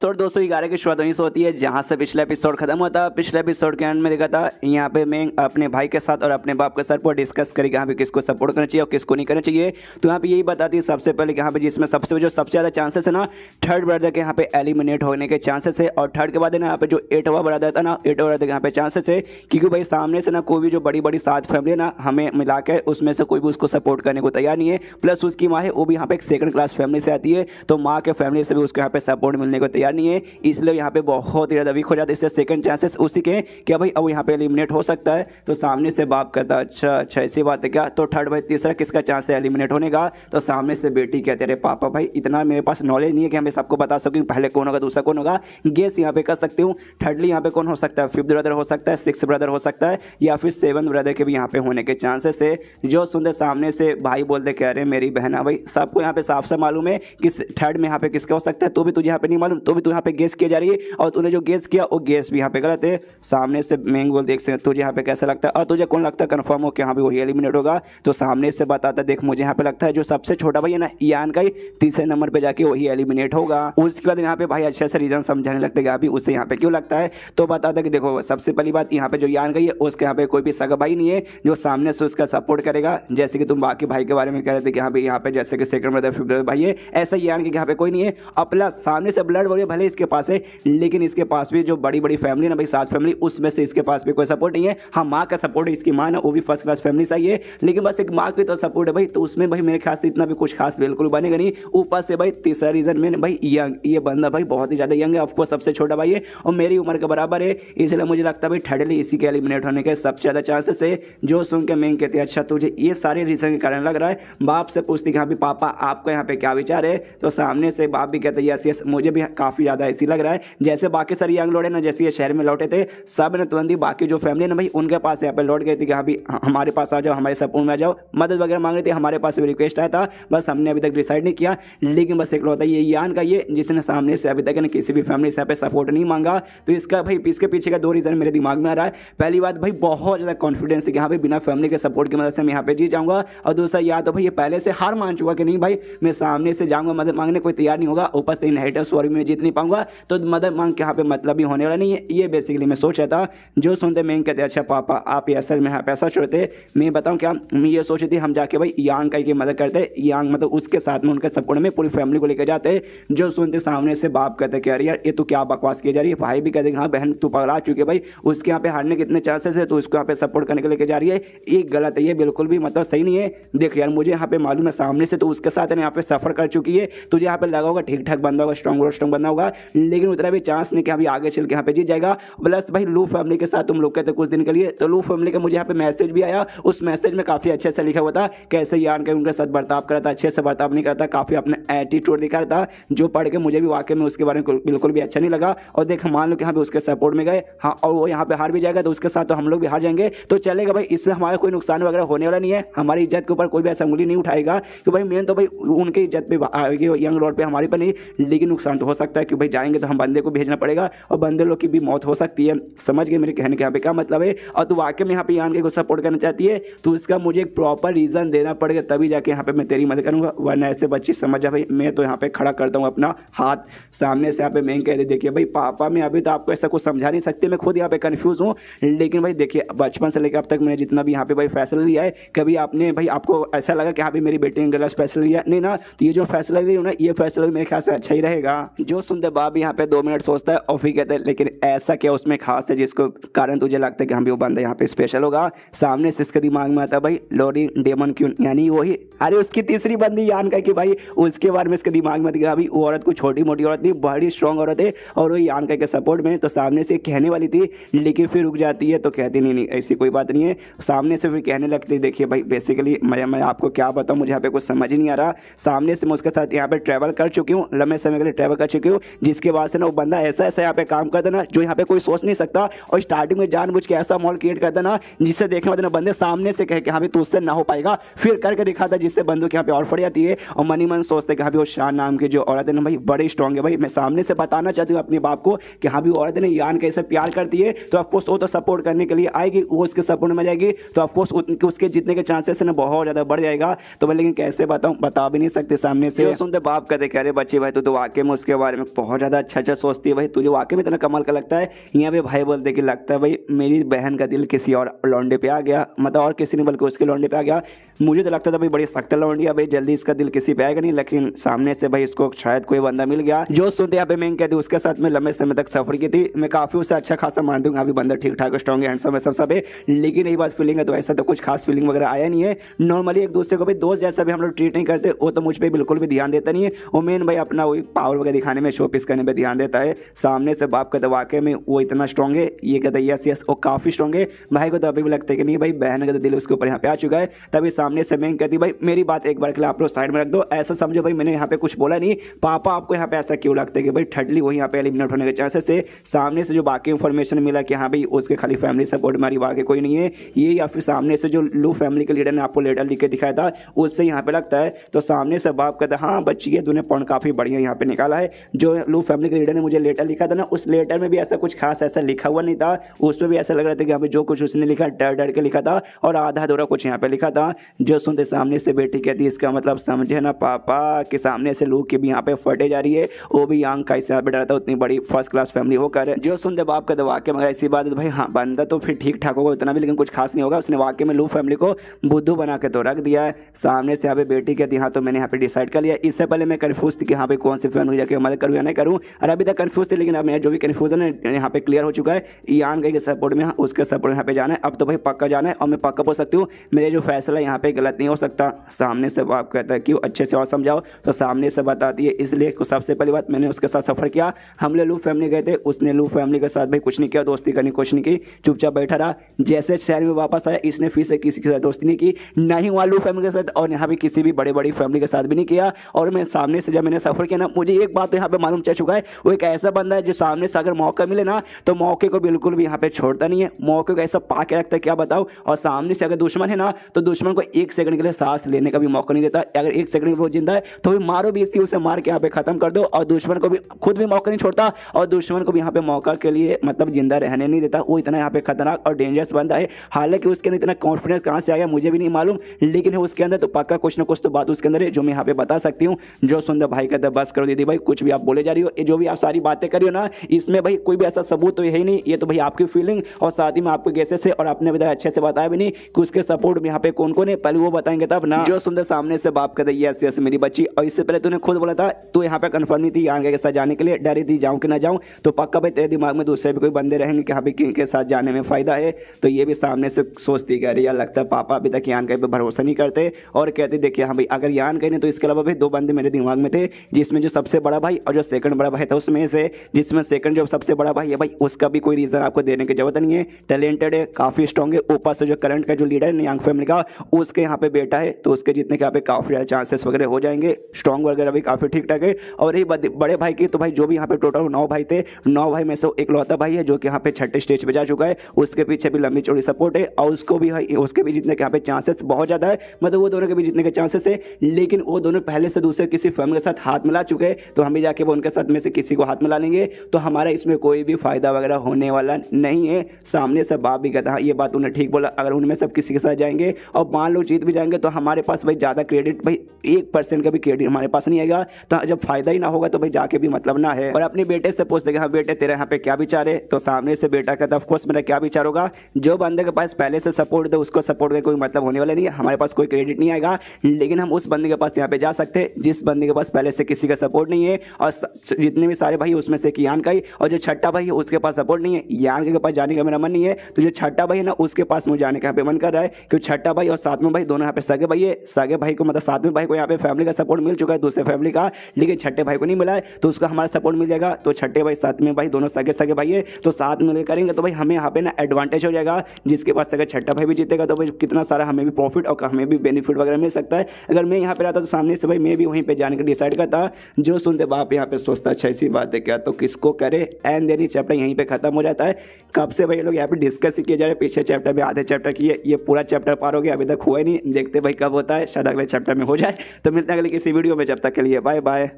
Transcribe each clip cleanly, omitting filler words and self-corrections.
Episode 211 की शुरुआत वहीं से होती है जहां से पिछला एपिसोड खत्म होता है। पिछले एपिसोड के एंड में देखा था यहाँ पे मैं अपने भाई के साथ और अपने बाप के साथ पर डिस्कस करेगा यहाँ पे किसको सपोर्ट करना चाहिए और किसको नहीं करना चाहिए। तो यहाँ पे यही बताती है सबसे पहले यहाँ पे जिसमें सबसे ज़्यादा चांसेस है ना थर्ड ब्रदर के यहाँ पे एलिमिनेट होने के चांसेस है। और थर्ड के बाद है ना यहाँ पे जो 8वां ब्रदर था ना 8वां ब्रदर के यहाँ पे चांसेस है, क्योंकि भाई सामने से ना कोई भी जो बड़ी बड़ी 7 फैमिली है ना हमें मिला के उसमें से कोई भी उसको सपोर्ट करने को तैयार नहीं है। प्लस उसकी माँ है वो भी यहाँ पे एक सेकंड क्लास फैमिली से आती है, तो माँ के फैमिली से भी उसको यहाँ पे सपोर्ट मिलने को तैयार नहीं है, इसलिए यहाँ पे बहुत ही ज़्यादा वीक हो जाता है। इससे सेकंड चांसेस उसी के क्या भाई अब यहाँ पे एलिमिनेट हो सकता है। तो सामने से बाप कहता अच्छा अच्छा ऐसी बात है क्या। तो थर्ड भाई तीसरा किसका चांस है एलिमिनेट होने का। तो सामने से बेटी कहते अरे पापा भाई इतना मेरे पास नॉलेज नहीं है कि हमें सबको बता सकूँ पहले कौन होगा दूसरा कौन होगा, गेस यहाँ पे कर सकती हूँ। थर्डली यहाँ पे कौन हो सकता है, 5th ब्रदर हो सकता है, 6th ब्रदर हो सकता है, या फिर 7th ब्रदर के भी यहाँ पे होने के चांसेस है। जो सुनते सामने से भाई बोलते कह रहे मेरी बहन है, भाई सबको यहाँ पे साफ साफ मालूम है कि थर्ड में यहाँ पे किसका हो सकता है। तो भी तुझे यहाँ पे नहीं मालूम, तो भी तू यहाँ पे गेस किया जा रही है और तूने जो गेस किया वो गेस भी यहाँ पे गलत है। सामने से मैंग बोल देख सकते तुझे यहाँ पे कैसा लगता है और तुझे कौन लगता है कंफर्म हो कि यहाँ पे वही एलिमिनेट होगा। तो सामने से बताता देख मुझे यहाँ पे लगता है जो सबसे छोटा भाई है ना यान का ही तीसरे नंबर पे जाके वही एलिमिनेट होगा। उसके बाद यहाँ पे भाई अच्छे से रीजन समझाने लगते हैं उसे यहाँ पे क्यों लगता है। तो बताता कि देखो सबसे पहली बात यहाँ पे जो यान गई है उसके यहाँ पे कोई भी सगा भाई नहीं है जो सामने से उसका सपोर्ट करेगा। जैसे कि तुम बाकी भाई के बारे में कह रहे थे कि यहाँ पे जैसे कि सेकंड ब्रदर 5th ब्रदर भाई है, ऐसा यान के यहाँ पे कोई नहीं है। और प्लस सामने से ब्लड वगैरह भले इसके पास है लेकिन इसके पास भी जो बड़ी बड़ी फैमिली ना भाई 7 फैमिली उसमें से इसके पास भी कोई सपोर्ट नहीं है। हाँ माँ का सपोर्ट है, इसकी माँ ना वो भी फर्स्ट क्लास फैमिली से आई है, लेकिन बस एक माँ की तो सपोर्ट है भाई, तो उसमें भाई मेरे ख्याल से इतना भी कुछ खास बिल्कुल बनेगा नहीं। ऊपर से भाई तीसरा रीजन में भाई यंग, ये बंदा भाई बहुत ही ज़्यादा यंग है, ऑफकोर्स सबसे छोटा भाई है और मेरी उम्र के बराबर है, इसलिए मुझे लगता है भाई थर्डली इसी के एलिमिनेट होने के सबसे ज़्यादा चांसेस है। जो सुन के मैं कहती है अच्छा तुझे ये सारे रीजन के कारण लग रहा है। बाप से पूछती कि हाँ भी पापा आपका यहाँ पे क्या विचार है। तो सामने से बाप भी कहते यस यस मुझे भी काफ़ी ज़्यादा ऐसी लग रहा है। जैसे बाकी सारे यंग लोग ना जैसे ये शहर में लौटे थे सब ने तुरंत ही बाकी जो फैमिली ना भाई उनके पास यहाँ पे लौट गई थी कि हाँ भी हमारे पास आ जाओ, हमारे सपोर्ट में आ जाओ, मदद वगैरह मांग रही थी, हमारे पास भी रिक्वेस्ट आया था, बस हमने अभी तक डिसाइड नहीं किया। लेकिन बस एक लौटा ये यान का ये जिसने सामने से अभी तक ने किसी भी फैमिली से यहाँ पे सपोर्ट नहीं मांगा। तो इसका भाई इसके पीछे का 2 रीज़न मेरे दिमाग में आ रहा है। पहली बात भाई बहुत ज़्यादा कॉन्फिडेंस है कि यहाँ पे बिना फैमिली के सपोर्ट की मदद से मैं यहाँ पे जीत जाऊँगा, और दूसरा या तो भाई ये पहले से हार मान चुका कि नहीं भाई मैं सामने से जाऊँगा मदद मांगने कोई तैयार नहीं होगा, ऊपर से इनहेरिटेंस सॉरी में जीत नहीं पाऊंगा तो मदद मांग के यहाँ पे मतलब भी होने वाला नहीं है। ये बेसिकली मैं सोच रहा था। जो सुनते मैं कहते अच्छा पापा आप ये असल में यहाँ पैसा छोड़ते, मैं बताऊँ क्या मैं ये सोची थी हम जाके भाई यांग का की मदद करते, यांग मतलब उसके साथ में उनके सपोर्ट में पूरी फैमिली को लेकर जाते। जो सुनते सामने से बाप कहते कि अरे यार ये तो क्या बकवास की जा रही है। भाई भी कहते हाँ बहन तू पगला चुकी है भाई, उसके यहाँ पे हारने के इतने चांसेस है तो उसको यहाँ पे सपोर्ट करने के लेके जा रही है, ये गलत है, ये बिल्कुल भी मतलब सही नहीं है। देख यार मुझे यहाँ पे मालूम है सामने से तो उसके साथ यहाँ पे सफर कर चुकी है, तुझे यहाँ पे लगा होगा ठीक ठाक बंदा होगा, स्ट्रॉन्ग बंदा होगा, लेकिन उतना भी चांस नहीं कि अभी आगे चल के यहाँ पे जीत जाएगा। प्लस भाई लू फैमिली के साथ तुम लोग कहते कुछ दिन के लिए, तो लू फैमिली का मुझे यहाँ पे मैसेज भी आया, उस मैसेज में काफ़ी अच्छे से लिखा हुआ था कैसे यान के उनके साथ बर्ताव करा था, अच्छे से बर्ताव नहीं करता, काफ़ी अपने एटीट्यूड दिखा रहा था, जो पढ़ के मुझे भी वाकई में उसके बारे में बिल्कुल भी अच्छा नहीं लगा। और देख मान लो कि यहाँ पे उसके सपोर्ट में गए हाँ और वो यहाँ पे हार भी जाएगा तो उसके साथ तो हम लोग भी हार जाएंगे, तो चलेगा भाई, इसमें हमारा कोई नुकसान वगैरह होने वाला नहीं है, हमारी इज्जत के ऊपर कोई भी ऐसा उंगली नहीं उठाएगा कि भाई मेन तो भाई उनकी इज्जत पे आएगी यंग लॉर्ड पे हमारी पर नहीं, लेकिन नुकसान तो हो सकता है कि भाई जाएंगे तो हम बंदे को भेजना पड़ेगा और बंदे लोग की भी मौत हो सकती है। समझ गए मेरे कहने के यहाँ पे क्या मतलब है। और तू वाकई में यहाँ पे यान के सपोर्ट करना चाहती है तो इसका मुझे एक प्रॉपर रीजन देना पड़ेगा तभी जाके यहाँ पे मैं तेरी मदद करूँगा, वरना ऐसे बच्ची समझ जा भाई मैं तो यहाँ पे खड़ा करता हूँ अपना हाथ सामने से। यहाँ पे मैं कह दे देखिए भाई पापा मैं अभी तो आपको ऐसा कुछ समझा नहीं सकते, मैं खुद यहाँ पे कन्फ्यूज़ हूँ, लेकिन भाई देखिए बचपन से लेकर अब तक मैंने जितना भी यहाँ पे भाई फैसला लिया है कभी आपने भाई आपको ऐसा लगा कि यहाँ पे मेरी बेटी ने गलत फैसला लिया नहीं ना, तो ये जो फैसला लिया ना ये फैसला भी मेरे ख्याल से अच्छा ही रहेगा। जो सुनते बाप यहाँ पे 2 मिनट सोचता है और फिर कहते हैं लेकिन ऐसा क्या उसमें खास है जिसको कारण तुझे लगता है कि हम भी वो बंदा यहाँ पे स्पेशल होगा। सामने से इसके दिमाग में आता है भाई लॉरी डेमन क्यों, यानी वही अरे उसकी तीसरी बंदी यान का कि भाई उसके बारे में इसके दिमाग में अभी वो औरत को छोटी मोटी औरत नहीं बड़ी स्ट्रॉन्ग औरत है और वो यान का के सपोर्ट में, तो सामने से कहने वाली थी लेकिन फिर रुक जाती है तो कहती नहीं ऐसी कोई बात नहीं है। सामने से फिर कहने लगती है देखिए भाई बेसिकली मैं आपको क्या बताऊँ मुझे यहाँ पे कुछ समझ ही नहीं आ रहा। सामने से मैं उसके साथ यहाँ पे ट्रैवल कर चुकी हूँ, लंबे समय के लिए ट्रैवल कर चुकी हूँ, जिसके बाद से ना वो बंदा ऐसा यहाँ पे काम करता ना जो यहाँ पे कोई सोच नहीं सकता, और स्टार्टिंग में जानबूझ के ऐसा माहौल क्रिएट करता ना जिससे देखने वाले बंदे सामने से कहे कि हाँ भी तुझसे ना हो पाएगा, फिर करके दिखाता जिससे बंदों के यहाँ पे और फट जाती है और मनी मन सोचते कि हाँ भी वो शान नाम की जो औरत है ना भाई बड़ी स्ट्रॉन्ग है। भाई मैं सामने से बताना चाहती हूँ अपने बाप को कि हाँ भी औरत ने यान कैसे प्यार करती है, तो ऑफकोर्स वो तो सपोर्ट करने के लिए आएगी, वो उसके सपोर्ट में जाएगी तो ऑफकोर्स उसके जीतने के चांसेस ना बहुत ज़्यादा बढ़ जाएगा। तो भाई लेकिन कैसे बताऊँ बता भी नहीं सकते। सामने से सुनते बाप कहते कह रहे बच्चे भाई तो वाकई में उसके बारे में बहुत ज़्यादा अच्छा सोचती है भाई, तुझे वाकई में इतना कमाल का लगता है। यहाँ पे भाई बोलते कि लगता है भाई मेरी बहन का दिल किसी और लौंडे पे आ गया, मतलब और किसी ने बल्कि उसके लौंडे पे आ गया। मुझे तो लगता था भाई बड़ी सख्त लौंडी है भाई, जल्दी इसका दिल किसी पे आएगा नहीं, लेकिन सामने से भाई इसको शायद कोई बंदा मिल गया जो सुनते यहाँ पे मैं कहती उसके साथ में लंबे समय तक सफर की थी। मैं काफ़ी उससे अच्छा खासा मान दूंगा, अभी बंदा ठीक ठाक स्ट्रॉन्ग हैंडसम है सब है, लेकिन यही बात फीलिंग है तो ऐसा तो कुछ खास फीलिंग वगैरह आया नहीं है। नॉर्मली एक दूसरे को भी दोस्त जैसा भी हम लोग ट्रीट नहीं करते, वो तो मुझ पर बिल्कुल भी ध्यान देता नहीं है। वो मेन भाई अपना वही पावर वगैरह दिखाने में, शोपीस करने पर ध्यान देता है। सामने से बाप कहता वाकई में वो इतना स्ट्रॉन्ग है, ये कहता यस यस वो काफ़ी स्ट्रॉन्ग है। भाई को तो अभी भी लगता है कि नहीं भाई बहन का तो दिल उसके ऊपर यहाँ पे आ चुका है। तभी सामने से मैं कहती भाई मेरी बात एक बार के लिए आप लोग साइड में रख दो, ऐसा समझो भाई मैंने यहाँ पे कुछ बोला नहीं। पापा आपको यहाँ पे ऐसा क्यों लगता है कि भाई ठटली वो यहाँ पे एलिमिनेट होने के चांसेस है। सामने से जो बाकी इन्फॉर्मेशन मिला कि हाँ भाई उसके खाली फैमिली सपोर्ट मारी बाकी कोई नहीं है ये, या फिर सामने से जो लू फैमिली के लीडर ने आपको लेटर लिख के दिखाया था उससे यहाँ पे लगता है। तो सामने से बाप कहता है हाँ बच्ची है तूने पॉइंट काफ़ी बढ़िया यहाँ पे निकाला है। जो लू फैमिली के लीडर ने मुझे लेटर लिखा था ना, उस लेटर में भी ऐसा कुछ खास ऐसा लिखा हुआ नहीं था। उसमें भी ऐसा लग रहा था कि यहाँ पे जो कुछ उसने लिखा डर डर के लिखा था और आधा अधूरा कुछ यहाँ पे लिखा था। जो सुनते सामने से बेटी कहती इसका मतलब समझे ना पापा कि सामने से लू की भी यहाँ पे फटे जा रही है, वो भी यांग का यहाँ पे डरा था उतनी बड़ी फर्स्ट क्लास फैमिली होकर। जो सुनते बाप का वाक्य मगर ऐसी बात है भाई हाँ बंदा तो फिर ठीक ठाक होगा उतना भी, लेकिन कुछ खास नहीं होगा। उसने वाकई में लू फैमिली को बुद्धू बना के तो रख दिया है। सामने से यहाँ पे बेटी कहती हाँ तो मैंने यहाँ पे डिसाइड कर लिया। इससे पहले मैं कन्फ्यूज थी कि हाँ पे कौन सी फैमिली जाके मदद करूँ या नहीं करूँ, और अभी तक कन्फ्यूज थी, लेकिन अब मेरा जो भी कन्फ्यूजन है यहाँ पे क्लियर हो चुका है। यान के सपोर्ट में उसके सपोर्ट यहाँ पे जाना है, अब तो भाई पक्का जाना है और मैं पक्का बोल सकती हूँ मेरे जो फैसला यहाँ पे गलत नहीं हो सकता। सामने से बाप कहता है क्यों अच्छे से और समझाओ, तो सामने से बताती है इसलिए सबसे पहली बात मैंने उसके साथ सफर किया, हम लोग लू फैमिली गए थे, उसने लू फैमिली के साथ भाई कुछ नहीं किया, दोस्ती करनी कुछ नहीं की, चुपचाप बैठा रहा। जैसे शहर में वापस आया इसने फिर से किसी के साथ दोस्ती नहीं की, ना ही वहाँ लू फैमिली के साथ और यहाँ भी किसी भी बड़ी फैमिली के साथ भी नहीं किया। और मैं सामने से जब मैंने सफर किया ना, मुझे एक बात तो यहाँ पे मालूम चल चुका है, वो एक ऐसा बंदा है जो सामने से अगर मौका मिले ना तो मौके को बिल्कुल भी यहाँ पे छोड़ता नहीं है, मौके को ऐसा पा के रखता है क्या बताओ। और सामने से अगर दुश्मन है ना तो दुश्मन को एक सेकंड के लिए सांस लेने का भी मौका नहीं देता। अगर एक सेकंड वो जिंदा है तो भी मारो भी इसकी, उसे मार के यहाँ पे खत्म कर दो, और दुश्मन को भी खुद भी मौका नहीं छोड़ता और दुश्मन को भी यहाँ पे मौका के लिए मतलब जिंदा रहने नहीं देता। वो इतना यहाँ पे खतरनाक और डेंजरस बंदा है। हालांकि उसके अंदर इतना कॉन्फिडेंस कहाँ से आया मुझे भी नहीं मालूम, लेकिन है उसके अंदर तो पक्का कुछ ना कुछ तो बात उसके अंदर है जो मैं यहाँ पे बता सकती हूँ। जो सुंदर भाई कहते हैं बस करो दीदी भाई कुछ भी आप बोले जा रही हो, जो भी आप सारी बातें करी हो ना इसमें भाई कोई भी ऐसा सबूत तो है ही नहीं, ये तो भाई आपकी फीलिंग और साथ ही में आपके कैसे से, और आपने बताया अच्छे से बताया भी नहीं कि उसके सपोर्ट में यहाँ पे कौन कौन है, पहले वो बताएंगे तब ना। जो सुंदर सामने से बाप कहते यस यस मेरी बच्ची, और इससे पहले तूने खुद बोला था तू यहाँ पे कंफर्म नहीं थी यहाँ के साथ जाने के लिए, डरी थी जाऊँ कि ना जाऊँ, तो पक्का भाई तेरे दिमाग में दूसरे भी कोई बंदे रहेंगे कि यहाँ पे किन के साथ जाने में फायदा है। तो ये भी सामने से सोचती कह रही है लगता है पापा अभी तक यान पे भरोसा नहीं करते, और कहते देखिए हाँ भाई अगर यान कहीं तो इसके अलावा भी दो बंदे मेरे दिमाग में थे, जिसमें जो सबसे बड़ा भाई और जो सेकंड बड़ा भाई था उसमें से, जिसमें सेकंड जो सबसे बड़ा भाई है भाई उसका भी कोई रीज़न आपको देने की जरूरत नहीं है, टैलेंटेड है काफ़ी स्ट्रॉन्ग है, ऊपर से जो करंट का जो लीडर है यांग फैमिली का उसके यहाँ पे बेटा है, तो उसके जीतने के यहाँ पे काफ़ी ज़्यादा चांसेस वगैरह हो जाएंगे, स्ट्रॉन्ग वगैरह भी काफ़ी ठीक ठाक है। और यही बड़े भाई की तो भाई जो भी यहाँ पे टोटल 9 भाई थे, 9 भाई में से एक लौता भाई है जो कि यहाँ पे छठे स्टेज पे जा चुका है, उसके पीछे भी लंबी चौड़ी सपोर्ट है और उसको भी उसके भी जीतने के यहाँ पे चांसेस बहुत ज़्यादा है, मतलब वो दोनों के भी जीतने के चांसेस है। लेकिन वो दोनों पहले से दूसरे किसी फैमिली के साथ हाथ मिला चुके हैं, तो हम भी जाके वो उनके साथ में से किसी को हाथ मिला लेंगे, तो हमारा इसमें कोई भी फायदा वगैरह होने वाला नहीं है। सामने से बाप भी कहता हाँ ये बात उन्हें ठीक बोला, अगर उनमें सब किसी के साथ जाएंगे और मान लो जीत भी जाएंगे तो हमारे पास भाई ज़्यादा क्रेडिट भाई 1% का भी क्रेडिट हमारे पास नहीं आएगा, तो जब फायदा ही ना होगा तो भाई जाके भी मतलब ना है। और अपने बेटे से पूछते हाँ बेटे तेरे यहाँ पे क्या विचार है, तो सामने से बेटा कहता ऑफकोर्स मेरा क्या विचार होगा, जो बंदे के पास पहले से सपोर्ट दे उसको सपोर्ट का कोई मतलब होने वाला नहीं है, हमारे पास कोई क्रेडिट नहीं आएगा, लेकिन हम उस बंदे के पास यहाँ पे जा सकते हैं जिस बंदे के पास पहले से किसी का सपोर्ट नहीं है, और जितने भी सारे भाई उसमें से यान का ही, और जो छठा भाई है उसके पास सपोर्ट नहीं है, यान के पास जाने का मेरा मन नहीं है, तो जो छठा भाई है ना उसके पास मुझे जाने का यहाँ पे मन कर रहा है, क्योंकि छठा भाई और सातवें भाई दोनों यहाँ पे सगे भाई है, सगे भाई को मतलब सातवें भाई को यहाँ पे फैमिली का सपोर्ट मिल चुका है दूसरे फैमिली का, लेकिन छठे भाई को नहीं मिला है, तो उसका हमारा सपोर्ट मिल जाएगा। तो छठे भाई सातवें भाई दोनों सगे सगे भाई है, तो साथ में करेंगे तो भाई हमें यहाँ पे ना एडवांटेज हो जाएगा, जिसके पास अगर छठा भाई भी जीतेगा तो भाई कितना सारा हमें भी प्रॉफिट और हमें भी बेनिफिट वगैरह मिल सकता है। अगर मैं यहाँ पे रहता तो सामने से भाई मैं भी वहीं पे जाने का डिसाइड करता। जो सुनते बाप यहाँ पे सोचता अच्छा ऐसी बात है क्या, तो किसको करे, एंड देन चैप्टर यहीं पे खत्म हो जाता है। कब से भाई लोग यहाँ पे डिस्कस ही किए जा रहे हैं, पीछे चैप्टर में आधे चैप्टर किए, ये पूरा चैप्टर पार हो गया, अभी तक हुआ ही नहीं, देखते भाई कब होता है, शायद अगले चैप्टर में हो जाए। तो मिलते हैं अगले किसी वीडियो में, जब तक के लिए बाय बाय।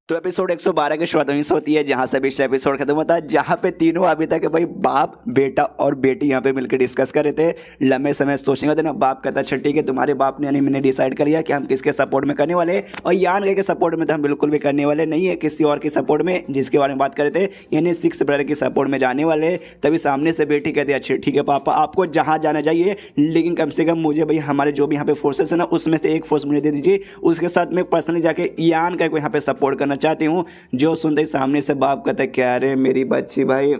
तो एपिसोड 112 की शुरुआत वहीं से होती है जहां से पिछला एपिसोड खत्म होता है, जहां पे तीनों अभी तक भाई बाप बेटा और बेटी यहां पे मिलकर डिस्कस कर रहे थे। लंबे समय सोचने होते ना, बाप कहता अच्छा ठीक है तुम्हारे बाप ने यानी मैंने डिसाइड कर लिया कि हम किसके सपोर्ट में करने वाले, और यान के सपोर्ट में तो हम बिल्कुल भी करने वाले नहीं है, किसी और के सपोर्ट में जिसके बारे में बात कर रहे थे, यानी 6 ब्रदर के सपोर्ट में जाने वाले। तभी सामने से बेटी कहती है अच्छा ठीक है पापा आपको जहाँ जाना चाहिए, लेकिन कम से कम मुझे भाई हमारे जो भी यहाँ पे फोर्सेस है ना उसमें से एक फोर्स मुझे दे दीजिए, उसके साथ मैं पर्सनली जाके यान का यहाँ पे सपोर्ट करना चाहती हूँ। जो सुनते ही सामने से बाप कहता है क्या रे मेरी बच्ची भाई,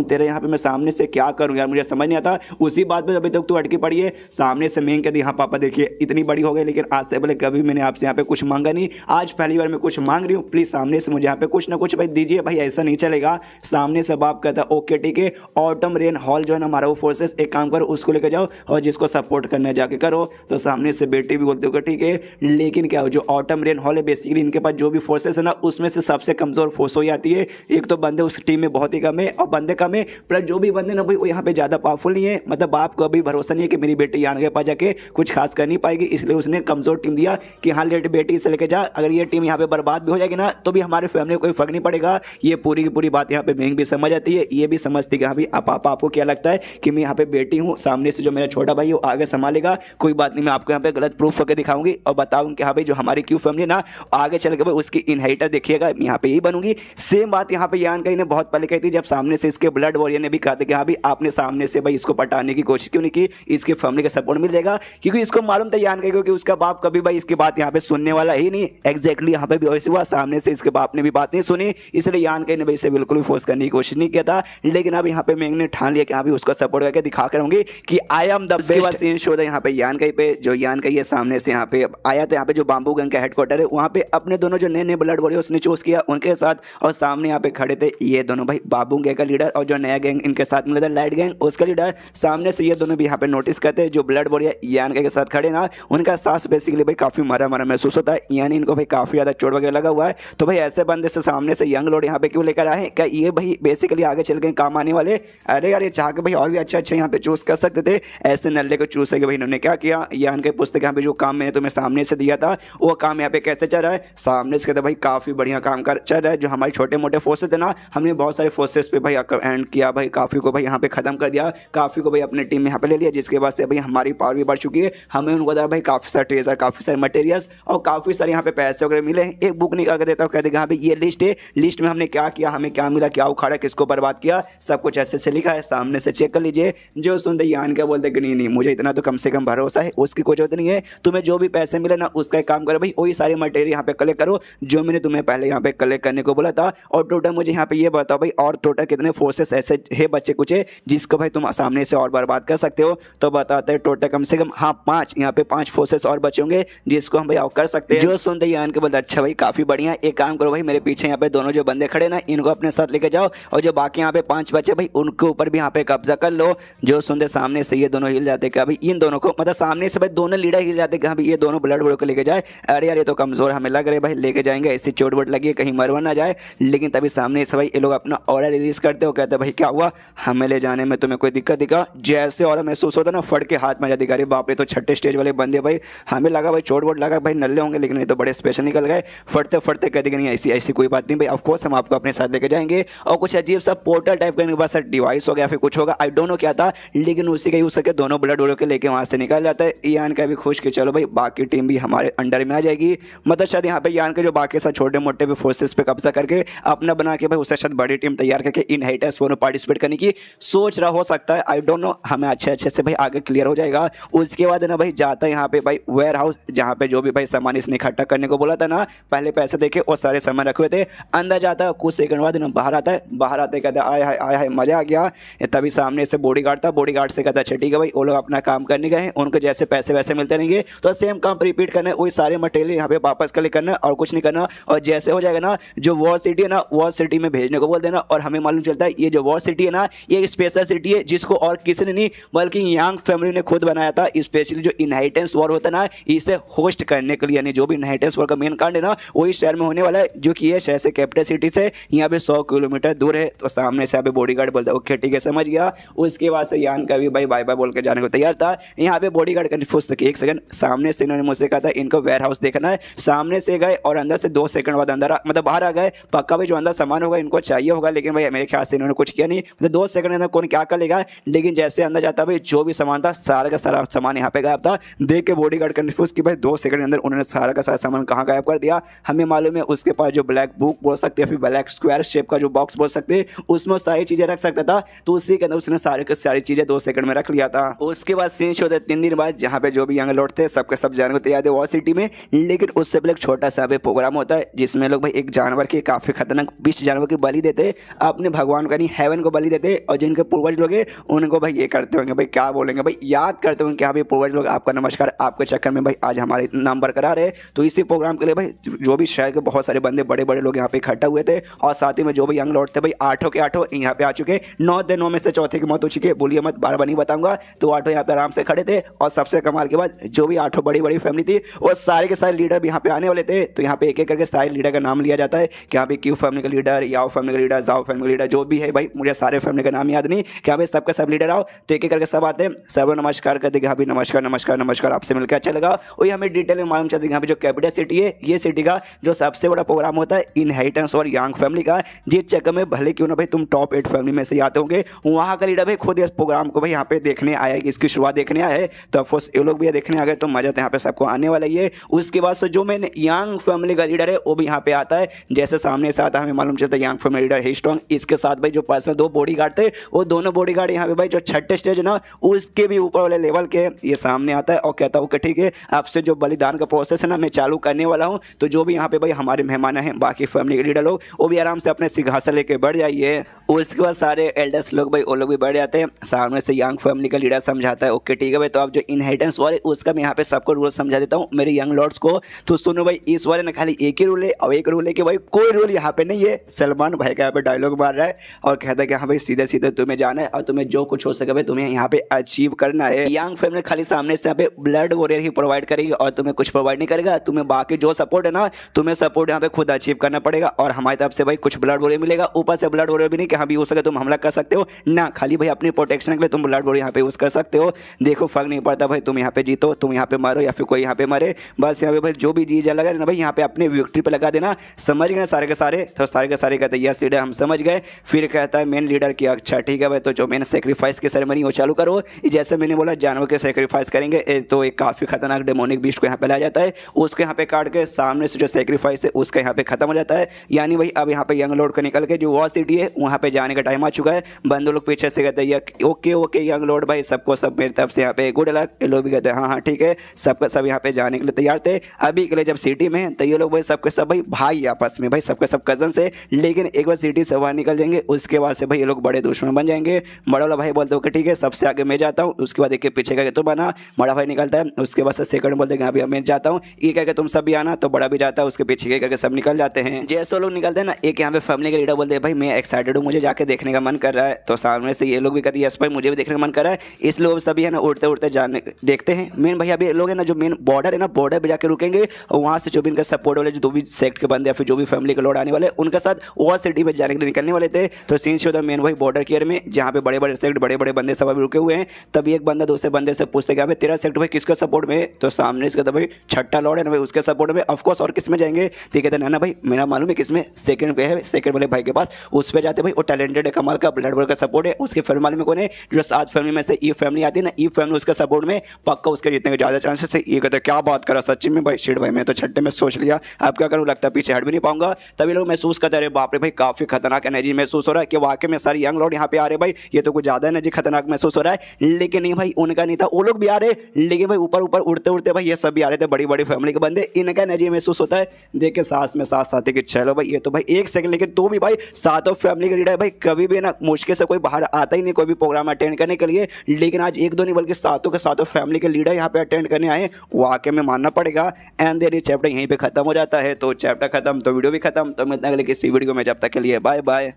तेरे यहाँ पे मैं सामने से क्या करूँ यार, मुझे समझ नहीं आता। उसी बात पे अभी तक तू अटकी पड़ी है। सामने से मैं कहती हाँ पापा देखिए इतनी बड़ी हो गई, लेकिन आज से पहले कभी मैंने आपसे यहाँ पे कुछ मांगा नहीं, आज पहली बार मैं कुछ मांग रही हूँ, प्लीज़ सामने से मुझे यहाँ पे कुछ ना कुछ भाई दीजिए भाई, ऐसा नहीं चलेगा। सामने से बाप कहता है ओके ठीक है, ऑटम रेन हॉल जो है ना हमारा वो फोर्सेस, एक काम करो उसको लेकर जाओ और जिसको सपोर्ट करना जाके करो। तो सामने से बेटी भी बोलते हो ठीक है, लेकिन क्या हो जो ऑटम रेन हॉल है बेसिकली इनके पास जो भी फोर्सेस है ना उसमें से सबसे कमजोर फोर्स हो जाती है। एक तो बंदे उस टीम में बहुत ही कम है और बंदे कम है, प्लस जो भी बंदे ना भाई वो यहाँ पे ज़्यादा पावरफुल नहीं है। मतलब बाप को अभी भरोसा नहीं है कि मेरी बेटी यहाँ के पास जाके कुछ खास कर नहीं पाएगी, इसलिए उसने कमजोर टीम दिया कि हाँ लेट बेटी इसे लेके जा, अगर ये टीम यहाँ पे बर्बाद भी हो जाएगी ना तो भी हमारे फैमिली को कोई फर्क नहीं पड़ेगा। ये पूरी की पूरी बात यहाँ पे महंग भी समझ आती है, ये भी समझती कि हाँ भाई पापा आपको क्या लगता है कि मैं यहाँ पे बेटी हूँ, सामने से जो मेरा छोटा भाई वो आगे संभालेगा, कोई बात नहीं मैं आपको यहाँ पे गलत प्रूफ करके दिखाऊंगी और बताऊंगी कि हाँ भाई जो हमारी क्यू फैमिली ना आगे चल के भाई उसकी इनहेरिटर देखिएगा यहाँ पे यही बनूंगी। सेम बात यहाँ पे यान कहीं ने बहुत पहले कही थी, जब सामने से इसके ब्लड वॉरियर ने भी कहा था कि हाँ भाई आपने सामने से भाई इसको पटाने की कोशिश क्यों नहीं की, इसके फैमिली का सपोर्ट मिल जाएगा, क्योंकि इसको मालूम था यान कहीं कि उसका बाप कभी भाई इसकी बात यहाँ पे सुनने वाला ही नहीं। एग्जैक्टली यहाँ पे भी वैसे हुआ, सामने से इसके बाप ने भी बात नहीं सुनी, इसलिए यान कहीं ने भाई इसे बिल्कुल भी फोर्स करने की कोशिश नहीं किया था। लेकिन अब यहाँ पे मैं ने ठान लिया कि हाँ भाई उसका सपोर्ट करके दिखा कर रहूंगी कि I am the best. Scene show था यहाँ पे यान कहीं पे, जो यान कहीं सामने से यहाँ पे आया था, यहाँ पे जो बाम्बू गैंग का हेडक्वार्टर है वहाँ पे अपने दोनों जो नए नए ब्लड वॉरियर उसने चूज किया उनके साथ, और सामने यहाँ पे खड़े थे ये दोनों भाई बाबू गैंग का लीडर और जो नया गैंग इनके साथ मिला था लाइट गैंग उसका लीडर। सामने से ये दोनों भी यहाँ पे नोटिस करते हैं जो ब्लड वॉरियर यान के साथ खड़े ना, उनका सांस बेसिकली भाई काफी मरा मरा महसूस होता है, यानी इनको भाई काफी ज्यादा चोट वगैरह लगा हुआ है। तो भाई ऐसे बंदे से सामने से यंग लोड यहाँ पे क्यों लेकर आए, क्या ये भाई बेसिकली आगे चल के काम आने वाले? अरे यार ये चाह के भाई और भी अच्छा अच्छा यहाँ पे चूज कर सकते थे, ऐसे नल्ले को चूज करके भाई इन्होंने क्या किया, यान के पुस्तक यहाँ पे जो काम मैंने तुम्हें सामने से दिया था वो काम यहाँ पे कैसे चल रहा है? सामने से कहते भाई काफी बढ़िया काम कर चल रहा है, जो हमारे छोटे मोटे फोर्सेस थे ना हमने बहुत सारे फोर्सेस पे भाई एंड किया, भाई काफ़ी को भाई यहाँ पे ख़त्म कर दिया, काफ़ी को भाई अपने टीम में यहाँ पे ले लिया, जिसके बाद से भाई हमारी पावर भी बढ़ चुकी है। हमें उनको दे भाई काफ़ी सारे ट्रेजर, काफ़ी सारे मटेरियल्स और काफ़ी सारे यहाँ पे पैसे वगैरह मिले। एक बुक निकाल कर देता हूँ, कहते हाँ भाई ये लिस्ट है, लिस्ट में हमने क्या किया, हमें क्या मिला, क्या उखाड़ा, किसको बर्बाद किया, सब कुछ ऐसे से लिखा है, सामने से चेक कर लीजिए। जो सुनते यान क्या बोलते कि नहीं नहीं मुझे इतना तो कम से कम भरोसा है, उसकी कोई जरूरत नहीं है, तुम्हें जो भी पैसे मिले ना उसका एक काम करो भाई, वही सारे मटेरियल यहाँ पे कलेक्ट करो जो मैंने तुम्हें पहले यहाँ पे कलेक्ट करने को बोला था। और टोटल मुझे यहाँ पे ये बताओ भाई और टोटल कितने फोर्सेस ऐसे है बच्चे कुछ है जिसको भाई तुम सामने से और बर्बाद कर सकते हो? तो बताते हैं टोटल कम से कम हाँ 5, यहाँ पे 5 फोर्सेस और बचे होंगे जिसको हम भाई आउट कर सकते हैं। जो सुनते ही यान के बोलते अच्छा भाई काफी बढ़िया, एक काम करो भाई मेरे पीछे यहाँ पे दोनों जो बंदे खड़े ना इनको अपने साथ लेके जाओ और जो बाकी यहाँ पे 5 बचे भाई उनके ऊपर भी यहाँ पे कब्जा कर लो। जो सुनते सामने से ये दोनों हिल जाते कि अभी इन दोनों को मतलब सामने से भाई दोनों लीडर हिल जाते कि ये दोनों ब्लड को लेके जाए। अरे यार ये तो कमजोर हमें लग रहे भाई, लेके जाएंगे ऐसी चोट वोट लगी कहीं मरवा ना जाए। लेकिन तभी सामने से भाई ये लोग अपना ऑर्डर रिलीज करते हो, कहते भाई क्या हुआ, हमें ले जाने में तुम्हें कोई दिक्कत दिखा? जैसे और महसूस होता ना फट के हाथ में जाती गाड़ी, बाप रे तो 6ठे स्टेज वाले बंदे भाई, हमें लगा भाई चोट वोट लगा भाई नल्ले होंगे, लेकिन ये तो बड़े स्पेशल निकल गए। फटते फटते कहते नहीं ऐसी ऐसी कोई बात नहीं भाई, ऑफकोर्स हम आपको अपने साथ लेके जाएंगे। और कुछ अजीब सा पोर्टल टाइप का इनके पास डिवाइस हो गया फिर कुछ होगा, आई डोंट नो क्या था, लेकिन उसी का यूज करके दोनों ब्लड वोड़ के लेके वहां से निकल जाता है। यान का भी खुश कि चलो भाई बाकी टीम भी हमारे अंडर में आ जाएगी, मतलब शायद यहाँ पे यान के जो बाकी साथ छोटे मोटे भी फोर्सेस पे कब्जा करके अपना बना के भाई उससे शायद बड़ी टीम तैयार करके इनहेरिटर्स वो पार्टिसिपेट करने की सोच रहा हो सकता है, आई डोंट नो। हमें अच्छे अच्छे से भाई आगे क्लियर हो जाएगा। उसके बाद ना भाई जाता है यहाँ पे भाई वेयर हाउस, जहाँ पे जो भी भाई सामान इसने इकट्ठा करने को बोला था ना, पहले पैसे देके और सारे सामान रखे हुए थे। अंदर जाता है, कुछ सेकंड बाद ना बाहर आता है, बाहर आते कहता है आय हाय मजा आ गया। तभी सामने से बॉडीगार्ड था, बॉडीगार्ड से कहता है अच्छा ठीक है भाई वो लोग अपना काम करने गए हैं, उनको जैसे पैसे वैसे मिलते रहेंगे तो सेम काम रिपीट करना है, वही सारे मटेरियल यहाँ पे वापस कलेक्ट करना है और कुछ नहीं करना। और जैसे हो जाएगा ना जो वॉर सिटी है ना, वॉर सिटी में भेजने को बोल देना। और हमें मालूम चलता है ये जो वॉर सिटी है ना ये स्पेशल सिटी है जिसको और किसी ने नहीं बल्कि यांग फैमिली ने खुद बनाया था, स्पेशली जो इनहेरिटेंस वॉर होता है ना इसे होस्ट करने के लिए। यानी जो भी इनहेरिटेंस वॉर का मेन कांड है ना वही शहर में होने वाला है, जो कि ये शहर से कैपिटल सिटी से यहाँ पे 100 किलोमीटर दूर है। तो सामने से यहाँ पे बॉडीगार्ड बोलता है ओके ठीक है समझ गया। उसके बाद से यान का भी भाई बाय बाय बोल के जाने को तैयार था। यहाँ पे बॉडीगार्ड कंफ्यूज था कि एक सेकंड, सामने से इन्होंने मुझसे कहा था इनको वेयर हाउस देखना है, सामने से गए और अंदर से 2 सेकंड बाद अंदर मतलब बाहर आ गए। पक्का भाई जो अंदर सामान होगा इनको चाहिए होगा, लेकिन भाई मेरे ख्याल से इन्होंने कुछ किया नहीं। मतलब 2 सेकंड के अंदर कौन क्या कर लेगा, लेकिन जैसे अंदर जाता भाई जो भी सामान था सारा का सारा सामान यहाँ पे गायब था। देख के बॉडीगार्ड कंफ्यूज कि भाई 2 सेकंड के अंदर उन्होंने सारा का सारा सामान कहाँ गायब कर दिया। हमें मालूम है उसके पास जो ब्लैक बुक बोल सकते हैं, फिर ब्लैक स्क्वायर शेप का जो बॉक्स बोल सकते हैं, उसमें सारी चीजें रख सकता था। तो उसी के अंदर उसने सारे की सारी चीजें 2 सेकंड में रख लिया था। उसके बाद सीन होते 3 दिन बाद, जहाँ पे जो भी यंग लॉर्ड थे सबके सब जाने को तैयार थे वॉर सिटी में। लेकिन उससे पहले एक छोटा सा प्रोग्राम होता है जिसमें लोग भाई एक जानवर के काफी खतरनाक बिस्ट जानवर की बलि देते, अपने भगवान का नहीं हेवन को बलि देते। और जिनके पूर्वज लोग हैं उनको भाई ये करते होंगे, भाई क्या बोलेंगे, भाई याद करते होंगे कि हाँ भाई पूर्वज लोग आपका नमस्कार, आपके चक्कर में भाई आज हमारे नाम बरकरार है। तो इसी प्रोग्राम के लिए भाई जो भी शहर के बहुत सारे बंदे बड़े बड़े लोग यहाँ पे इकट्ठा हुए थे। और साथ ही में जो भी यंग लॉर्ड थे भाई 8 के 8 यहाँ पे आ चुके। 9 थे, 9 में से चौथे की मौत हो चुकी है, बोलिए मत, बार बार नहीं बताऊंगा। तो 8 यहाँ पे आराम से खड़े थे। और सबसे कमाल के बाद जो भी 8 बड़ी बड़ी फैमिली थी वो सारे के सारे लीडर भी यहाँ पे आने वाले थे। तो यहाँ पे एक एक करके सारे लीडर का नाम लिया जाता है कि यहाँ पे क्यू फैमिली का लीडर, याओ फैमिली का लीडर, जाओ फैमिली का लीडर, जो भी है भाई मुझे सारे फैमिली का नाम याद नहीं कि यहाँ पे सबका सब लीडर आओ। तो एक एक करके सब आते हैं, सब नमस्कार करते कि हाँ भाई नमस्कार नमस्कार नमस्कार, आपसे मिलकर अच्छा लगा। और ये हमें डिटेल में मालूम चलता है यहाँ पे जो कैपिटल सिटी है, ये सिटी का जो सबसे बड़ा प्रोग्राम होता है इनहेरिटेंस और यंग फैमिली का, जिस चक्कर में भले क्यों ना भाई तुम टॉप 8 फैमिली में से आते होंगे, वहाँ का लीडर भाई खुद इस प्रोग्राम को भाई यहाँ पे देखने आया है, इसकी शुरुआत देखने आया है। तो ऑफकोर्स ये लोग भी देखने आ गए, तो मजा तो यहाँ पे सबको आने वाला ही है। उसके बाद से जो मैं यंग फैमिली का लीडर है वो भी यहाँ पे आता है। जैसे सामने से आता है हमें मालूम चलता है यंग फैमिली लीडर है स्ट्रॉन्ग। इसके साथ भाई जो पर्सनल 2 बॉडीगार्ड थे वो दोनों बॉडीगार्ड यहाँ पे भाई जो छठे स्टेज ना उसके भी ऊपर वाले लेवल के ये सामने आता है और कहता हूँ कि ठीक है आपसे जो बलिदान का प्रोसेस है ना मैं चालू करने वाला हूँ। तो जो भी यहाँ पे भाई हमारे मेहमान हैं बाकी फैमिली के लीडर लोग वो भी आराम से अपने सिंहासन लेके बढ़ जाइए। उसके बाद सारे एल्डर्स लोग भाई वो लोग भी बढ़ जाते हैं। सामने से यंग फैमिली का लीडर समझाता है ओके ठीक है भाई, तो आप जो इनहेरिटेंस वाले उसका मैं यहाँ पे सबको रूल समझा देता हूँ मेरे यंग लॉर्ड्स को। तो सुनो भाई इस वाले ने खाली एक ही रूल है और एक रूल है कि भाई कोई रूल यहाँ पे नहीं है। सलमान भाई का यहाँ पे डायलॉग मार रहा है और कहता है कि हाँ भाई सीधे सीधे तुम्हें जाना है और तुम्हें जो कुछ हो सके भाई तुम्हें यहाँ पे अचीव करना है। यंग फैमिली खाली सामने से यहाँ पे ब्लड वॉरियर ही प्रोवाइड करेगी और तुम्हें कुछ प्रोवाइड नहीं करेगा। तुम्हें बाकी जो सपोर्ट है ना तुम्हें सपोर्ट यहाँ पे खुद अचीव करना पड़ेगा। और हमारी तरफ से भाई कुछ ब्लड वॉरियर मिलेगा, ऊपर से ब्लड वॉरियर भी नहीं कि हाँ भी हो सके तुम हमला कर सकते हो ना, खाली भाई अपनी प्रोटेक्शन के लिए तुम ब्लड वॉरियर यहाँ पे यूज कर सकते हो। देखो फर्क नहीं पड़ता भाई तुम यहाँ पे जीतो, तुम यहाँ पे मारो या फिर कोई यहाँ पे मरे, बस यहाँ पे भाई जो भी चीज लगा ना भाई यहाँ पे अपने विक्ट्री पे लगा देना। समझ गए सारे के सारे? तो सारे के सारे कहते हैं यस लीडर हम समझ गए। फिर कहता है मेन लीडर की अच्छा ठीक है भाई, तो जो मैंने सेक्रीफाइस की सेरेमनी वो चालू करो। जैसे मैंने बोला जानवर के सेक्रीफाइस करेंगे तो एक काफी खतरनाक डेमोनिक बीस्ट को यहाँ पे लाया जाता है, उसको यहाँ पे काट के सामने से जो सेक्रीफाइस है उसका यहाँ पे खत्म हो जाता है। यानी भाई अब यहाँ पे यंग लॉर्ड को निकल के जो वॉर सिटी है वहाँ पे जाने का टाइम आ चुका है। बंदे लोग पीछे से कहते हैं ओके ओके यंग लॉर्ड भाई सबको सब मेरी तरफ से यहाँ पे गुड लक। ये लोग भी कहते हैं हाँ हाँ ठीक है, सबका सब यहाँ पे जाने के लिए तैयार थे। अभी के लिए जब सिटी में तो ये लोग भाई सबके सब भाई आपस में भाई सबके सब कजन से, लेकिन एक बार सिटी से बाहर निकल जाएंगे उसके बाद से भाई ये लोग बड़े दुश्मन बन जाएंगे। बड़ा वाला भाई बोलते हो कि ठीक है सबसे आगे मैं जाता हूँ, उसके बाद एक के पीछे करके तो बना, बड़ा भाई निकलता है। उसके बाद से सेकंड बोलते हैं अभी मैं जाता हूँ, ये कह के तुम सब भी आना, तो बड़ा भी जाता है उसके पीछे करके सब निकल जाते हैं। जैसे लोग निकलते हैं ना एक यहाँ पे फैमिली के लीडर बोलते हैं भाई मैं एक्साइटेड हूँ, मुझे जाके देखने का मन कर रहा है। तो सामने से ये लोग भी कहते हैं यस भाई मुझे भी देखने का मन कर रहा है। इस लोग सभी है ना उड़ते उड़ते जाने देखते हैं। मेन भाई अभी लोग है ना जो मेन बॉर्डर है ना बॉर्डर पे जाके रुकेंगे और वहाँ से जो भी इनका सपोर्ट वाले जो भी सेक्ट के बंदे या फिर जो भी फैमिली के लोग आने वाले उनके साथ वॉर सिटी में जाने के लिए निकलने वाले थे। तो सीन होता है मेन भाई बॉर्डर केयर में जहाँ पे बड़े बड़े सेक्ट बड़े बड़े बंदे सब अभी रुके हुए हैं। तभी एक बंदा दूसरे बंदे से पूछते कि तेरा सेक्ट भाई किसका सपोर्ट में? तो सामने से कहता भाई छठा लॉर्ड है ना भाई उसके सपोर्ट में ऑफकोर्स, और किस में जाएंगे? तो कहते ना भाई मेरा मालूम है किसमें, सेकंड पे है सेकंड वाले भाई के पास, उस पर जाते भाई वो टैलेंटेड है कमाल का ब्लड वर्क का सपोर्ट है। उसके फिर मालूम में कौन है जो 7 फैमिली में से ई फैमिली आती है ना, ई फैमिली उसका सपोर्ट में पक्का उसके जीतने के ज्यादा चांसेस है। ये कहते क्या बात करा सच्ची में भाई शिट भाई मैं तो छठे में सोच लिया अब क्या करूँ, लगता है पीछे हट भी नहीं पाऊंगा। तभी लोग महसूस करते रहे बाप रे भाई काफी खतरनाक एनर्जी महसूस हो रहा है कि वाकई में सारे यंग लॉर्ड यहाँ पे आ रहे भाई, ये तो कुछ ज्यादा एनर्जी खतरनाक महसूस हो रहा है। लेकिन नहीं भाई उनका नहीं था, वो लोग भी आ रहे लेकिन भाई ऊपर ऊपर उड़ते उड़ते भाई ये सब भी आ रहे थे बड़ी बड़ी फैमिली के बंदे, इनका एनर्जी महसूस होता है। देख के सांस में सांस आते कि चलो भाई ये तो भाई एक सेकंड, लेकिन तो भी भाई सातों फैमिली के लीडर भाई कभी भी ना मुश्किल से कोई बाहर आता ही नहीं कोई भी प्रोग्राम अटेंड करने के लिए, लेकिन आज एक दो नहीं बल्कि सातों के सातों फैमिली के लीडर यहाँ पे अटेंड करने आए, वाकई में मानना पड़ेगा। एंड देन ये चैप्टर यहीं पे खत्म हो जाता है। तो चैप्टर खत्म तो वीडियो भी खत्म। तो मैं अगले किसी वीडियो में, जब तक के लिए बाय बाय।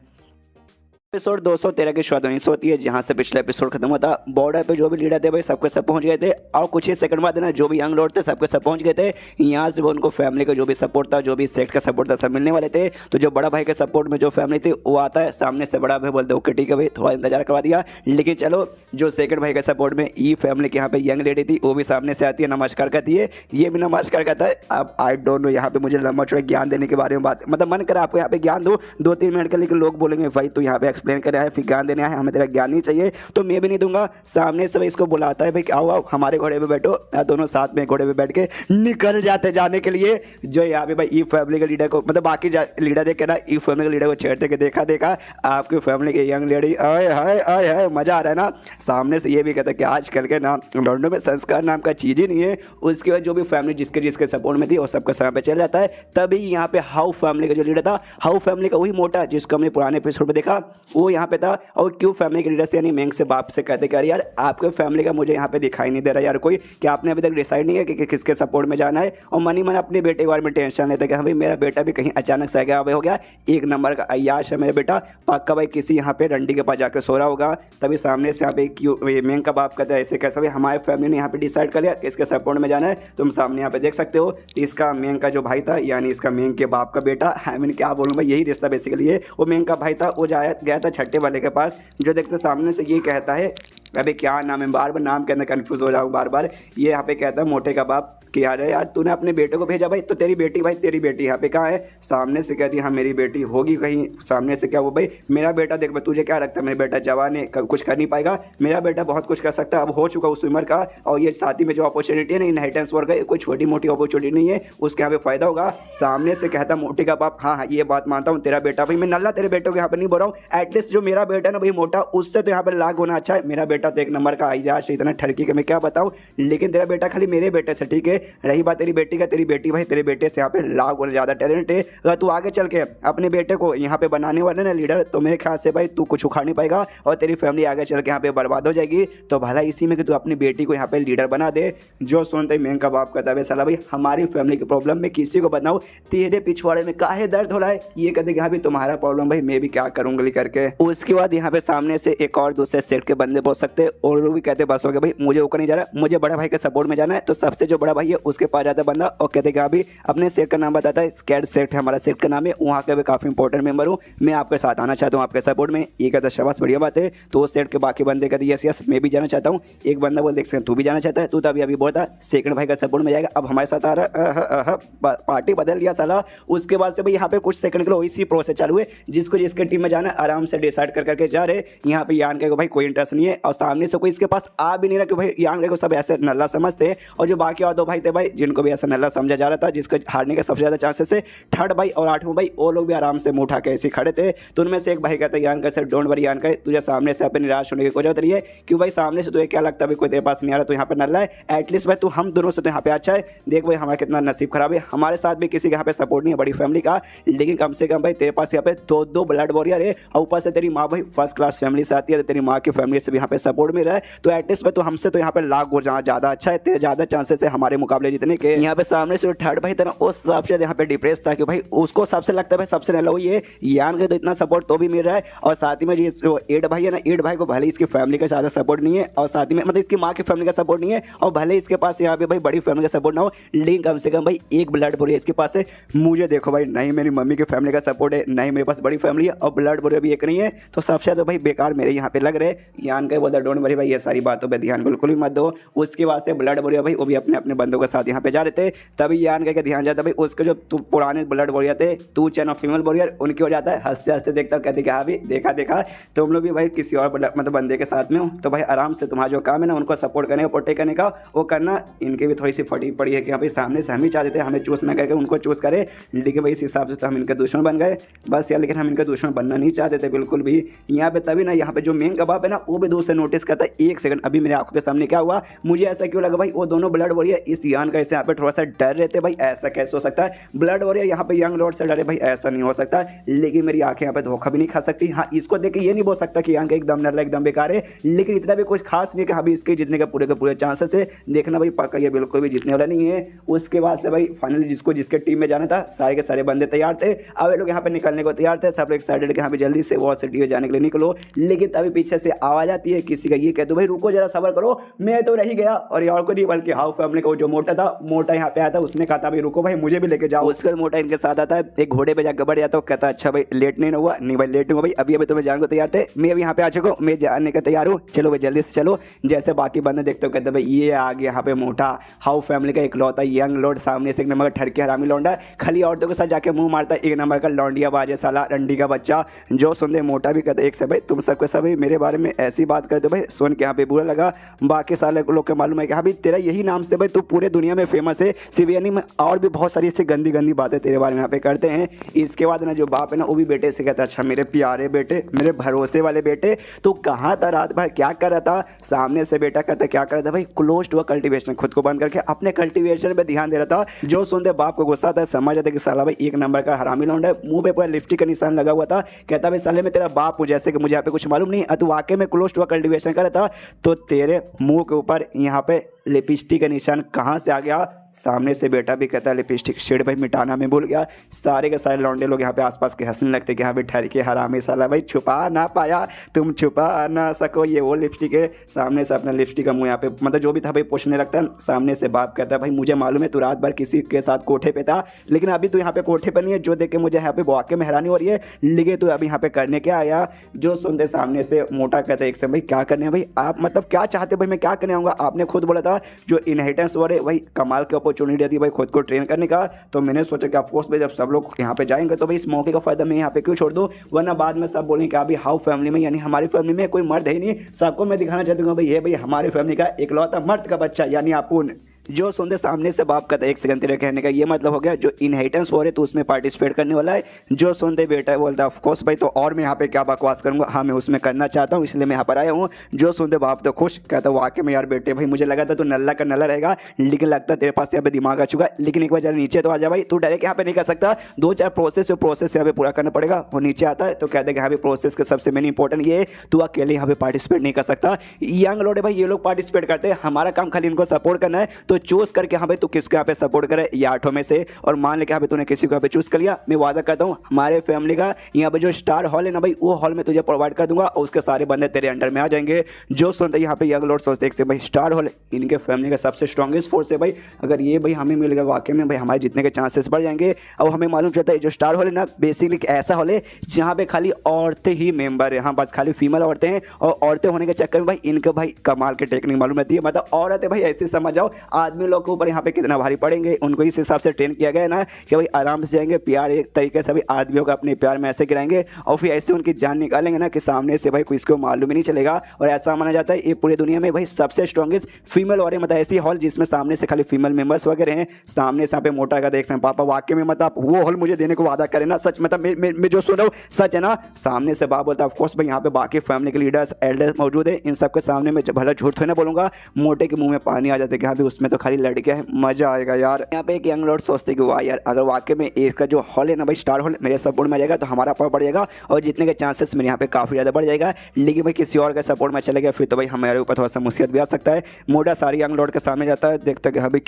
एपिसोड 213 की शुरुआत वहीं से होती है जहां से पिछला एपिसोड खत्म होता। बॉर्डर पे जो भी लीडर थे भाई सबके सब पहुंच गए थे और कुछ ही सेकंड बाद ना जो भी यंग लॉर्ड थे सबके सब पहुंच गए थे। यहाँ से वो उनको फैमिली का जो भी सपोर्ट था, जो भी सेक्ट का सपोर्ट था, सब मिलने वाले थे। तो जो बड़ा भाई के सपोर्ट में जो फैमिली थी वो आता है सामने से, बड़ा भाई बोलते ओके ठीक है भाई थोड़ा इंतजार करवा दिया। लेकिन चलो जो सेकंड भाई के सपोर्ट में ई फैमिली के यहाँ पे यंग लेडी थी वो भी सामने से आती है, नमस्कार करती है, ये भी नमस्कार करता है। अब आई डोंट नो यहाँ पे मुझे लंबा चौड़ा ज्ञान देने के बारे में बात, मतलब मन करे आपको यहाँ पे ज्ञान दो 2-3 मिनट के, लेकिन लोग बोलेंगे भाई तू यहाँ पे एक्सप्लेन कर रहा है फिर ज्ञान देने आया, हमें तेरा ज्ञान नहीं चाहिए, तो मैं भी नहीं दूंगा। सामने से इसको बुलाता है भाई आओ आओ हमारे घोड़े पे बैठो, दोनों साथ में घोड़े पे बैठ के निकल जाते जाने के लिए। जो यहाँ पे भाई ई फैमिली के लीडर को, मतलब बाकी लीडर देख के ना ई फैमिली के लीडर को छेड़ते कि देखा देखा आपकी फैमिली के यंग लेडी, आए हाय आए हाय मजा आ रहा है ना। सामने से ये भी कहता है कि आजकल के ना लॉन्डो में संस्कार नाम का चीज ही नहीं है। उसके बाद जो भी फैमिली जिसके जिसके सपोर्ट में थी वो सबका समय पे चल जाता है। तभी यहाँ पे हाउ फैमिली का जो लीडर था, हाउ फैमिली का वही मोटा जिसको हमने पुराने एपिसोड में देखा, वो यहाँ पे था। और क्यों फैमिली के लीडर से यानी मेंग से बाप से कहते कि यार आपके फैमिली का मुझे यहाँ पे दिखाई नहीं दे रहा यार कोई, कि आपने अभी तक डिसाइड नहीं है कि किसके सपोर्ट में जाना है। और मनी मन अपने बेटे के बारे में टेंशन लेते कि हाँ भाई मेरा बेटा भी कहीं अचानक से आगे हो गया, एक नंबर का अय्याश है मेरा बेटा, पक्का भाई किसी यहाँ पे रंडी के पास जाकर सो रहा होगा। तभी सामने से यहाँ पे क्यों मेंग का बाप कहता है ऐसे कैसा भाई हमारे फैमिली ने यहाँ पे डिसाइड कर लिया कि इसके सपोर्ट में जाना है। तुम सामने यहाँ पे देख सकते हो इसका मेंग का जो भाई था यानी इसका मेंग के बाप का बेटा, आई मीन क्या बोलूँ भाई यही रिश्ता बेसिकली है। वो मेंग का भाई था, वो गया था छठे वाले के पास, जो देखते सामने से ये कहता है अबे क्या नाम है, बार बार नाम के अंदर कंफ्यूज हो रहा हूँ बार बार। ये यहाँ पे कहता है मोटे का बाप कि यार यार तूने अपने बेटे को भेजा भाई, तो तेरी बेटी भाई तेरी बेटी यहाँ पे कहाँ है। सामने से कहती है हाँ मेरी बेटी होगी कहीं। सामने से क्या वो भाई मेरा बेटा देख भाई तुझे क्या लगता है मेरा बेटा जवान है कुछ कर नहीं पाएगा, मेरा बेटा बहुत कुछ कर सकता है, अब हो चुका उस उम्र का। और ये साथ ही में जो अपॉर्चुनिटी है ना इनहेरिटेंस वर्क है, कोई छोटी मोटी अपॉर्चुनिटी नहीं है, उसके यहाँ पे फायदा होगा। सामने से कहता मोटे का बाप हाँ हाँ ये बात मानता हूँ, तेरा बेटा भाई मैं नल्ला तेरे बेटे को यहाँ पे नहीं बोल रहा हूँ, एटलीस्ट जो मेरा बेटा ना भाई मोटा उससे तो यहाँ पे लाख होना अच्छा है। मेरा बेटा तो एक नंबर का यार से इतना ठड़की के मैं क्या बताऊँ, लेकिन तेरा बेटा खाली मेरे बेटे से ठीक है। रही बात तेरी बेटी का, तेरी बेटी भाई तेरे बेटे से यहाँ पे लाख और ज़्यादा टैलेंट है। अगर तू आगे चल के अपने बेटे को यहाँ पे बनाने वाले ना लीडर, तो मेरे ख्याल से भाई तू कुछ उखाड़ नहीं पाएगा और तेरी फैमिली आगे चल के यहाँ पे बर्बाद हो जाएगी। तो भला इसी में कि तू अपनी बेटी को यहाँ पे लीडर बना दे। जो सुनते ही मेंग का बाप कहता है साला भाई हमारी फैमिली की प्रॉब्लम में किसी को बताऊँ, तेरे पिछवाड़े में काहे दर्द हो रहा है, ये कहते यहाँ भी तुम्हारा प्रॉब्लम भाई मैं भी क्या करूँगी करके। उसके बाद यहाँ पे सामने से एक और दूसरे सेट के बंदे पहुंच सकते और वो भी कहते बस हो गया भाई मुझे ऊपर नहीं जा रहा, मुझे बड़ा भाई के सपोर्ट में जाना है। तो सबसे जो बड़ा भाई है उसके पास जाता है बंदा और कहते कि अभी अपने सेट का नाम बताता है, स्कैड सेट है हमारा सेट का नाम है, वहाँ का भी काफ़ी इंपॉर्टेंट मेंबर हूँ, मैं आपके साथ आना चाहता हूँ आपके सपोर्ट में। ये कहता शाबाश बढ़िया बात है। तो उस सेट के बाकी बंदे कहते यस यस मैं भी जाना चाहता हूँ। एक बंदा बोल देख सकते तू भी जाना चाहता है, तू तो अभी बोलता सेकंड भाई का सपोर्ट में जाएगा, अब हमारे साथ आ रहा, पार्टी बदल लिया साला। उसके बाद से भाई यहाँ पे कुछ सेकंड के लिए इसी प्रोसेस चालू है, जिसको जिसके टीम में जाना आराम से डिसाइड कर करके जा रहे। यहाँ पे यान के भाई कोई इंटरेस्ट नहीं है और सामने से कोई इसके पास आ भी नहीं रहा कि भाई यान को सब ऐसे नल्ला समझते हैं। और जो बाकी और दो भाई थे भाई जिनको भी ऐसा नल्ला समझा जा रहा था, जिसको हारने के सबसे ज़्यादा चांसेस है, थर्ड भाई और आठवां भाई वो लोग भी आराम से मुँह उठा के ऐसे खड़े थे। तो उनमें से एक भाई कहता है यान कैसे डोंट वरी यान का, तुझे सामने से अपने निराश होने की कोई जरूरत नहीं है, क्यों भाई सामने से तुझे क्या लगता है भाई कोई तेरे पास नहीं आ रहा तो यहाँ पर नल्ला है, एटलीस्ट भाई तू हम दोनों से तो यहाँ पे अच्छा है। देख भाई हमारा कितना नसीब खराब है, हमारे साथ भी किसी के यहाँ पे सपोर्ट नहीं है बड़ी फैमिली का, लेकिन कम से कम भाई तेरे पास यहाँ पे दो ब्लड वॉरियर है और ऊपर से तेरी माँ भाई फर्स्ट क्लास फैमिली से आती है, तो तेरी माँ की फैमिली से भी यहाँ पे सपोर्ट मिल रहा है। तो एटलीस्ट भाई तो हमसे तो यहाँ पे लाख गुण ज़्यादा अच्छा है, तेरे ज़्यादा चांसेस है हमारे मुकाबले जीतने के। यहाँ पे सामने से थर्ड भाई था ना उस हिसाब से यहाँ पे डिप्रेस था कि भाई उसको सबसे लगता है भाई सबसे नल्ला वही है, यान के तो इतना सपोर्ट तो भी मिल रहा है। और साथ ही में जो एड भाई है ना, एड भाई को भले इसकी फैमिली का ज़्यादा सपोर्ट नहीं है और साथ ही में मतलब इसकी माँ की फैमिली का सपोर्ट नहीं है और भले इसके पास यहाँ पे भाई बड़ी फैमिली का सपोर्ट ना हो, लेकिन कम से कम भाई एक ब्लड बोरिया इसके पास है। मुझे देखो भाई नहीं मेरी मम्मी की फैमिली का सपोर्ट है, नहीं मेरे पास बड़ी फैमिली है और ब्लड बोरिया भी एक नहीं है, तो सबसे ज़्यादा भाई बेकार मेरे यहाँ पे लग रहे। यान का बोलता डोंट वरी भाई ये सारी बातों पर ध्यान बिल्कुल भी मत दो। उसके बाद से ब्लड बोरिया भाई वो भी अपने अपने बंदों के साथ यहाँ पे जा रहे थे। तभी यान का ध्यान जाता भाई उसके जो पुराने ब्लड बोरिया थे तू चैन ऑफ फीमेल बोरियर उनकी हो जाता है, हंसते हंसते देखता कहते कि हाँ भी देखा तुम लोग भी भाई किसी और मतलब बंदे के साथ में हो, तो भाई आराम से तुम्हारा जो काम है ना उनको सपोर्ट करने का प्रोटेक्ट करने का वो करना। इनकी भी थोड़ी सी फटी पड़ी है कि भाई सामने से हम ही चाहते थे हमें चूज ना करके उनको चूज करें, लेकिन भाई इस हिसाब से तो हम इनके दुश्मन बन गए बस यार। लेकिन हम इनके दुश्मन बनना नहीं चाहते थे बिल्कुल भी। यहाँ पे तभी ना यहाँ पे जो मेन कबाब है ना वो भी दूर से नोटिस करता है, एक सेकंड अभी मेरे आंखों के सामने क्या हुआ, मुझे ऐसा क्यों लगा भाई वो दोनों ब्लड वॉरियर इस सियान का इससे यहाँ पे थोड़ा सा डर रहते भाई, ऐसा कैसे हो सकता है। ब्लड वॉरियर यहाँ पे यंग लॉर्ड से डरे भाई, ऐसा नहीं हो सकता। लेकिन मेरी आंखें यहाँ पे धोखा भी नहीं खा सकती। हाँ, इसको देख के ये नहीं बोल सकता कि आंखें एकदम नल्ला एकदम बेकार है, लेकिन इतना भी कुछ खास नहीं है कि हाँ भाई इसके जीतने के पूरे चांसेस है। देखना भाई पक्का ये बिल्कुल भी जीतने वाला नहीं है। उसके बाद से भाई फाइनली जिसके टीम में जाना था सारे के सारे बंदे तैयार थे। अब ये लोग यहाँ पे निकलने को तैयार थे, सब लोग एक्साइटेड कि यहाँ पे जल्दी से वॉर सिटी में जाने के लिए निकलो। लेकिन तभी पीछे से आवाज आती है किसी का, ये कह दो भाई रुको जरा सबर करो, मैं तो रही गया। और और को नहीं बल्कि हाउ फैमिली को जो मोटा था, मोटा यहाँ पे आया था, उसने कहा था भाई रुको भाई मुझे भी लेके जाओ। उसका मोटा इनके साथ आता है, एक घोड़े पे जाकर बढ़ जाता है, कहता अच्छा भाई लेट नहीं हुआ, नहीं भाई लेट नहीं हुआ भाई, अभी अभी तुम्हें जाने को तैयार थे, मैं अभी यहाँ पे आ चुका हूँ, मैं जाने का तैयार हूँ, चलो भाई जल्दी से चलो। जैसे बाकी बंदे देखते हो कहते भाई ये आ गया यहाँ पे मोटा हाउ फैमिली का इकलौता यंग लॉर्ड, सामने से एक नंबर का ठरके हरामी लौंडा, खाली औरतों के साथ जाके मुंह मारता है, एक नंबर का लौंडिया बाजे साला रंडी का बच्चा। जो सुनते मोटा भी कहते एक से भाई तुम सबके सब मेरे बारे में ऐसी बात करते भाई, सुन के यहाँ पे बुरा लगा। बाकी साले लोग के मालूम है कि हाँ भाई तेरा यही नाम से भाई तू पूरे दुनिया में फेमस है, सिवियनी में और भी बहुत सारी ऐसी गंदी गंदी बातें तेरे बारे में यहाँ पे करते हैं। इसके बाद ना जो बाप है ना वो भी बेटे से कहता अच्छा मेरे प्यारे बेटे, मेरे भरोसे वाले बेटे, तो कहाँ था रात भर, क्या कर रहा था। सामने से बेटा कहता क्या कर रहा था भाई, क्लोज टू कल्टीवेशन, खुद को बंद करके अपने कल्टीवेशन पे ध्यान दे रहा था। जो सुनते बाप को गुस्सा था, समझ जाते कि साला भाई एक नंबर का हरामी लौंडा है, मुंह पे पूरा लिपस्टिक का निशान लगा हुआ था। कहता भाई साले में तेरा बाप हूँ, जैसे कि मुझे यहाँ पे कुछ मालूम नहीं, तू वाकई में क्लोज टू कल्टीवेशन कर रहा था, तो तेरे मुंह के ऊपर यहाँ पे लिपस्टिक का निशान कहाँ से आ गया। सामने से बेटा भी कहता है लिपस्टिक शेड भाई मिटाना मैं भूल गया। सारे के सारे लौंडे लोग यहाँ पे आसपास के हंसने लगते कि यहाँ पे ठहर के हरामी साला भाई छुपा ना पाया, तुम छुपा ना सको, ये वो लिपस्टिक है। सामने से अपना लिपस्टिक का मुँह यहाँ पे मतलब जो भी था भाई पूछने लगता है। सामने से बाप कहता है भाई मुझे मालूम है तू रात भर किसी के साथ कोठे पे था, लेकिन अभी तू यहाँ पे कोठे पे नहीं है, जो देख के मुझे यहाँ पे वाकई में हैरानी हो रही है, लेकिन तू अभी यहाँ पे करने क्या आया। जो सुनते सामने से मोटा कहता है एक से भाई क्या करने हैं भाई आप, मतलब क्या चाहते भाई मैं क्या करने आऊँगा, आपने खुद बोला था जो इनहेरिटेंस हो रहे भाई कमाल की अपॉर्चुनिटी थी भाई खुद को ट्रेन करने का, तो मैंने सोचा कि ऑफकोर्स भाई जब सब लोग यहाँ पे जाएंगे तो भाई इस मौके का फायदा मैं यहाँ पे क्यों छोड़ दूँ, वरना बाद में सब बोलेंगे कि अभी हाउ फैमिली में यानी हमारी फैमिली में कोई मर्द है ही नहीं, सबको मैं दिखाना चाहता हूँ भाई ये भाई हमारी फैमिली का इकलौता मर्द का बच्चा यानी अपुन। जो सुनते सामने से बाप कहता है एक सेकंड तेरे कहने का ये मतलब हो गया जो इनहेरिटेंस हो रहे तो उसमें पार्टिसिपेट करने वाला है। जो सुनते बेटा बोलता है ऑफकोर्स भाई तो और मैं यहाँ पे क्या बकवास करूंगा, हाँ मैं उसमें करना चाहता हूँ इसलिए मैं यहाँ पर आया हूँ। जो सुनते बाप तो खुश, कहता वाकई में यार बेटे भाई मुझे लगा था तू नल्ला का नल्ला रहेगा, लेकिन लगता तेरे पास यहाँ पे दिमाग आ चुका है, लेकिन एक बार जरा नीचे तो आ जा भाई, तू डायरेक्ट यहाँ पे नहीं कर सकता, दो चार प्रोसेस यहाँ पे पूरा करना पड़ेगा। वो नीचे आता है तो कहते हैं कि यहाँ पे प्रोसेस का सबसे मेन इंपॉर्टेंट ये तू अकेले यहाँ पे पार्टिसिपेट नहीं कर सकता, यंग लोग है भाई ये लोग पार्टिसिपेट करते हैं, हमारा काम खाली इनको सपोर्ट करना है, तो चूज करके हाँ भाई तू किसको यहाँ पे सपोर्ट करे ये आठों में से, और मान ले कि यहाँ पे तूने किसी को यहाँ पे चूज कर लिया, मैं वादा करता हूँ हमारे फैमिली का यहाँ पे जो स्टार हॉल है ना भाई वो हॉल में तुझे प्रोवाइड कर दूंगा और उसके सारे बंदे तेरे अंडर में आ जाएंगे। जो सुनते यहाँ पे यंग लॉर्ड सोचते हैं भाई स्टार हॉल इनके फैमिली का सबसे स्ट्रॉन्गेस्ट फोर्स है भाई, अगर ये भाई हमें मिल गया वाकई में भाई हमारे जीतने के चांसेस बढ़ जाएंगे। और हमें मालूम चलता है जो स्टार हॉल है ना बेसिकली ऐसा हॉल है जहाँ पे खाली औरतें ही मेंबर है, हाँ बस खाली फीमेल औरतें हैं, और औरतें होने के चक्कर में भाई इनके भाई कमाल के टेक्निक मालूम रहती है, मतलब औरतें भाई ऐसे समझ जाओ आदमी लोग के ऊपर यहाँ पे कितना भारी पड़ेंगे, उनको इस हिसाब से ट्रेन किया गया है ना कि भाई आराम से जाएंगे, प्यार एक तरीके से भाई आदमियों का अपने प्यार में ऐसे गिराएंगे और फिर ऐसे उनकी जान निकालेंगे ना कि सामने से भाई किसी को मालूम ही नहीं चलेगा। और ऐसा माना जाता है ये पूरी दुनिया में भाई सबसे स्ट्रॉन्गेस्ट फीमेल और मतलब ऐसी हॉल जिसमें सामने से खाली फीमेल मेंबर्स वगैरह हैं। सामने से यहाँ पे मोटा का देख सकते हैं पापा वाकई में मतलब वो हॉल मुझे देने को वादा करे ना, सच मतलब मैं जो सुन रहा हूँ सच है ना। सामने से बाप बोलता है ऑफकोर्स भाई यहाँ पे बाकी फैमिली के लीडर्स एल्डर्स मौजूद है, इन सबके सामने में भला झूठ थोड़ी ना बोलूंगा। मोटे के मुंह में पानी आ जाता है कि यहाँ पे उसमें तो खाली लड़कियां है, मजा आएगा यार। यहाँ पे एक यंग लॉर्ड सोचते कि वाह यार अगर वाकई में इसका जो हॉल है ना भाई स्टार हॉल मेरे सपोर्ट में आ जाएगा तो हमारा पावर बढ़ जाएगा और जीतने के चांसेस मेरे यहाँ पे काफ़ी ज़्यादा बढ़ जाएगा, लेकिन भाई किसी और के सपोर्ट में चले गया फिर तो भाई हमारे ऊपर थोड़ा सा मुसीबत भी आ सकता है। मोटा सारी यंग लॉर्ड के सामने जाता है, देखता है कि हाँ भाई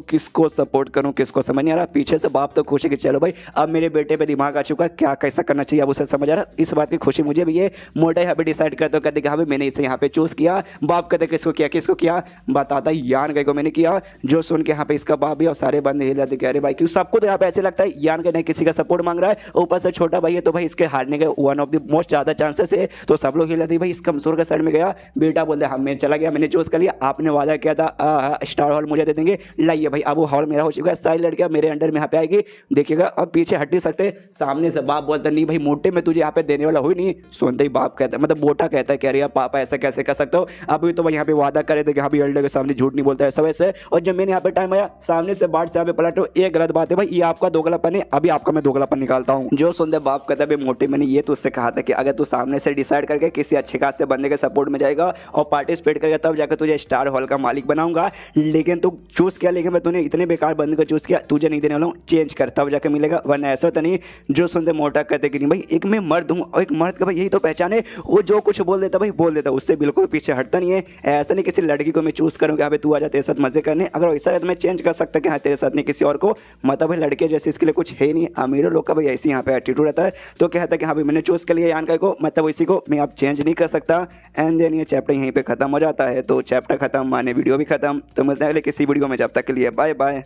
किसको सपोर्ट करूँ किसको समझ नहीं आ रहा। पीछे से बाप तो खुश है कि चलो भाई अब मेरे बेटे पे दिमाग आ चुका है, क्या कैसा करना चाहिए अब उसे समझ आ रहा है। इस बात की खुशी मुझे भी है। मोटा यहाँ पे डिसाइड करते कहते कि हाँ भाई मैंने इसे यहाँ पे चूज़ किया। बाप कहते किसको किया बताता यान गए को मैंने किया। जो सुन के यहाँ पे इसका बाप भी और सारे बंदे हिल जाते कह रहे भाई क्यों, सबको तो यहाँ पे ऐसे लगता है यान के नहीं किसी का सपोर्ट मांग रहा है, ऊपर से छोटा भाई है तो भाई इसके हारने के वन ऑफ द मोस्ट ज़्यादा चांसेस है, तो सब लोग हिल जाते भाई इस कमजोर के साइड में गया। बेटा बोलते हाँ मैं चला गया, मैंने चूज कर लिया, आपने वादा किया था स्टार हॉल मुझे दे देंगे, लाइए भाई अब वो हॉल मेरा हो चुका है, सारी लड़कियां मेरे अंडर में यहाँ पे आएगी, देखिएगा अब पीछे हट नहीं सकते। सामने से बाप बोलता नहीं भाई मोटे में तुझे यहाँ पे देने वाला हुई नहीं। सुनते ही बाप कहता है मतलब मोटा कहता है कह रही है पापा ऐसा कैसे कर सकते हो, अभी तो भाई यहाँ पे वादा करे थे कि हाँ भी एल्डर के सामने झूठ नहीं बोलता है, समय से, और जब मैंने यहाँ पे टाइम आया सामने से बाढ़ से यहाँ पे पलटो, ये गलत बात है भाई, ये आपका दोगलापन है। अभी आपका मैं दोगलापन निकालता हूँ। जो सुनते बाप कहता है मोटे, मैंने ये तुझसे कहा था कि अगर तू सामने से डिसाइड करके किसी अच्छे खासे बंदे के सपोर्ट में जाएगा और पार्टिसिपेट करेगा तब जाकर तुझे स्टार हॉल का मालिक बनाऊंगा, लेकिन तू चूज किया, लेकिन मैं तूने इतने बेकार बंदे को चूज किया, तुझे नहीं देने वाला हूँ, चेंज कर तब जाकर मिलेगा, वरना ऐसा होता नहीं। जो सुनते मोटा कहते कि नहीं भाई एक मैं मर्द हूँ, और एक मर्द का भाई यही तो पहचान है, वो जो कुछ बोल देता भाई बोल देता, उससे बिल्कुल पीछे हटता नहीं है। ऐसा नहीं किसी लड़की को मैं चूज करूँ कि तू आ जा तेरे साथ मजे करने, अगर वैसा है तो मैं चेंज कर सकता कि हाँ तेरे साथ नहीं किसी और को, मतलब भाई लड़के जैसे इसके लिए कुछ है ही नहीं। अमीरों लोग का भाई ऐसे यहाँ पे एटीट्यूड रहता है, तो कहता है कि हाँ भाई मैंने चूज कर लिया यानका को, मतलब इसी को मैं अब चेंज नहीं कर सकता। एंड देन ये चैप्टर यहीं पे खत्म हो जाता है। तो चैप्टर खत्म माने वीडियो भी खत्म। तो मिलते हैं अगले किसी वीडियो में, जब तक के लिए बाय बाय।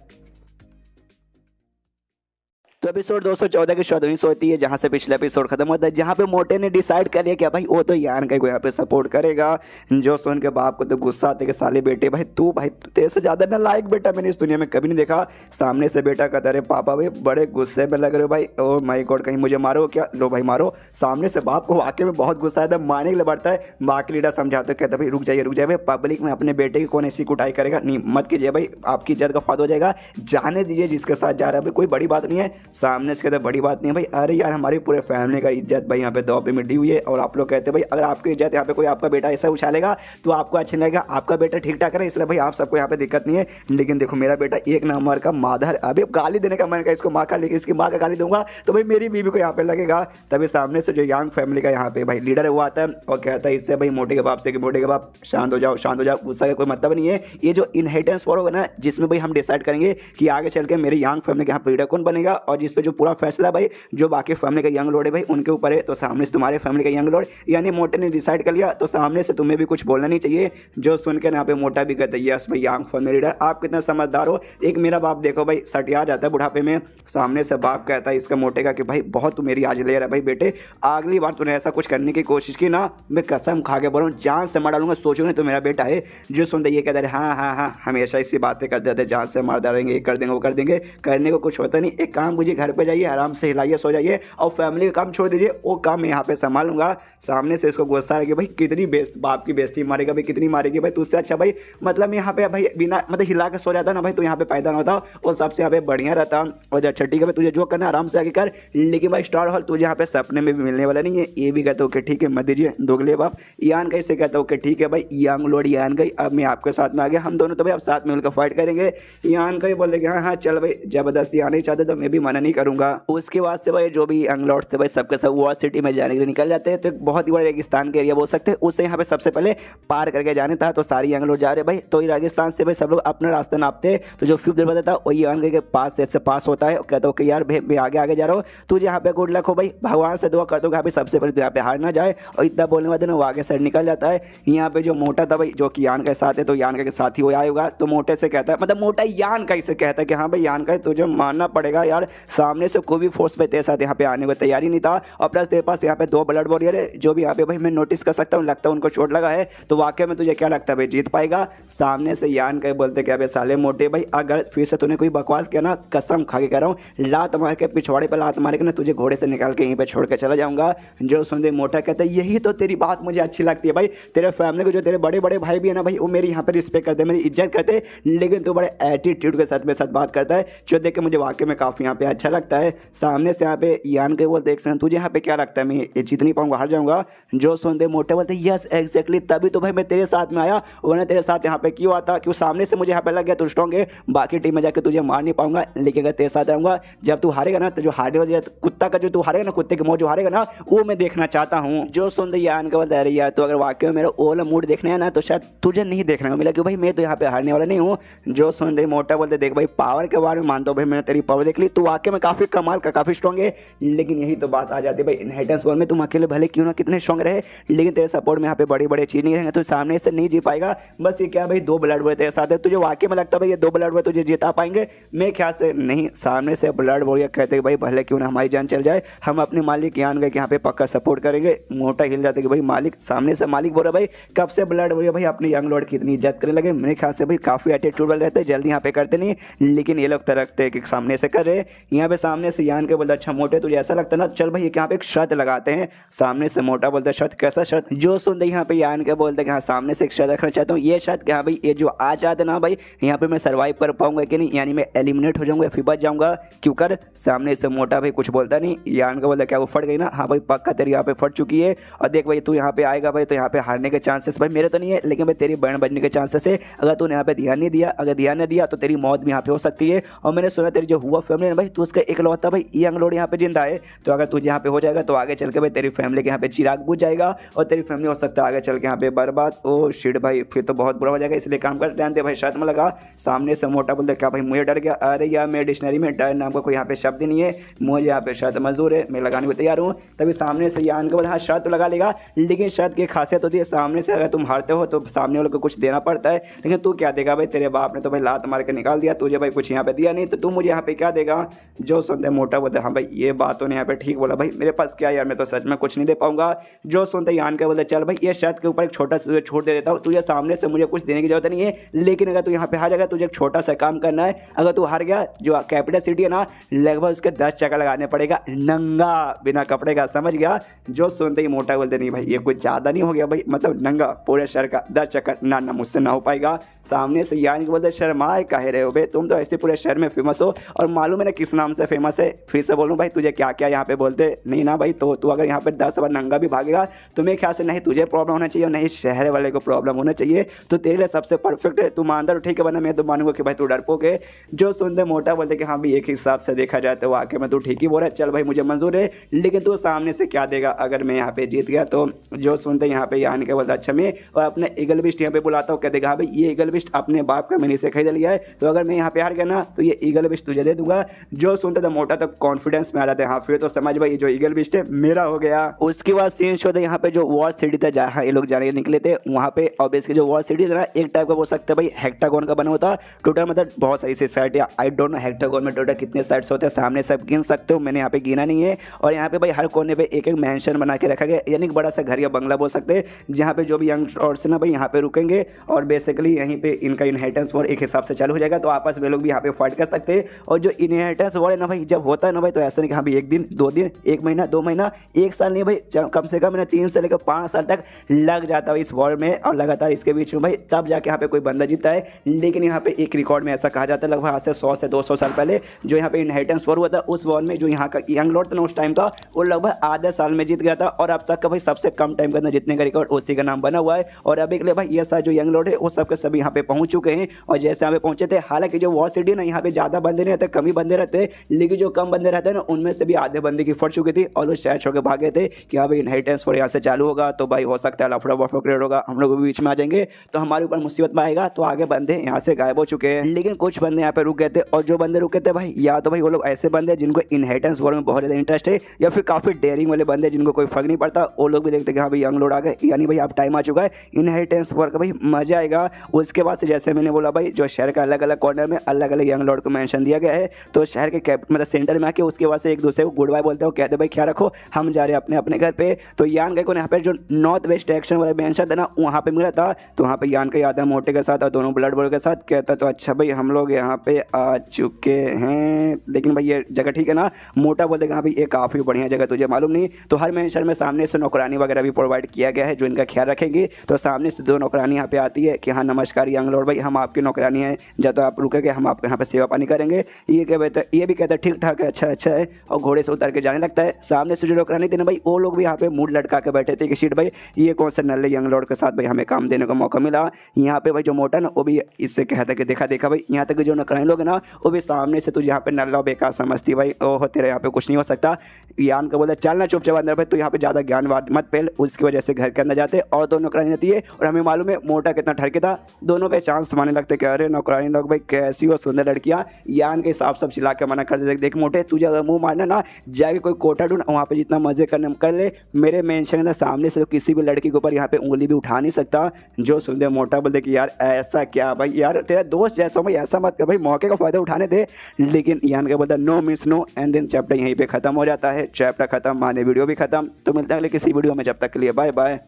तो एपिसोड 214 की शुरुआत होती है जहाँ से पिछला एपिसोड खत्म होता है, जहाँ पे मोटे ने डिसाइड कर लिया कि भाई वो तो यानका को यहाँ पे सपोर्ट करेगा। जो सुन के बाप को तो गुस्सा आते कि साले बेटे भाई तू तेरे से ज़्यादा ना लायक बेटा मैंने इस दुनिया में कभी नहीं देखा। सामने से बेटा कहता अरे पापा भाई बड़े गुस्से में लग रहे हो भाई, ओ माय गॉड कहीं मुझे मारो क्या, लो भाई मारो। सामने से बाप को वाकई में बहुत गुस्सा आता है, मारने के लिए बढ़ता है। बाकी लीडर समझाते कहता भाई रुक जाइए भाई, पब्लिक में अपने बेटे की कौन ऐसी कुटाई करेगा, नहीं मत कीजिए भाई, आपकी इज्जत का फायदा हो जाएगा, जाने दीजिए जिसके साथ जा रहा है भाई, कोई बड़ी बात नहीं है। सामने से कहते बड़ी बात नहीं है भाई, अरे यार हमारी पूरे फैमिली का इज्जत भाई यहाँ पे दांव पे मिटी हुई है, और आप लोग कहते हैं भाई अगर आपकी इज्जत यहाँ पे कोई आपका बेटा ऐसा उछालेगा तो आपको अच्छा लगेगा, आपका बेटा ठीक ठाक है इसलिए भाई आप सबको यहाँ पे दिक्कत नहीं है, लेकिन देखो मेरा बेटा एक नंबर का माधर, अभी गाली देने का मन का इसको माँ का, लेकिन इसकी माँ का गाली दूंगा तो भाई मेरी बीवी को यहाँ पे लगेगा। तभी सामने से जो यंग फैमिली का यहाँ पे भाई लीडर है वो आता है और कहता है इससे भाई मोटे के बाप से कि मोटे के बाप शांत हो जाओ शांत हो जाओ, गुस्सा का कोई मतलब नहीं है। ये जो इनहेरिटेंस फॉर होगा ना जिसमें भाई हम डिसाइड करेंगे कि आगे चल के मेरी यंग फैमिली के यहाँ पे लीडर कौन बनेगा, और जिसपे जो पूरा फैसला भाई जो बाकी फैमिली का यंग लॉर्ड है भाई उनके ऊपर है। तो सामने से तुम्हारे फैमिली का यंग लॉर्ड यानी मोटे ने डिसाइड कर लिया, तो सामने से तुम्हें भी कुछ बोलना नहीं चाहिए। जो सुनकर यहाँ पे मोटा भी कहता है यस भाई यंग फैमिली लीडर आप कितना समझदार हो। एक मेरा बाप देखो भाई सटिया जाता है बुढ़ापे में, सामने से बाप कहता है इसका मोटे का कि भाई बहुत तू मेरी आज ले रहा है भाई बेटे, अगली बार तूने ऐसा कुछ करने की कोशिश की ना मैं कसम खा के बोल रहा हूँ जान से मार डालूंगा, सोचो नहीं तो मेरा बेटा है। जो सुनते ये कहता है हाँ हमेशा इसी बातें करते रहते जान से मार डालेंगे, ये कर देंगे वो कर देंगे, करने को कुछ होता नहीं। एक काम कीजिए घर पे जाइए आराम से हिलाइए सो जाइए और फैमिली का काम छोड़ दीजिए, वो काम मैं यहाँ पे संभालूंगा। सामने से इसको गुस्सा है कि भाई कितनी बाप की बेइज्जती मारेगा भाई, कितनी मारेगी भाई, तुझसे अच्छा भाई मतलब यहाँ पे भाई बिना मतलब हिला के सो जाता ना भाई तो यहाँ पे पैदा ना होता और सबसे यहाँ पे बढ़िया रहता। और अच्छा ठीक है भाई तुझे जो करना आराम से आगे कर, लेकिन भाई स्टार हॉल तुझे यहाँ पे सपने में भी मिलने वाला नहीं है। ये भी कहता हूँ कि ठीक है मत दीजिए दोगले बाप। यान कैसे कहता हूँ कि ठीक है भाई यंग लॉर्ड यान गई अब मैं आपके साथ में आ गया, हम दोनों तो भाई अब साथ में मिलकर फाइट करेंगे। यान का ही बोल देगा हाँ चल भाई जबरदस्ती आने चाहते तो मैं भी मना नहीं करूंगा। उसके बाद से भाई जो भी यंग लॉर्ड थे भाई सबके सब वॉर सिटी में जाने के लिए निकल जाते हैं। तो एक बहुत ही बड़ा रेगिस्तान का एरिया बोल सकते हैं, उससे यहाँ पे सबसे पहले पार करके जाने था। तो सारी यंग लोग जा रहे भाई, तो रेगिस्तान से भाई सब लोग अपना रास्ता नापते। तो जो फ्यूप बताता है वही यंग के पास से पास होता है, कहता हूँ कि यार मैं आगे जा रहा हूँ तुझे यहाँ पे गुड लक हो भाई, भगवान से दुआ करता हूँ कि सबसे पहले तो यहाँ पे हार ना जाए। और इतना बोलने वाले ना वो आगे साइड निकल जाता है। यहाँ पे जो मोटा था भाई जो कि यान के साथ है, तो यान के साथ ही वो आएगा। तो मोटे से कहता है मतलब मोटा यान का इसे कहता है कि हाँ भाई यान का तुझे मानना पड़ेगा यार, सामने से कोई भी फोर्स पे तेरे साथ यहाँ पे आने को तैयारी नहीं था, और प्लस तेरे पास यहाँ पे 2 ब्लड वॉरियर है जो भी यहाँ पे भाई मैं नोटिस कर सकता हूँ, लगता है उनको चोट लगा है। तो वाकई में तुझे क्या लगता है भाई जीत पाएगा? सामने से यान का बोलते क्या भाई साले मोटे भाई अगर फिर से तूने कोई बकवास किया ना कसम खा के कह रहा हूँ लात मार के पिछवाड़े पर लात मार के ना तुझे घोड़े से निकाल के यहीं पे छोड़ के चला जाऊंगा। जो सुनते मोटा कहता है यही तो तेरी बात मुझे अच्छी लगती है भाई, तेरे फैमिली को जो तेरे बड़े बड़े भाई भी है ना भाई वो मेरी यहाँ पे रिस्पेक्ट करते हैं, मेरी इज्जत करते हैं, लेकिन तू बड़े एटीट्यूड के साथ मेरे साथ बात करता है जो देख के मुझे वाकई में काफ़ी यहाँ पे अच्छा लगता है। सामने से यहाँ पे यान के बोलते एक सेकंड तुझे यहाँ पे क्या लगता है मैं जीत नहीं पाऊंगा हार जाऊंगा? जो सुनते मोटे बोलते यस एग्जैक्टली तभी तो भाई मैं तेरे साथ में आया, वरना तेरे साथ यहाँ पे क्यों आता? क्यों सामने से मुझे यहाँ पे लग गया तू स्ट्रॉन्ग है, बाकी टीम में जाकर तुझे मार नहीं पाऊंगा, लेकिन अगर तेरे साथ रहूंगा जब तू हारेगा ना तो जो हारे वाला कुत्ता का जो तू हारेगा ना कुत्ते की मौत जो हारेगा ना वो मैं देखना चाहता हूँ। जो सुनते यान का बोलता है यार तो अगर वाकई में मेरा वो वाला मूड देखना है ना तो शायद तुझे नहीं देखना है मिला कि भाई मैं तो यहाँ पे हारने वाला नहीं हूँ। जो सुनते मोटा बोलते देख भाई पावर के बारे में मानता हूँ भाई मैंने तेरी पावर देख ली, तू वाकई में काफ़ी कमाल का काफ़ी स्ट्रॉन्ग है, लेकिन यही तो बात आ जाती है भाई इनहेरिटेंस वॉर में तुम अकेले भले क्यों ना कितने स्ट्रॉन्ग रहे, लेकिन तेरे सपोर्ट में यहाँ पे बड़ी बड़ी चीज़ नहीं रहेंगे तो सामने से नहीं जीत पाएगा। बस ये क्या भाई 2 ब्लड वॉरियर तेरे साथ है, तुझे वाकई में लगता है भाई ये 2 ब्लड वॉरियर तुझे जिता पाएंगे? मैं ख्याल से नहीं। सामने से ब्लड वॉरियर कहते हैं भाई भले क्यों ना हमारी जान चल जाए हम अपने मालिक यान गए कि यहाँ पे पक्का सपोर्ट करेंगे। मोटा हिल जाते कि भाई मालिक, सामने से मालिक बोल रहा भाई कब से ब्लड वॉरियर भाई अपने यंग लॉर्ड की इतनी इज्जत करने लगे? मेरे ख्याल से भाई काफ़ी एटीट्यूड वाले रहते हैं, जल्दी यहाँ पे करते नहीं, लेकिन ये लोग तो रखते हैं कि सामने से कर रहे। यहाँ पे सामने से यान के बोलता अच्छा मोटे तुझे ऐसा लगता है ना, चल भाई यहाँ पे एक शर्त लगाते हैं। सामने से मोटा बोलता शर्त, कैसा शर्त? जो सुनते यहाँ पे यान के बोलते कि हाँ सामने से एक शर्त रखना चाहता हूँ, ये शर्त कि हाँ भाई ये जो आज आता ना भाई यहाँ पे मैं सर्वाइव कर पाऊंगा कि नहीं, यानी मैं एलिमिनेट हो जाऊंगा या फिर बच जाऊंगा। क्यों कर? सामने से मोटा भाई कुछ बोलता नहीं। यान का बोलता क्या वो फट गई ना? हाँ भाई पक्का तेरी यहाँ पे फट चुकी है। और देख भाई तू यहाँ पे आएगा भाई तो यहाँ पे हारने के चांसेस भाई मेरे तो नहीं है, लेकिन भाई तेरी बहन बचने के चांसेस है। अगर तूने यहाँ पे ध्यान नहीं दिया, अगर ध्यान नहीं दिया तो तेरी मौत भी यहाँ पे हो सकती है। और मैंने सुना तेरी जो हुआ फैमिली है भाई, तू उसका इकलौता भाई यंग लॉर्ड यहाँ पे जिंदा है। तो अगर तुझे यहाँ पे हो जाएगा तो आगे चल के भाई तेरी फैमिली के यहाँ पे चिराग बुझ जाएगा और तेरी फैमिली हो सकता है आगे चल के यहाँ पे बर्बाद। ओ शिट भाई फिर तो बहुत बुरा हो जाएगा, इसलिए काम कर ध्यान दे भाई, शर्त में लगा। सामने से मोटा बोलते क्या भाई मुझे डर गया? अरे यार मेरे डिक्शनरी में डर नाम का कोई यहाँ पे शब्द नहीं है, मुझे यहाँ पे शर्त मंजूर है, मैं लगाने को तैयार हूँ। तभी सामने से यान के बोला हाँ शर्त लगा लेगा, लेकिन शर्त की खासियत होती है सामने से अगर तुम हारते हो तो सामने वाले को कुछ देना पड़ता है। लेकिन तू क्या देगा भाई? तेरे बाप ने तो भाई लात मार के निकाल दिया, तुझे भाई कुछ यहाँ पे दिया नहीं, तो तू मुझे यहाँ पे क्या देगा? जो सुनते मोटा बोलते हाँ भाई ये बातों ने यहाँ पे ठीक बोला भाई, मेरे पास क्या यार मैं तो सच में कुछ नहीं दे पाऊंगा। जो सुनते यान के बोलते चल भाई ये शर्त के ऊपर एक छोटा सा छूट दे देता हूँ, तुझे सामने से मुझे कुछ देने की जरूरत नहीं है, लेकिन अगर तू यहाँ पे हार जाएगा तुझे एक छोटा सा काम करना है। अगर तू हार गया, जो कैपिटल सिटी है ना लगभग उसके 10 चक्कर लगाने पड़ेगा नंगा बिना कपड़े का, समझ गया? जो सुनते ही मोटा बोलते नहीं भाई ये कुछ ज़्यादा नहीं हो गया भाई, मतलब नंगा पूरे शहर का 10 चक्कर? ना ना मुझसे ना हो पाएगा। सामने से यान के बोलते शर्माए कहे रहे हो बे, तुम तो ऐसे पूरे शहर में फेमस हो और मालूम है ना किस नाम से फेमस है? फिर से बोलूँ भाई तुझे क्या क्या यहाँ पे बोलते नहीं ना भाई, तो तू अगर यहाँ पे 10 बार नंगा भी भागेगा तो मेरे ख्याल से नहीं तुझे प्रॉब्लम होना चाहिए और नहीं शहर वाले को प्रॉब्लम होना चाहिए, तो तेरे लिए सबसे परफेक्ट है। तू मानता हो ठीक है, वरना मैं तो मानूंगा कि भाई तू डरपोक है। जो सुनते मोटा बोलते कि हाँ भाई एक हिसाब से देखा जाए तो वाकई में तू ठीक ही बोल रहा है, चल भाई मुझे मंजूर है, लेकिन तू सामने से क्या देगा अगर मैं यहाँ पे जीत गया तो? जो सुनते यहाँ पे यान के बोलता अच्छा मैं और अपने ईगल बिस्ट यहाँ पे बुलाता हूँ, क्या देगा? हाँ भाई ये ईगल बिस्ट अपने बाप का मैंने से खरीद लिया है, तो अगर मैं यहाँ पे हार गया ना तो ये ईगल बिस्ट तुझे दे दूंगा। जो सुनते तो मोटा तो कॉन्फिडेंस में आ जाते हैं, हाँ फिर तो समझ भाई ये जो ईगल बिस्ट है मेरा हो गया। उसके बाद सीन शो था यहाँ पे जो वॉर सिटी था जहाँ ये लोग जाने निकले थे, वहाँ पे ऑब्वियसली जो वॉर सिटी था ना एक टाइप का बोल सकते हैं भाई हेक्टागोन का बना होता टोटल, मतलब बहुत सारी सी साइड या आई डोंट नो हेक्टागोन में टोटल कितने साइड्स होते हैं, सामने सब गिन सकते हो, मैंने यहाँ पे गिना नहीं है। और यहाँ पे भाई हर कोने पे एक एक मैंशन बना के रखा गया, यानी बड़ा सा घर या बंगला बोल सकते हैं, जहाँ पे जो भी यंग लॉर्ड्स ना भाई यहाँ पे रुकेंगे और बेसिकली यहीं पे इनका इनहेरिटेंस वॉर एक हिसाब से चालू हो जाएगा, तो आपस में लोग भी यहाँ पे फाइट कर सकते हैं। और जो इनहेरिटेंस वॉर है ना भाई जब होता है ना भाई तो ऐसा नहीं कि हाँ भाई एक दिन 2 दिन 1 महीना 2 महीना 1 साल नहीं भाई, कम से कम 3 से लेकर 5 साल तक लग जाता है इस वॉर में, और लगातार इसके बीच में भाई तब जाके यहाँ पे कोई बंदा जीता है। लेकिन यहाँ पे एक रिकॉर्ड में ऐसा कहा जाता है लगभग आज से 100 से 200 साल पहले जो यहाँ पे इनहेरिटेंस वॉर हुआ था, उस वॉर में जो यहाँ का यंग लॉर्ड था ना उस टाइम का वो लगभग आधे साल में जीत गया था, और अब तक का भाई सबसे कम टाइम के अंदर जीतने का रिकॉर्ड उसी का नाम बना हुआ है। और अभी के लिए भाई ये सारे जो यंग लॉर्ड है वो सबके सभी यहाँ पे पहुंच चुके हैं, और जैसे यहाँ पे पहुंचे थे, हालांकि जो वॉर सिटी ना यहाँ पे ज्यादा बंदे नहीं रहते, कम ही बंदे रहते, लेकिन जो कम बंदे रहते हैं ना उनमें से भी आधे बंदे की फट चुकी थी और वो शहर छोड़ के भागे थे कि हाँ भाई इनहेरिटेंस वॉर यहाँ से चालू होगा तो भाई हो सकता है लफड़ा वफड़ा क्रिएट होगा, हम लोग भी बीच में आ जाएंगे तो हमारे ऊपर मुसीबत में आएगा, तो आगे बंदे यहाँ से गायब हो चुके हैं। लेकिन कुछ बंदे यहाँ पे रुक गए थे, और जो बंदे रुके थे भाई या तो भाई वो लोग ऐसे बंदे जिनको इनहेरिटेंस वॉर में बहुत ज़्यादा इंटरेस्ट है, या फिर काफ़ी डेयरिंग वाले बंदे जिनको कोई फर्क नहीं पड़ता, वो लोग भी देखते कि हाँ भाई यंग लॉर्ड आ गए, यानी भाई अब टाइम आ चुका है इनहेरिटेंस वॉर का, भाई मजा आएगा। उसके बाद से जैसे मैंने बोला भाई जो शहर का अलग अलग कॉर्नर में अलग अलग यंग लॉर्ड को मेंशन दिया गया है, तो शहर के मतलब सेंटर में आके उसके बाद से एक दूसरे को गुड बाय बोलते हो, कहते भाई ख्याल रखो हम जा रहे हैं अपने अपने घर पे। तो यान गए को यहाँ पे जो नॉर्थ वेस्ट डायरेक्शन वाला मेंशन था ना वहाँ पे मिला था, तो वहाँ पे यान का याद है मोटे के साथ और दोनों ब्लड बॉय के साथ, कहता तो अच्छा भाई हम लोग यहाँ पे आ चुके हैं, लेकिन भाई ये जगह ठीक है ना? मोटा बोलते भाई ये काफ़ी बढ़िया जगह, तुझे मालूम नहीं? तो हर मेंशन में सामने से नौकरानी वगैरह भी प्रोवाइड किया गया है जो इनका ख्याल रखेंगे। तो सामने से 2 नौकरानी यहाँ पे आती है कि हाँ नमस्कार यंग लॉर्ड भाई हम आपकी नौकरानी हैं, जब तो आप रुकेंगे हम आपके यहाँ पे सेवा पानी करेंगे। ये भी कहता है ठीक ठाक है, अच्छा है, और घोड़े से उतर के जाने लगता है। सामने से जो नौकरानी थी ना भाई वो लोग भी यहाँ पे मूड लटका के बैठे थे कि शीट भाई ये कौन सा नल्ले यंग लॉर्ड के साथ भाई हमें काम देने का मौका मिला। यहाँ पे भाई जो मोटा ना वो भी इससे कहता कि देखा भाई, यहाँ तक जो नौकरानी लोग ना वो भी सामने से तुझे यहाँ पे नल्ला बेकार समझती भाई, ओहो तेरे यहाँ पे कुछ नहीं हो सकता। यान का बोलता चलना चुपचाप अंदर भाई, तो यहाँ पे ज़्यादा ज्ञान मत फैल। उसकी वजह से घर के अंदर जाते और 2 नौकरानी रहती है, और हमें मालूम है मोटा कितना ठरके था, दोनों पे चांस मारने लगते कि अरे नौकरानी लोग भाई कैसी हो सुंदर लड़कियाँ। यान के हिसाब सब चिल्ला के मना कर देते, देख मोटे तुझे अगर मुँह मारना ना जाके कोई कोटा ढूंढ वहाँ पे जितना मजे करने कर ले, मेरे मेंशन के सामने से तो किसी भी लड़की के ऊपर यहाँ पे उंगली भी उठा नहीं सकता। जो सुनते मोटा बोलते कि यार ऐसा क्या भाई, यार तेरा दोस्त जैसा भाई ऐसा मत कर भाई, मौके का फायदा उठाने दे। लेकिन यान का बोलता no means no, and then chapter यहीं पे खत्म हो जाता है। चैप्टर खत्म माने वीडियो भी खत्म। तो मिलता है अगले किसी वीडियो में, जब तक के लिए बाय बाय।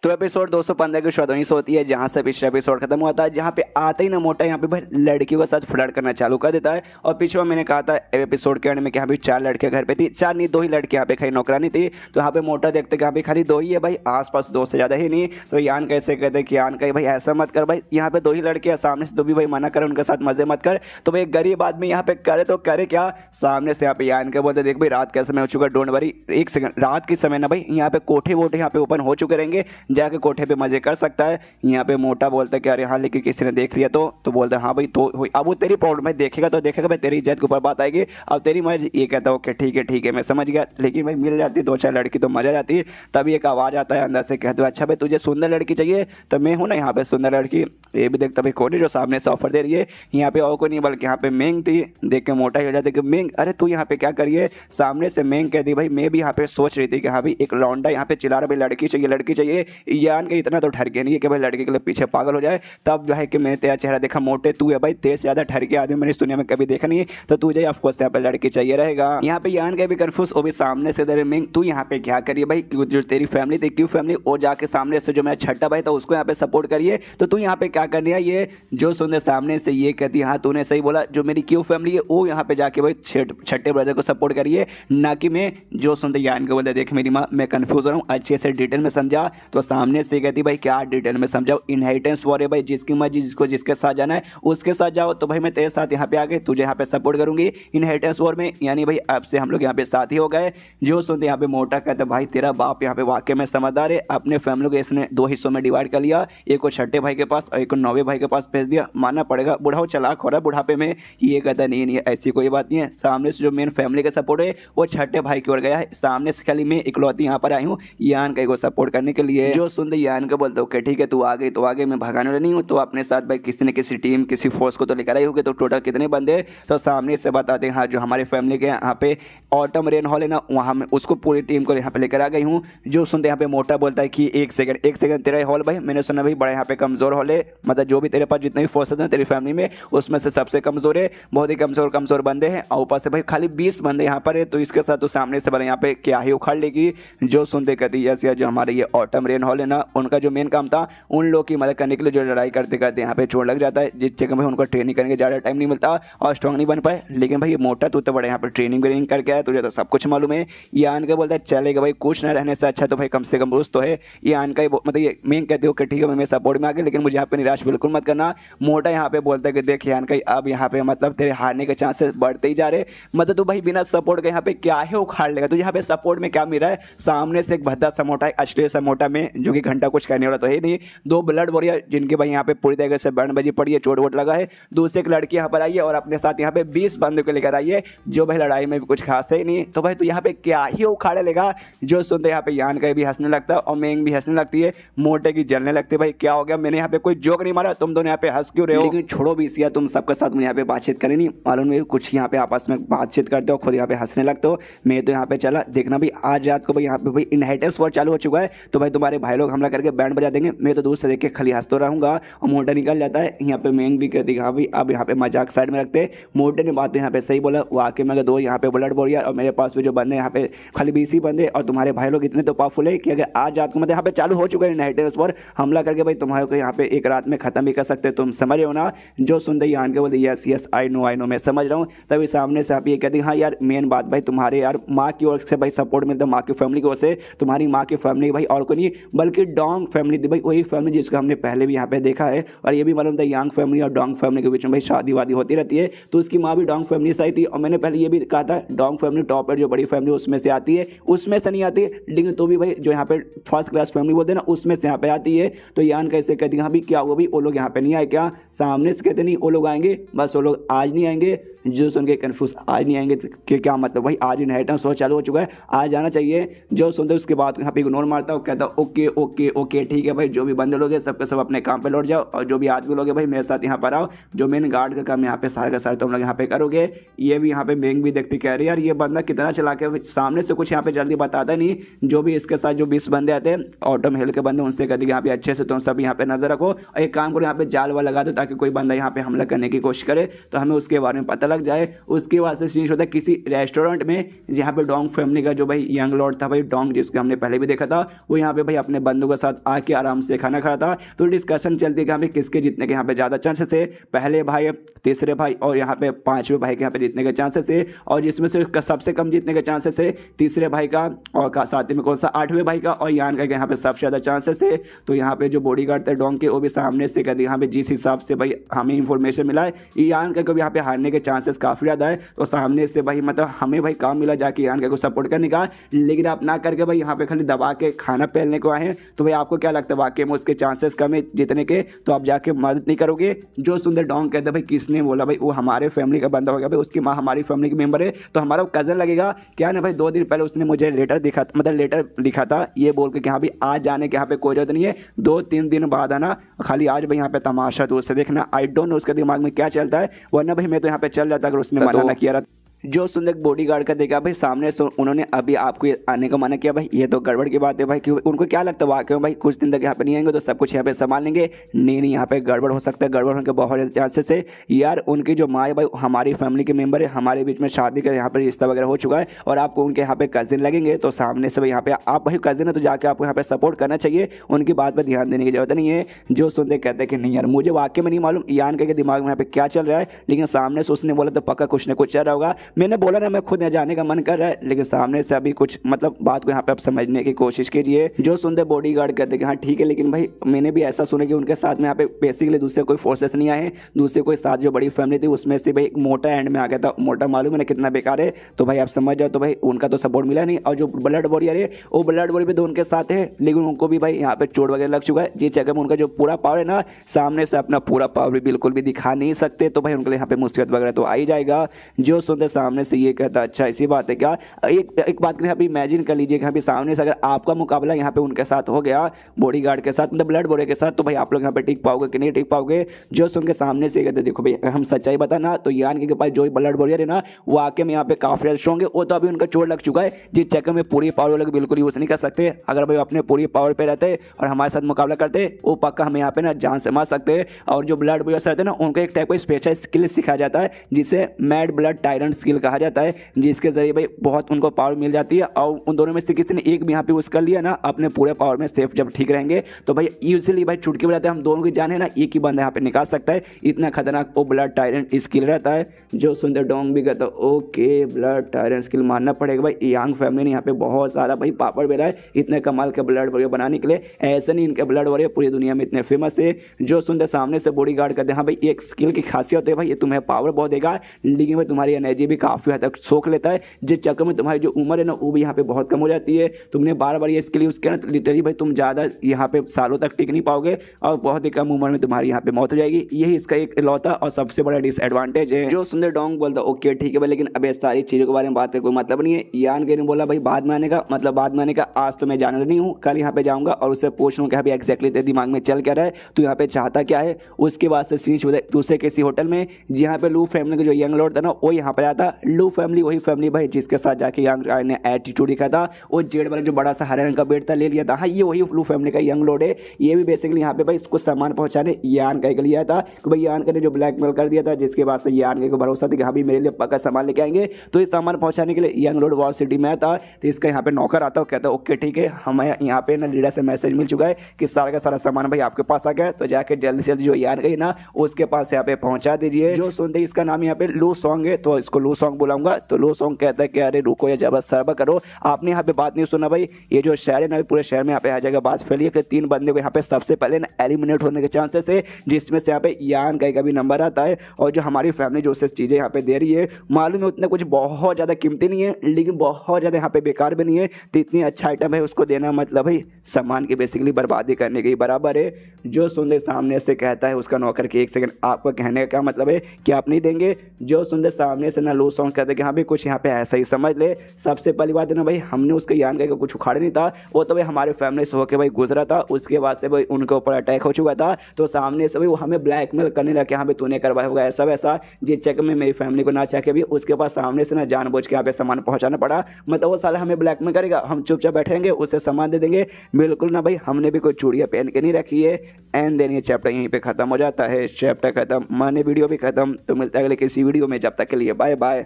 तो एपिसोड 215 की शुरुआत वहीं से होती है जहां से पिछला एपिसोड खत्म हुआ था, जहां पे आते ही ना मोटा यहाँ पे भाई लड़कियों के साथ फ्लर्ट करना चालू कर देता है। और पीछे मैंने कहा था एपिसोड के एंड में कि यहाँ पे 4 लड़कियां घर पे थी, 4 नहीं 2 ही लड़कियां यहाँ पे खाली नौकरानी थी। तो यहाँ पे मोटा देखते कि यहाँ पे खाली 2 ही है भाई, आसपास 2 से ज़्यादा ही नहीं। तो यान कैसे कहते कि यान कहे भाई ऐसा मत कर भाई, यहाँ पे 2 ही लड़कियां सामने से, तो भी भाई मना कर, उनके साथ मजे मत कर। तो भाई गरीब आदमी यहाँ पे करे तो करे क्या, सामने से यहाँ पे यान के बोलते देख भाई रात का समय हो चुका, डोंट वरी, एक सेकंड, रात के समय ना भाई यहाँ पे कोठे वोठे यहाँ पे ओपन हो चुके रहेंगे, जाके कोठे पे मजे कर सकता है। यहाँ पे मोटा बोलता है कि अरे हाँ लेकिन किसी ने देख लिया तो बोलता है हाँ भाई, तो अब वो तेरी प्रॉब्लम है, देखेगा तो देखेगा भाई, तेरी इज्जत के ऊपर बात आएगी। अब तेरी मर्जी, ये कहता है ओके ठीक है मैं समझ गया। लेकिन भाई मिल जाती 2-4 लड़की तो मजा जाती। तभी एक आवाज़ आता है अंदर से, कहते हो अच्छा भाई तुझे सुंदर लड़की चाहिए, तो मैं हूँ ना यहाँ पे सुंदर लड़की। ये भी देखता भाई कौन है जो सामने से ऑफर दे रही है, यहाँ पे और कोई नहीं बल्कि यहाँ पे मेंग थी। देख के मोटा हो जाता है कि मेंग अरे तू यहाँ पे क्या करिए। सामने से मेंग कह दी भाई मैं भी यहाँ पे सोच रही थी कि हाँ भाई एक लौंडा यहाँ पे चिल्ला रहा भाई लड़की चाहिए। यान के इतना तो ठर के नहीं है कि भाई लड़के के लिए पीछे पागल हो जाए। तब जो है कि मैंने तेरा चेहरा देखा, मोटे तू है भाई, तेरे से ज़्यादा ठर के आदमी मैंने इस दुनिया में कभी देखा नहीं है, तो तुझे ऑफकोर्स यहाँ पे लड़की चाहिए रहेगा। यहाँ पे यान के भी कन्फ्यूज, वो भी सामने से दे मिंग तू यहाँ पे क्या करिए भाई, जो तेरी फैमिली थी क्यों फैमिली, और जाके सामने से जो मेरा छठा भाई था उसको यहाँ पे सपोर्ट करिए, तो तू यहाँ पे क्या करनी है। ये जो सुनने सामने से ये कहती हाँ तूने सही बोला, जो मेरी क्यों फैमिली है वो यहाँ पे जाके भाई छठे ब्रदर को सपोर्ट करिए, ना कि मैं। जो सुनते यान के बोलते देख मेरी माँ मैं कन्फ्यूज हो रहा हूँ, अच्छे से डिटेल में समझा। तो सामने से कहती भाई क्या डिटेल में समझाओ, इनहेरिटेंस वॉर है भाई, जिसकी मर्जी जिसको जिसके साथ जाना है उसके साथ जाओ। तो भाई मैं तेरे साथ यहाँ पे आ गए, तुझे यहाँ पे सपोर्ट करूंगी इनहेरिटेंस वॉर में, यानी भाई अब से हम लोग यहाँ पे साथ ही हो गए। जो सुनते यहाँ पे मोटा कहता भाई तेरा बाप यहाँ पे वाकई में समझदार है, अपने फैमिली को इसने 2 हिस्सों में डिवाइड कर लिया, एक को छठे भाई के पास और एक को 9वें भाई के पास भेज दिया। मानना पड़ेगा बुढ़ाओ चलाक हो रहा है बुढ़ापे में। ये कहता नहीं ऐसी कोई बात नहीं है। सामने से जो मेन फैमिली का सपोर्ट है वो छठे भाई की ओर गया है, सामने से खाली मैं इकलौती यहाँ पर आई हूँ यान का को सपोर्ट करने के लिए। जो सुनते यान का बोलते ओके ठीक है तू आ गई तो आगे, मैं भगाने वाला नहीं हूँ, तो अपने साथ भाई किसी न किसी टीम किसी फोर्स को तो लेकर आई होगी। तो टोटल कितने बंदे, तो सामने से बताते हैं हाँ जो हमारे फैमिली के यहाँ पे ऑटम रेन हॉल है ना, वहाँ में उसको पूरी टीम को यहाँ पे लेकर आ गई हूँ। जो सुनते यहाँ पे मोटा बोलता है कि एक सेकंड तेरा हॉल भाई मैंने सुना भाई बड़ा यहाँ पे कमजोर हॉल है, मतलब जो भी तेरे पास जितने भी फोर्सेस हैं तेरी फैमिली में उसमें से सबसे कमजोर है, बहुत ही कमजोर बंदे हैं, और ऊपर से भाई खाली 20 बंदे यहाँ पर है, तो इसके साथ तो सामने से बड़ा यहाँ पे क्या ही उखाड़ लेगी। जो सुनते कहती है जो हमारे ये ऑटम रेन हॉल है ना, उनका जो मेन काम था उन लोग की मदद करने के लिए, जो लड़ाई करते करते यहाँ पे चोट लग जाता है, जिस जगह में उनको ट्रेनिंग करने के ज़्यादा टाइम नहीं मिलता और स्ट्रॉन्ग नहीं बन पाए। लेकिन भाई ये मोटा तू तो बड़े यहाँ पे ट्रेनिंग व्रेनिंग करके आया, तुझे तो सब कुछ मालूम है। ये आन के बोलता है चलेगा भाई, कुछ ना रहने से अच्छा तो भाई कम से कम दोस्त तो है। ये आन का मतलब ये मेन कहते हो कि ठीक है मैं सपोर्ट में आ गया, लेकिन मुझे यहाँ पे निराश बिल्कुल मत करना। मोटा यहाँ पे बोलता है कि देख यान का अब यहाँ पे मतलब तेरे हारने के चांसेस बढ़ते ही जा रहे, मतलब तू भाई बिना सपोर्ट के यहाँ पे क्या है उखाड़ लेगा, तो यहाँ पे सपोर्ट में क्या मिल रहा है। सामने से एक भद्दा सा मोटा अश्लील सा मोटा में जो कि घंटा कुछ कहने वाला तो है नहीं, 2 ब्लड वॉरियर जिनके भाई यहाँ पे पूरी तरीके से बैंड बजी पड़ी है, चोट वोट लगा है। दूसरे एक लड़की यहाँ पर आई है और अपने साथ यहाँ पे 20 बंदों को लेकर आई है, जो भाई लड़ाई में भी कुछ खास है ही नहीं, तो भाई तू यहाँ पे क्या ही उखाड़े लेगा। जो सुनते यहाँ पे यान का भी हंसने लगता है और मेंग भी हंसने लगती है, मोटे की जलने लगती है भाई क्या हो गया, मैंने यहाँ पे कोई जोक नहीं मारा, तुम दोनों यहाँ पे हंस क्यों रहे हो। लेकिन छोड़ो भी इसिया, तुम सबके साथ मुझे यहाँ पे बातचीत करें नहीं मालूम है, कुछ यहाँ पे आपस में बातचीत करते हो, खुद यहाँ पे हंसने लगते हो। मैं तो यहाँ पे चला देखना भाई आज रात को भाई यहाँ पे भाई इनहेरिटेंस वॉर चालू हो चुका है, तो भाई तुम्हारे भाई लोग हमला करके बैंड बजा देंगे, मैं तो दूर से देख के खाली हंसता रहूंगा। और मोटा निकल जाता है। यहाँ पे मेंग भी कहती हाँ भाई अब यहाँ पे मजाक साइड में रखते। मोटे ने बात यहाँ पे सही बोला, वाकई में 2 यहाँ पे ब्लड वॉरियर और मेरे पास भी जो बंदे यहाँ पे खाली 20 ही बंदे, और तुम्हारे भाई लोग इतने तो पावरफुल है कि अगर आज रात को मतलब यहाँ पे चालू हो चुका है इनहेरिटेंस वॉर, हमला करके भाई तुम्हारे को यहाँ पे एक रात में खत्म भी कर सकते, तुम समझ रहे हो ना। जो सुनते ही आन के बोलते यस आई नो मैं समझ रहा हूँ। तभी सामने से आप ये कहती हाँ यार मेन बात भाई तुम्हारे यार माँ की ओर से भाई सपोर्ट मिलता है, माँ की फैमिली की ओर से, तुम्हारी माँ की फैमिली भाई और कोई नहीं बल्कि डोंग फैमिली थी भाई, वही फैमिली जिसको हमने पहले भी यहाँ पे देखा है। और ये भी मालूम था यांग फैमिली और डोंग फैमिली के बीच में भाई शादी वादी होती रहती है, तो उसकी माँ भी डोंग फैमिली से आई थी। और मैंने पहले ये भी कहा था डोंग फैमिली टॉप पर जो बड़ी फैमिली उसमें से आती है, उसमें से नहीं आती है, लेकिन तो भी भाई जो यहाँ पे फर्स्ट क्लास फैमिली बोलते हैं ना उसमें से यहाँ पे आती है। तो यान कैसे कहती है हाँ भी क्या हुआ भी वो लोग यहाँ पे नहीं आए क्या, सामने से कहते नहीं वो लोग आएंगे, बस वो लोग आज नहीं आएंगे। जो सुन के कन्फ्यूज आज नहीं आएंगे कि क्या मतलब भाई आज इनहेरिटेंस वॉर चालू हो चुका है, आज आना चाहिए। जो सुनते उसके बाद यहाँ पे इग्नोर मारता है, कहता ओके ओके ओके ठीक है भाई, जो भी बंदे लोग हैं सबके सब अपने काम पे लौट जाओ, और जो भी आदमी लोग हैं भाई मेरे साथ यहाँ पर आओ, जो मेन गार्ड का काम यहाँ पे सारे का सारे तुम लोग यहाँ पे करोगे। ये भी यहाँ पे मेंग भी देखती कह रही यार ये बंदा कितना चला के सामने से कुछ यहाँ पे जल्दी बताता नहीं। जो भी इसके साथ जो 20 बंदे आते हैं ऑटम हेल के बंदे, उनसे कहती यहाँ पे अच्छे से तुम सब यहाँ पे नजर रखो, और एक काम करो यहाँ पे जाल वाल लगा दो ताकि कोई बंदा यहाँ पे हमला करने की कोशिश करे तो हमें उसके बारे में पता लग लग जाए। उसके बाद से सीन होता है किसी रेस्टोरेंट में, जहाँ पे डोंग फैमिली का जो भाई यंग लॉर्ड था भाई डोंग, जिसको हमने पहले भी देखा था, वो यहाँ पे भाई अपने बंधु के साथ आके आराम से खाना खा रहा था। तो डिस्कशन चलती है कि यहाँ पे किसके जीतने के यहाँ पे ज़्यादा चांसेस है, पहले भाई, तीसरे भाई और यहाँ पे पांचवें भाई के यहाँ पे जीतने के चांसेस है। और जिसमें से उसका सबसे कम जीतने के चांसेस है तीसरे भाई का, और साथ में कौन सा आठवें भाई का, और यान का यहाँ पे सबसे ज़्यादा चांसेस है। तो यहाँ पे जो बॉडीगार्ड थे डोंग के, वो भी सामने से कहते यहाँ पे जिस हिसाब से भाई हमें इंफॉर्मेशन मिला है, यान का भी यहाँ पे हारने के चांसेस काफ़ी ज़्यादा है। तो सामने से भाई मतलब हमें भाई काम मिला जाके यान का को सपोर्ट करने का, लेकिन आप ना करके भाई यहाँ पे खाली दबा के खाना पहनने को आए हैं। तो भाई आपको क्या लगता है वाकई में उसके चांसेस कम है जीतने के, तो आप जाके मदद नहीं करोगे। जो सुंदर डोंग कहते भाई किसने बोला भाई वो हमारे फैमिली का बंदा होगा भाई, उसकी माँ हमारी फैमिली की मेंबर है, तो हमारा कज़न लगेगा क्या ना भाई। 2 दिन पहले उसने मुझे लेटर दिखा, मतलब लेटर लिखा था ये बोल के कि हाँ भाई आज जाने के यहाँ पे कोई जरूरत नहीं है, 2-3 दिन बाद आना, खाली आज भाई यहाँ पे तमाशा तो उससे देखना। आई डोंट नो उसके दिमाग में क्या चलता है, वरना भाई मैं तो यहाँ पे चल जाता अगर उसने मना ना किया रहा। जो सुंदर बॉडीगार्ड का देखा भाई सामने से उन्होंने अभी आपको आने का मना किया भाई, ये तो गड़बड़ की बात है भाई। क्यों उनको क्या लगता है वाकई में भाई कुछ दिन तक यहाँ पे नहीं आएंगे तो सब कुछ यहाँ पे संभाल लेंगे? नहीं, यहाँ पे गड़बड़ हो सकता है, गड़बड़ होने के बहुत ज़्यादा चांसेस है यार। उनकी जो माँ है भाई हमारी फैमिली के मेंबर है, हमारे बीच में शादी का यहाँ पर रिश्ता वगैरह हो चुका है, और आपको उनके यहाँ पे कजिन लगेंगे। तो सामने से भाई यहाँ पे आप भाई कजिन है तो जाके आपको यहाँ पे सपोर्ट करना चाहिए, उनकी बात पर ध्यान देने की जरूरत नहीं है। जो सुनते कहते हैं कि नहीं यार मुझे वाकई में नहीं मालूम यान के दिमाग में यहाँ पे क्या चल रहा है, लेकिन सामने से उसने बोला तो पक्का कुछ ना कुछ चल रहा होगा। मैंने बोला ना मैं खुद यहाँ जाने का मन कर रहा है, लेकिन सामने से अभी कुछ मतलब बात को यहाँ पे आप समझने की कोशिश कीजिए। जो सुनते बॉडीगार्ड कहते हैं कि हाँ ठीक है, लेकिन भाई मैंने भी ऐसा सुना कि उनके साथ में यहाँ पे बेसिकली दूसरे कोई फोर्सेस नहीं आए हैं, दूसरे कोई साथ जो बड़ी फैमिली थी उसमें से भाई एक मोटा एंड में आ गया था। मोटा मालूम है ना कितना बेकार है, तो भाई आप समझ जाओ। तो भाई उनका तो सपोर्ट मिला नहीं, और जो ब्लड वॉरियर है वो ब्लड वॉरियर भी तो उनके साथ है, लेकिन उनको भी भाई यहाँ पे चोट वगैरह लग चुका है, जिस जगह में उनका जो पूरा पावर है ना सामने से अपना पूरा पावर भी बिल्कुल भी दिखा नहीं सकते। तो भाई उनके लिए यहाँ पे मुसीबत वगैरह तो आ ही जाएगा। जो सुनते सामने से ये कहता अच्छा ऐसी बात है क्या। एक बात करें, अभी इमेजिन कर लीजिए कि अभी सामने से अगर आपका मुकाबला यहाँ पे उनके साथ हो गया, बॉडीगार्ड के साथ, मतलब ब्लड वॉरियर के साथ, तो भाई आप लोग यहाँ पे टिक पाओगे कि नहीं टिक पाओगे। जो सुन के सामने से कहते देखो भाई अगर हम सच्चाई बताना तो यान के पास जो ब्लड वॉरियर है ना वो आके में यहाँ पे काफी ज़्यादा स्ट्रॉन्ग है, वो तो अभी उनका चोट लग चुका है, जिस चक्कर में पूरी पावर लोग बिल्कुल यूज़ नहीं कर सकते। अगर भाई अपने पूरी पावर पे रहते और हमारे साथ मुकाबला करते वो पक्का हमें यहाँ पे ना जान से मार सकते। और जो ब्लड वॉरियर रहते हैं ना उनको एक टाइप का स्पेशल स्किल सिखाया जाता है जिसे मैड ब्लड टायरेंट स्किल कहा जाता है, जिसके जरिए भाई बहुत उनको पावर मिल जाती है। और उन दोनों में से किसी ने एक भी यहाँ पे यूज़ कर लिया ना अपने पूरे पावर में सेफ जब ठीक रहेंगे तो भाई यूजली भाई चुटकी बजाते हम दोनों की जान है ना एक ही बंदा यहाँ पे निकाल सकता है, इतना खतरनाक वो ब्लड टायरेंट स्किल रहता है। जो सुंदर डोंग भी कहता है ओके ब्लड टायरेंट स्किल मानना पड़ेगा भाई, यंग फैमिली ने यहाँ पे बहुत सारा भाई पापड़ बेला है इतने कमाल के ब्लड वॉरियर बनाने के लिए। ऐसे नहीं इनके ब्लड वॉरियर पूरी दुनिया में इतने फेमस है। जो सुंदर सामने से बॉडीगार्ड कहते हैं हाँ भाई एक स्किल की खासियत है भाई, ये तुम्हें पावर बहुत देगा, लेकिन भाई तुम्हारी एनर्जी भी काफ़ी हद तक सोख लेता है, जिस चक्कर में तुम्हारी जो उम्र है ना वो भी यहाँ पे बहुत कम हो जाती है। तुमने बार बार ये स्किल यूज़ किया ना तो लिटरली भाई तुम ज़्यादा यहाँ पे सालों तक टिक नहीं पाओगे, और बहुत ही कम उम्र में तुम्हारी यहाँ पे मौत हो जाएगी। यही इसका एक इकलौता और सबसे बड़ा डिसएडवांटेज है। जो सुंदर डोंग बोलता ओके ठीक है भाई, लेकिन अब सारी चीज़ों के बारे में बात करने कोई मतलब नहीं है। यान के ने बोला भाई बाद में आने का, मतलब बाद में आने का, आज तो मैं जाना नहीं हूँ, कल यहाँ पे जाऊँगा और उससे पूछ लूँ कि अभी एक्जैक्टली तेरे दिमाग में चल क्या रहा है, तू यहाँ पे चाहता क्या है। उसके बाद से सीन शुरू दूसरे किसी होटल में जहाँ पे लू फैमिली का जो यंग लॉर्ड था ना वो यहाँ पर आया था। लू फैमिली वही फैमिली भाई जिसके साथ जाके यंग ने एटीट्यूड दिखा था, वो जेड वाला जो बड़ा सा हरे रंग का बेड था ले लिया था। हाँ ये वही लू फैमिली का यंग लॉर्ड है। ये भी बेसिकली यहाँ पे भाई इसको सामान पहुंचाने यान का लिया था कि भाई यान का ने जो ब्लैकमेल कर दिया था, जिसके बाद से यान को भरोसा था कि हाँ भी मेरे लिए पक्का सामान लेके आएंगे। तो इस सामान पहुंचाने के लिए यंग लॉर्ड वॉर सिटी में था, तो इसका यहाँ पे नौकर आता है, कहता है ओके ठीक है हमें यहाँ पे ना लीडर से मैसेज मिल चुका है कि सारा का सारा सामान भाई आपके पास आ गया, तो जाके जल्दी से जल्दी जो यान गई ना उसके पास यहाँ पे पहुंचा दीजिए। जो सुनते इसका नाम यहाँ पे लू सॉन्ग है तो इसको लू सॉन्ग बुलाऊंगा। तो लू सॉन्ग कहता है कि अरे रुको या जब सर्व करो, आपने यहाँ पे बात नहीं सुना भाई, ये जो शहर है ना पूरे शहर में यहाँ पे आ जाएगा बात फैलिए कि 3 बंदे को यहाँ पे सबसे पहले ना एलिमिनेट होने के चांसेस है, जिसमें से यहाँ पे यान का भी नंबर आता है। और जो हमारी फैमिली जो से चीज़ें यहाँ पे दे रही है मालूम है उतना कुछ बहुत ज़्यादा कीमती नहीं है, लेकिन बहुत ज़्यादा यहाँ पे बेकार भी नहीं है। तो इतनी अच्छा आइटम है उसको देना मतलब भाई सामान की बेसिकली बर्बादी करने के बराबर है। जो सुंदर सामने से कहता है उसका नौकर के 1 सेकंड आपका कहने का क्या मतलब है कि आप नहीं देंगे। जो सुंदर सामने से ना लो लू सॉन्ग कहते कि हाँ भाई कुछ यहाँ पे ऐसा ही समझ ले। सबसे पहली बात है ना भाई, हमने उसके यान का कुछ उखाड़ा नहीं था, वो तो भाई हमारे फैमिली से होकर भाई गुजरा था। उसके बाद से भाई उनके ऊपर अटैक हो चुका था, तो सामने से भाई वो हमें ब्लैकमेल करने लगे, हाँ भाई तूने करवाया होगा ऐसा वैसा, जिस चक्कर में मेरी फैमिली को ना चाह के भी उसके पास सामने से ना जानबूझ के यहाँ पे सामान पहुंचाना पड़ा। मतलब वो साला हमें ब्लैकमेल करेगा, हम चुपचाप बैठेंगे, उससे सामान दे देंगे। बिल्कुल ना भाई, हमने भी कोई चूड़ियाँ पहन के नहीं रखी है। एंड देन ये चैप्टर यहीं पे खत्म हो जाता है। चैप्टर खत्म माने वीडियो भी खत्म। तो मिलता है अगले किसी वीडियो में, जब तक के लिए बाय बाय।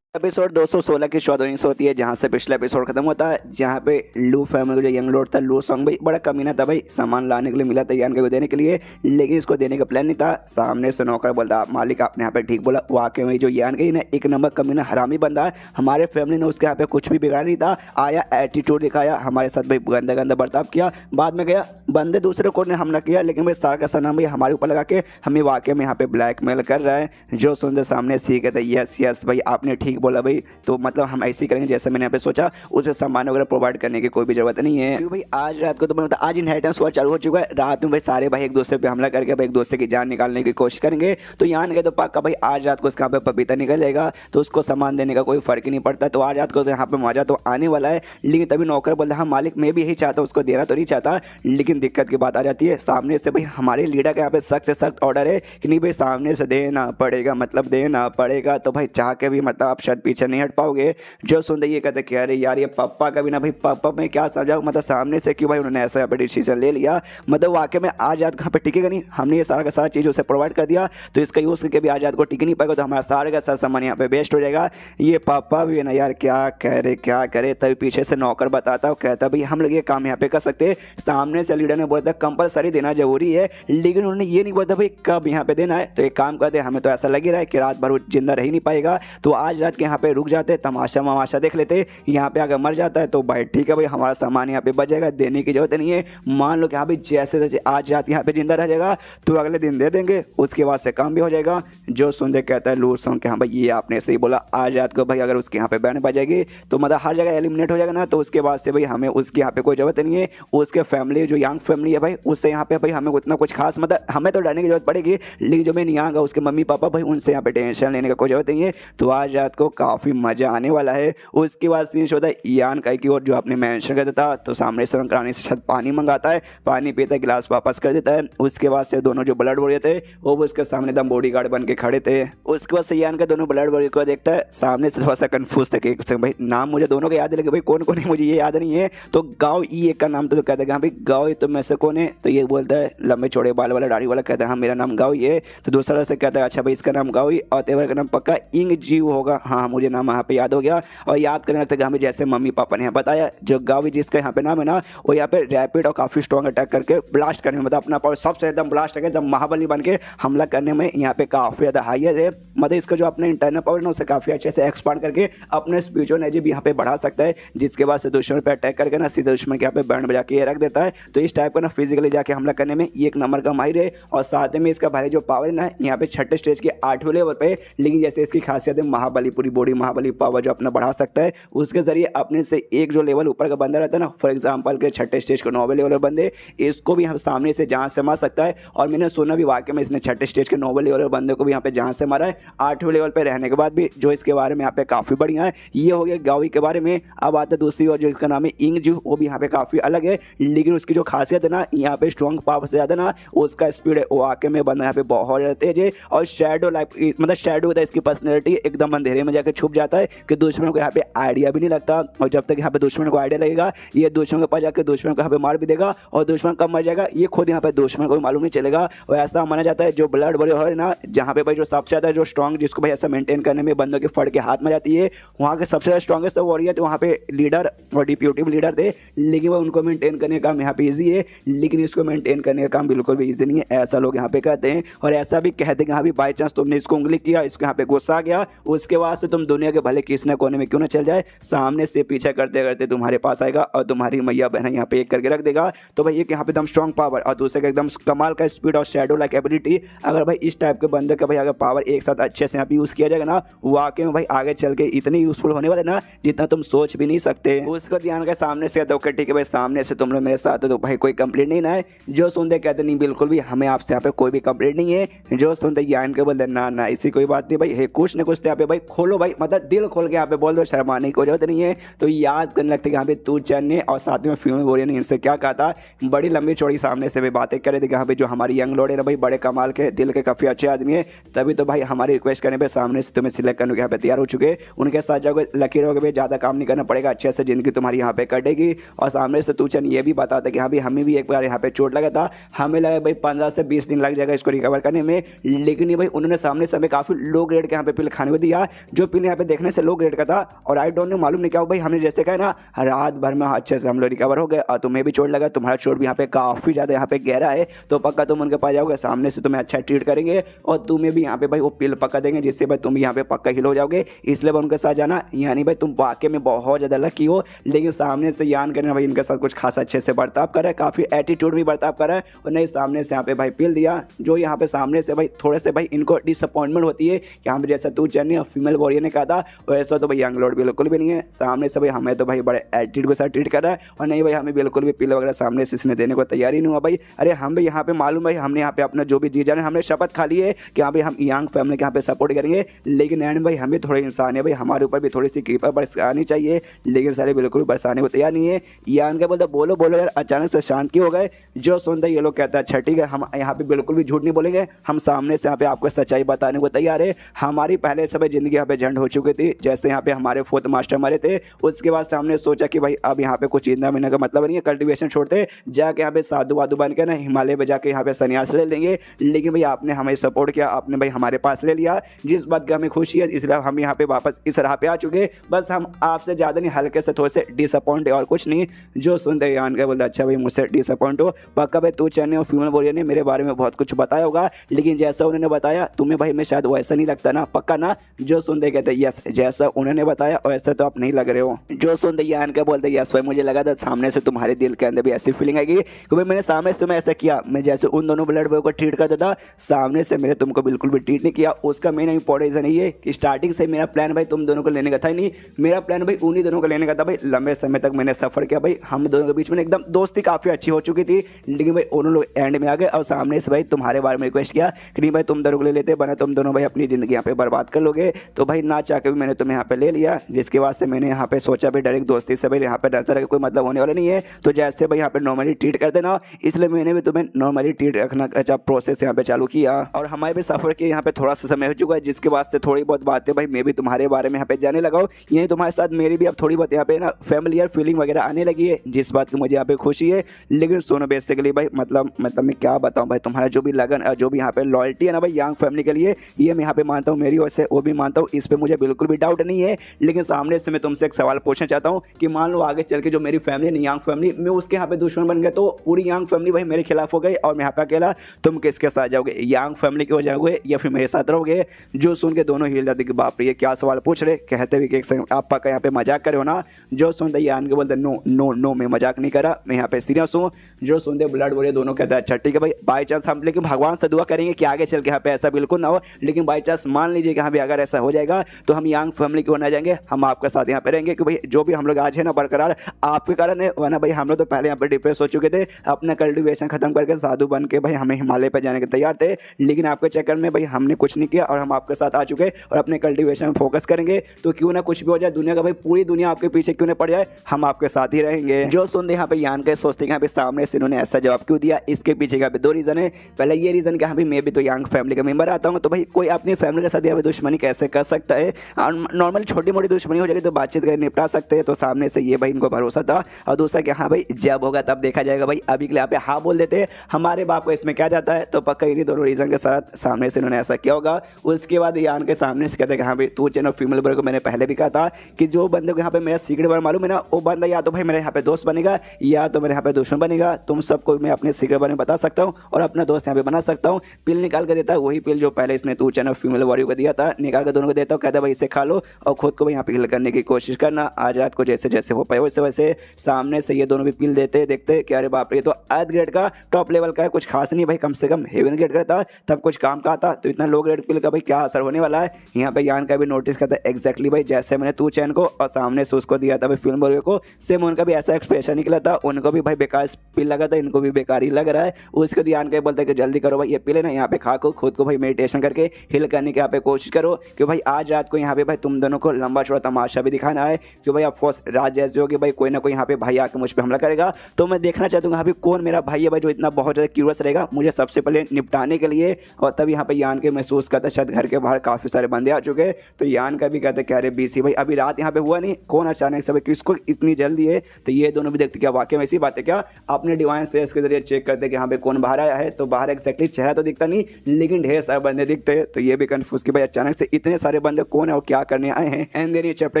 एपिसोड 216 की शोइंग्स होती है, जहाँ से पिछला एपिसोड खत्म होता है, जहाँ पे लू फैमिली जो यंग लॉर्ड था, लू सॉन्ग भाई बड़ा कमीना था भाई, सामान लाने के लिए मिला था यान को देने के लिए, लेकिन इसको देने का प्लान नहीं था। सामने से नौकर बोलता मालिक आपने यहाँ पे ठीक बोला, वाकई में जो यान गई ना एक नंबर कमीना हरामी बंदा है। हमारे फैमिली ने उसके यहाँ पे कुछ भी बिगाड़ा नहीं था, आया एटीट्यूड दिखाया हमारे साथ भाई, गंदा गंदा बर्ताव किया। बाद में गया बंदे दूसरे कोर्ट ने हमला किया, लेकिन भाई सारा का सारा भाई हमारे ऊपर लगा के हमें वाकई में यहाँ पे ब्लैकमेल कर रहा है। जो सुनते सामने सीखे थे यस यस भाई आपने ठीक बोला भाई, तो मतलब हम ऐसे ही करेंगे जैसे मैंने यहाँ पे सोचा, उसे सामान वगैरह प्रोवाइड करने की कोई भी जरूरत नहीं है। क्योंकि भाई आज रात को तो मतलब आज इनहेरिटेंस हुआ चालू हो चुका है। रात में भाई सारे भाई एक दूसरे पे हमला करके भाई एक दूसरे की जान निकालने की कोशिश करेंगे। तो यहाँ गए तो पक्का भाई आज रात को उसका यहाँ पे पपीता निकलेगा, तो उसको सामान देने का कोई फर्क ही नहीं पड़ता। तो आज रात को तो यहाँ पे मजा तो आने वाला है। लेकिन तभी नौकर बोल रहा मालिक मैं भी यही चाहता हूँ, उसको देना तो नहीं चाहता, लेकिन दिक्कत की बात आ जाती है सामने से भाई हमारे लीडर का यहाँ पे सख्त से सख्त ऑर्डर है कि नहीं भाई सामने से देना पड़ेगा, मतलब देना पड़ेगा। तो भाई चाह के भी मतलब आप शायद पीछे नहीं हट पाओगे। जो सुनते ये कहते कि अरे यार ये पापा का भी ना भाई, पापा मैं क्या समझाऊं, मतलब सामने से क्यों भाई उन्होंने ऐसा यहाँ पे डिसीजन ले लिया। मतलब वाकई में आज रात कहाँ पे टिकेगा नहीं, हमने ये सारा का सारा चीज़ उसे प्रोवाइड कर दिया, तो इसका यूज़ करके भी आज रात को टिक नहीं पाएगा, तो हमारा सारे का सारा सामान यहाँ पे वेस्ट हो जाएगा। ये पापा भी है ना यार क्या करे क्या करे। तभी पीछे से नौकर बताता, कहता भाई हम लोग ये काम यहाँ पे कर सकते। सामने से लीडर ने बोला कंपलसरी देना जरूरी है, लेकिन उन्होंने ये नहीं बोला भाई कब यहाँ पे देना है। तो एक काम करते, हमें तो ऐसा लग ही रहा है कि रात भर जिंदा रह ही नहीं पाएगा, तो आज रात के यहाँ पे रुक जाते, तमाशा वमाशा देख लेते। यहाँ पे अगर मर जाता है तो भाई ठीक है भाई, हमारा सामान यहाँ पे बच जाएगा, देने की जरूरत नहीं है। मान लो कि यहाँ पे जैसे जैसे आज रात यहाँ पे जिंदा रह जाएगा तो अगले दिन दे देंगे, उसके बाद से काम भी हो जाएगा। जो सुनते कहता है लूर सॉन्ग के हाँ भाई ये आपने सही बोला, आज रात को भाई अगर उसके यहाँ पे बैन बच जाएगी तो मतलब हर जगह एलिमिनेट हो जाएगा ना, तो उसके बाद से भाई हमें उसके यहाँ पे कोई जरूरत नहीं है। उसके फैमिली जो यंग फैमिली है भाई, उससे यहाँ पे भाई हमें उतना कुछ खास मतलब हमें तो डरने की जरूरत पड़ेगी, लेकिन जो मैं नहीं आऊँगा उसके मम्मी पापा भाई उनसे यहाँ पे टेंशन लेने का कोई जरूरत नहीं है। तो आज रात को काफ़ी मजा आने वाला है। उसके बाद सीन होता है यान का की ओर जो आपने मेंशन कर देता, तो सामने से रानी से शायद पानी मंगाता है, पानी पीता है, गिलास वापस कर देता है। उसके बाद से दोनों जो ब्लड बॉडी थे वो उसके सामने एकदम बॉडीगार्ड बन के खड़े थे। उसके बाद से यान का दोनों ब्लड बॉडी को देखता है, सामने से थोड़ा सा कंफ्यूज था कि भाई नाम मुझे दोनों का याद है, लेकिन भाई कौन कौन है मुझे ये याद नहीं है। तो गाँव ई एक का नाम तो कहता है हाँ भाई गाँव तो में से कौन है, तो ये बोलता है लंबे चौड़े बाल वाला दाढ़ी वाला, कहता है हाँ मेरा नाम गाँव है। तो दूसरा से कहता है अच्छा भाई इसका नाम गाँव और तेवर का नाम पक्का इंग जीव होगा, हाँ मुझे नाम यहाँ पे याद हो गया। और याद करने लगता है हमें जैसे मम्मी पापा ने बताया, जो गावी जिसका यहाँ पे नाम है ना वो यहाँ पे रैपिड और काफी स्ट्रॉन्ग अटैक करके ब्लास्ट करने में मतलब अपना पावर सबसे एकदम ब्लास्ट करके एकदम महाबली बन के हमला करने में यहाँ पे काफी ज्यादा हाईएस्ट है। मतलब इसका जो अपने इंटरनल पावर ना उसे काफी अच्छे से एक्सपांड करके अपने स्पीचुअल एनर्जी भी यहाँ पे बढ़ा सकता है, जिसके बाद से दुश्मन पे अटैक करके ना सीधे दुश्मन के यहाँ पे बैंड बजा के ये रख देता है। तो इस टाइप का ना फिजिकली जाके हमला करने में ये एक नंबर का माहिर है। और साथ में इसका भाई जो पावर है ना यहाँ पे छठे स्टेज के 8वें लेवल पे, लेकिन जैसे इसकी खासियत है महाबली पूरी बॉडी महाबली पावर जो अपना बढ़ा सकता है, उसके जरिए अपने से एक जो लेवल ऊपर का बंदा रहता है ना, फॉर एग्जांपल के छठे स्टेज के 9वें लेवल बंदे, इसको भी हम सामने से जान से मार सकता है। और मैंने सुना भी वाकई में इसने छठे स्टेज के 9वें लेवल बंदे को भी यहाँ पे जान से मारा है 8वें लेवल पे रहने के बाद भी, जो इसके बारे में यहाँ पे काफ़ी बढ़िया है। ये हो गया गावी के बारे में। अब आता है दूसरी और जो इसका नाम है इंगजू, वो भी यहाँ पे काफ़ी अलग है, लेकिन उसकी जो खासियत है ना यहाँ पे स्ट्रॉन्ग पावर से ज़्यादा ना उसका स्पीड है, वो वाकई में बंदा यहाँ पे बहुत ज़्यादा तेज है। और शेडो लाइफ मतलब शेडो होता है इसकी पर्सनैलिटी, एकदम अंधेरे में जाकर छुप जाता है कि दुश्मन को यहाँ पे आइडिया भी नहीं लगता। और जब तक यहाँ पे दुश्मन को आइडिया लगेगा ये दुश्मन के पास जाकर दुश्मन को यहाँ पे मार भी देगा, और दुश्मन कब मर जाएगा ये खुद यहाँ पे दुश्मन को भी मालूम नहीं चलेगा। और ऐसा माना जाता है जो ब्लड बड़े हो ना, जहाँ पे भाई जो सबसे ज़्यादा जो स्ट्रॉन्ग जिसको भाई ऐसा मेंटेन करने में बंदों के फड़ के हाथ में जाती है, वहाँ के सबसे ज़्यादा स्ट्रॉन्गेस्ट तो वॉरियर थे वहाँ पे लीडर और डिप्यूटी लीडर थे, लेकिन वो उनको मेंटेन करने का काम यहाँ पे ईजी है, लेकिन इसको मेंटेन करने का काम बिल्कुल भी ईजी नहीं है, ऐसा लोग यहाँ पे कहते हैं। और ऐसा भी कहते हैं कि हाँ भी बाई चांस तुमने इसको उंगली किया, इसको यहाँ पे गुस्सा आ गया, उसके बाद से तुम दुनिया के भले किसी न कोने में क्यों ना चल जाए, सामने से पीछा करते करते तुम्हारे पास आएगा और तुम्हारी मैया बहन यहाँ पे एक करके रख देगा। तो भाई एक यहाँ पे एकदम स्ट्रॉन्ग पावर और दूसरे का एकदम कमाल का स्पीड और शेडो लाइक एबिलिटी। अगर भाई इस टाइप के बंदे का भाई अगर पावर एक साथ अच्छे से यहाँ पे यूज़ किया जाएगा ना, वाकई में भाई आगे चल के इतनी यूजफुल होने वाले ना जितना तुम सोच भी नहीं सकते। उसको ध्यान का सामने से कहते हो ठीक है भाई सामने से तुम लोग मेरे साथ हो तो भाई कोई कंप्लेंट नहीं ना है। जो सुनते कहते नहीं बिल्कुल भी हमें आपसे यहाँ पे कोई भी कंप्लेंट नहीं है। जो सुनते ज्ञान के बोलते ना ना ऐसी कोई बात नहीं भाई, कुछ न कुछ यहाँ पे भाई खोल बोलो भाई, मतलब दिल खोल के यहाँ पे बोल दो, शर्माने की जरूरत नहीं है। तो याद करने लगते कि यहाँ पे तू चैन ने और साथ में फीमेल वॉरियर ने इनसे क्या कहा था। बड़ी लंबी चौड़ी सामने से भी बातें कर रहे थे कि यहाँ पे जो हमारी यंग लॉर्ड है ना भाई, बड़े कमाल के दिल के काफ़ी अच्छे आदमी है, तभी तो भाई हमारी रिक्वेस्ट करने पे सामने से तुम्हें सिलेक्ट करने के यहाँ पे तैयार हो चुके। उनके साथ जाओगे, लकी रहोगे भाई, ज़्यादा काम नहीं करना पड़ेगा, अच्छे से ज़िंदगी तुम्हारी यहाँ पे कटेगी। और सामने से तू चैन ये भी बताता कि हाँ भाई हमें भी एक बार यहाँ पे चोट लगा था, हमें लगा भाई 15 से 20 दिन लग जाएगा इसको रिकवर करने में, लेकिन भाई उन्होंने सामने से हमें काफ़ी लो ग्रेड के यहाँ पे पिल खाने को दिया, जो पिल यहाँ पे देखने से लो ग्रेड का था। और आई डोंट नो, मालूम नहीं क्या हो भाई, हमने जैसे कहा ना रात भर में अच्छे से हम लोग रिकवर हो गए। और तुम्हें भी चोट लगा, तुम्हारा चोट भी यहाँ पे काफ़ी ज़्यादा यहाँ पे गहरा है, तो पक्का तुम उनके पास जाओगे, सामने से तुम्हें अच्छा ट्रीट करेंगे और तुम्हें भी यहाँ पे भाई वो पिल पक्का देंगे, जिससे भाई तुम यहाँ पे पक्का हिल हो जाओगे। इसलिए उनके साथ जाना, यानी भाई तुम वाकई में बहुत ज़्यादा लकी हो। लेकिन सामने से यान करना भाई इनके साथ कुछ खास अच्छे से बर्ताव कर रहा है, काफ़ी एटीट्यूड भी बर्ताव कर रहा है, और नहीं सामने से यहाँ पे भाई पिल दिया, जो यहाँ पे सामने से भाई थोड़े से भाई इनको डिसअपॉइंटमेंट होती है। यहाँ पे जैसा तू चैन और फीमेल वॉरियर ने कहा था वैसा तो भाई यंग लॉर्ड बिल्कुल भी नहीं है। सामने से भाई हमें तो भाई बड़े एटीट्यूड के साथ ट्रीट कर रहा है, और नहीं भाई हमें बिल्कुल भी पिल वगैरह सामने से इसने देने को तैयार ही नहीं हुआ भाई। अरे हम भी यहाँ पे मालूम भाई, हमने यहाँ पे अपना जो भी जी जाने हमने शपथ खा ली है कि यहाँ पे हम यंग फैमिली के यहाँ पे सपोर्ट करेंगे, लेकिन एंड भाई हम भी थोड़े इंसान है भाई, हमारे ऊपर भी थोड़ी सी कृपा बरसानी चाहिए, लेकिन सारे बिल्कुल बरसाने को तैयार नहीं है। यान के बोलते बोलो बोलो यार, अचानक से शांत क्यों हो गए। जो सुनते ये लोग कहता है अच्छा ठीक है, हम यहाँ पे बिल्कुल भी झूठ नहीं बोलेंगे, हम सामने से यहाँ पे आपको सच्चाई बताने को तैयार है। हमारी पहले से भाई जिंदगी यहाँ पे झंड हो चुकी थी, जैसे यहाँ पे हमारे फोर्थ मास्टर मरे थे, उसके बाद हमने सोचा कि भाई अब यहाँ पे कुछ जिंदा मिलने का मतलब नहीं है, कल्टिवेशन छोड़ते जाके यहाँ पे साधु वाधु बन के ना हिमालय पे जाके यहाँ पे संन्यास ले लेंगे। लेकिन भाई आपने हमें सपोर्ट किया, आपने भाई हमारे पास ले लिया, जिस बात की हमें खुशी है, इसलिए हम यहाँ पे वापस इस राह पे आ चुके। बस हम आपसे ज़्यादा नहीं, हल्के से थोड़े से डिसअपॉइंट है और कुछ नहीं। जो सुनते यान के बोलते अच्छा भाई मुझसे डिसअपॉइंट हो, पक्का भाई तू चैन और फीमेल वॉरियर ने मेरे बारे में बहुत कुछ बताया होगा, लेकिन जैसा उन्होंने बताया तुम्हें भाई मैं शायद वैसा नहीं लगता ना, पक्का ना। जो सुनते कहते यस, जैसा उन्होंने बताया वैसा तो आप नहीं लग रहे हो। जो सुनते यान के बोलते यस भाई मुझे लगा था सामने से तुम्हारे दिल के अंदर भी ऐसी फीलिंग आएगी कि भाई मैंने सामने से तुम्हें ऐसा किया, मैं जैसे उन दोनों ब्लड बॉय को ट्रीट करता था, सामने से मैंने तुमको बिल्कुल भी ट्रीट नहीं किया। उसका मेन इंपॉर्टेंट रीजन ये कि स्टार्टिंग से मेरा प्लान भाई तुम दोनों को लेने का था ही नहीं, मेरा प्लान भाई उन्हीं दोनों को लेने का था भाई। लंबे समय तक मैंने सफर किया भाई, हम दोनों के बीच में एकदम दोस्ती काफ़ी अच्छी हो चुकी थी, लेकिन भाई उन लोग एंड में आ गए और सामने से भाई तुम्हारे बारे में रिक्वेस्ट किया कि नहीं भाई तुम दोनों को ले लेते, बना तुम दोनों भाई अपनी ज़िंदगी यहाँ पे बर्बाद कर लोगे। तो भाई ना चाह के भी मैंने तुम्हें यहाँ पे ले लिया, जिसके बाद से मैंने यहाँ पे सोचा भाई डायरेक्ट दोस्ती से भाई यहाँ पे नजर का कोई मतलब होने वाला नहीं है, तो जैसे भाई यहाँ पे नॉर्मली ट्रीट करते ना, इसलिए मैंने भी तुम्हें नॉर्मली ट्रीट रखना अच्छा प्रोसेस यहाँ पे चालू किया। और हमारे भी सफर के यहाँ पे थोड़ा सा समय हो चुका है, जिसके बाद से थोड़ी बहुत बातें भाई मैं भी तुम्हारे बारे में यहाँ पे जाने लगा हूँ, यही तुम्हारे साथ मेरी भी अब थोड़ी बहुत यहाँ पे ना फैमिलियर फीलिंग वगैरह आने लगी है, जिस बात की मुझे यहाँ पे खुशी है। लेकिन सुनो बेसिकली भाई मतलब मैं क्या बताऊँ भाई, तुम्हारा जो भी लगन जो भी यहाँ पे लॉयल्टी है ना भाई यंग फैमिली के लिए, ये मैं यहाँ पे मानता हूँ, मेरी ओर से वो भी मानता हूँ, इस पर मुझे बिल्कुल भी डाउट नहीं है। लेकिन सामने से मैं तुमसे एक सवाल पूछना चाहता हूँ कि मान लो आगे चल के जो मेरी फैमिली है यंग फैमिली, मैं उसके यहाँ पे दुश्मन बन गया, तो पूरी यंग फैमिली भाई मेरे खिलाफ हो गई और मैं यहाँ पे अकेला, तुम किसके साथ जाओगे, यंग फैमिली के हो जाओगे या फिर मेरे साथ रहोगे। जो सुन के दोनों हिल जाते कि बाप रे ये क्या सवाल पूछ रहे, कहते भी कि आप पक्का यहाँ पे मजाक करे हो ना। जो सुनते यान के बोलते नो नो नो मैं मजाक नहीं करा, मैं यहाँ पे सीरियस हूँ। जो सुनते ब्लड बोले दोनों कहते हैं अच्छा ठीक है भाई, बाई चांस हम लेकिन भगवान से दुआ करेंगे कि आगे चल के यहाँ पे ऐसा बिल्कुल ना हो, लेकिन बाई चांस मान लीजिए कि यहाँ पे अगर ऐसा हो जाएगा तो हम यंग फैमिली क्यों ना जाएंगे, हम आपके साथ यहाँ पे रहेंगे कि भाई जो भी हम लोग आज है ना बरकरार आपके कारण है, वरना भाई हम लोग तो पहले यहाँ पे डिप्रेस हो चुके थे, अपना कल्टिवेशन खत्म करके साधु बन के भाई हमें हिमालय पर जाने के तैयार थे, लेकिन आपके चक्कर में भाई हमने कुछ नहीं किया और हम आपके साथ आ चुके और अपने कल्टिवेशन में फोकस करेंगे। तो क्यों ना कुछ भी हो जाए दुनिया का भाई, पूरी दुनिया आपके पीछे क्यों ना पड़ जाए, हम आपके साथ ही रहेंगे। जो सुनते यहाँ पे यान के सोचते यहाँ पे सामने से इन्होंने ऐसा जवाब क्यों दिया, इसके पीछे यहाँ पे दो रीजन है। पहले ये रीजन कि हाँ भाई मैं भी तो यंग फैमिली का मेंबर आता हूँ, तो भाई कोई अपनी फैमिली के साथ यहाँ पे दुश्मनी कैसे कर सकता है, नॉर्मल छोटी मोटी दुश्मनी हो जाएगी तो बातचीत कर निपटा सकते हैं। तो सामने से ये भाई इनको भरोसा था, और दूसरा कि हाँ भाई जब होगा तब देखा जाएगा भाई, अभी के लिए यहाँ पे हाँ बोल देते, हमारे बाप को इसमें क्या जाता है। तो पक्का इन्हीं दोनों रीजन के साथ सामने से इन्होंने ऐसा किया होगा। उसके बाद यान के सामने से कहते हैं कि हाँ भाई तू चैन फीमेल ब्रो को मैंने पहले भी कहा था कि जो बंदे को यहाँ पे मेरा सीक्रेट बारे मालूम है ना, वो बंदा या तो भाई मेरे यहाँ पे दोस्त बनेगा या तो मेरे यहाँ पे दुश्मन बनेगा। तुम सबको मैं अपने सीक्रेट बारे में बता सकता हूँ और अपना दोस्त यहाँ पे बना सकता हूँ। पिल निकाल कर देता है, वही पिल जो पहले इसने तू चैन फीमेल वॉरियर को दिया था, निकाल कर दोनों को देता हूँ, कहता है भाई इसे खा लो और खुद को भाई यहाँ पे हिल करने की कोशिश करना, आज रात को जैसे जैसे हो पाए वैसे वैसे। सामने से ये दोनों भी पिल देते देखते कि अरे बाप रे ये तो अर्थ ग्रेड का टॉप लेवल का है, कुछ खास नहीं भाई, कम से कम हेवन ग्रेड का था तब कुछ काम का था, तो इतना लो ग्रेड पिल का भाई क्या असर होने वाला है। यहाँ पे यान का भी नोटिस करता है एग्जैक्टली भाई जैसे मैंने तू चैन को और सामने से उसको दिया था भाई फिल्म वॉरियर को, सेम उनका भी ऐसा एक्सप्रेशन निकला था, उनको भी भाई बेकार पिल लगा था, इनको भी बेकार ही लग रहा है। उसको ध्यान के बोलते कि जल्दी करो भाई ये पिल है ना यहाँ पे खा को खुद को भाई मेडिटेशन करके हिल करने की यहाँ पे कोशिश करो कि भाई आज रात को यहाँ पे भाई तुम दोनों को लंबा चौड़ा तमाशा भी दिखाना है कि भाई ऑफकोर्स रात जैसे होगी भाई कोई ना कोई यहाँ पे भाई आके मुझ पर हमला करेगा, तो मैं देखना चाहता हूँ यहाँ पे कौन मेरा भाई है भाई जो इतना बहुत ज़्यादा क्यूरियस रहेगा मुझे सबसे पहले निपटाने के लिए। और तब यहाँ पे यान के महसूस करता शायद घर के बाहर काफ़ी सारे बंदे आ चुके हैं, तो यान का भी कहते कह रहे बीसी भाई अभी रात यहाँ पे हुआ नहीं, कौन अचानक से भाई किसको इतनी जल्दी है। तो ये दोनों भी देखते क्या वाकई में ऐसी बात है क्या, अपने डिवाइन सेंस के जरिए चेक करते कि यहाँ पे कौन बाहर आया है, तो बाहर एक्जैक्टली चेहरा तो दिखता नहीं लेकिन ढेर सारे बंदे दिखते हैं। तो ये भी कंफ्यूज कि भाई अचानक से इतने सारे बंदे कौन है और क्या करने आए हैं। एंड देन ये चैप्टर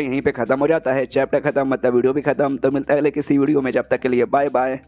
यहीं पे खत्म हो जाता है। चैप्टर खत्म मतलब वीडियो भी खत्म। तो मिलता है अगले किसी वीडियो में, जब तक के लिए बाय बाय।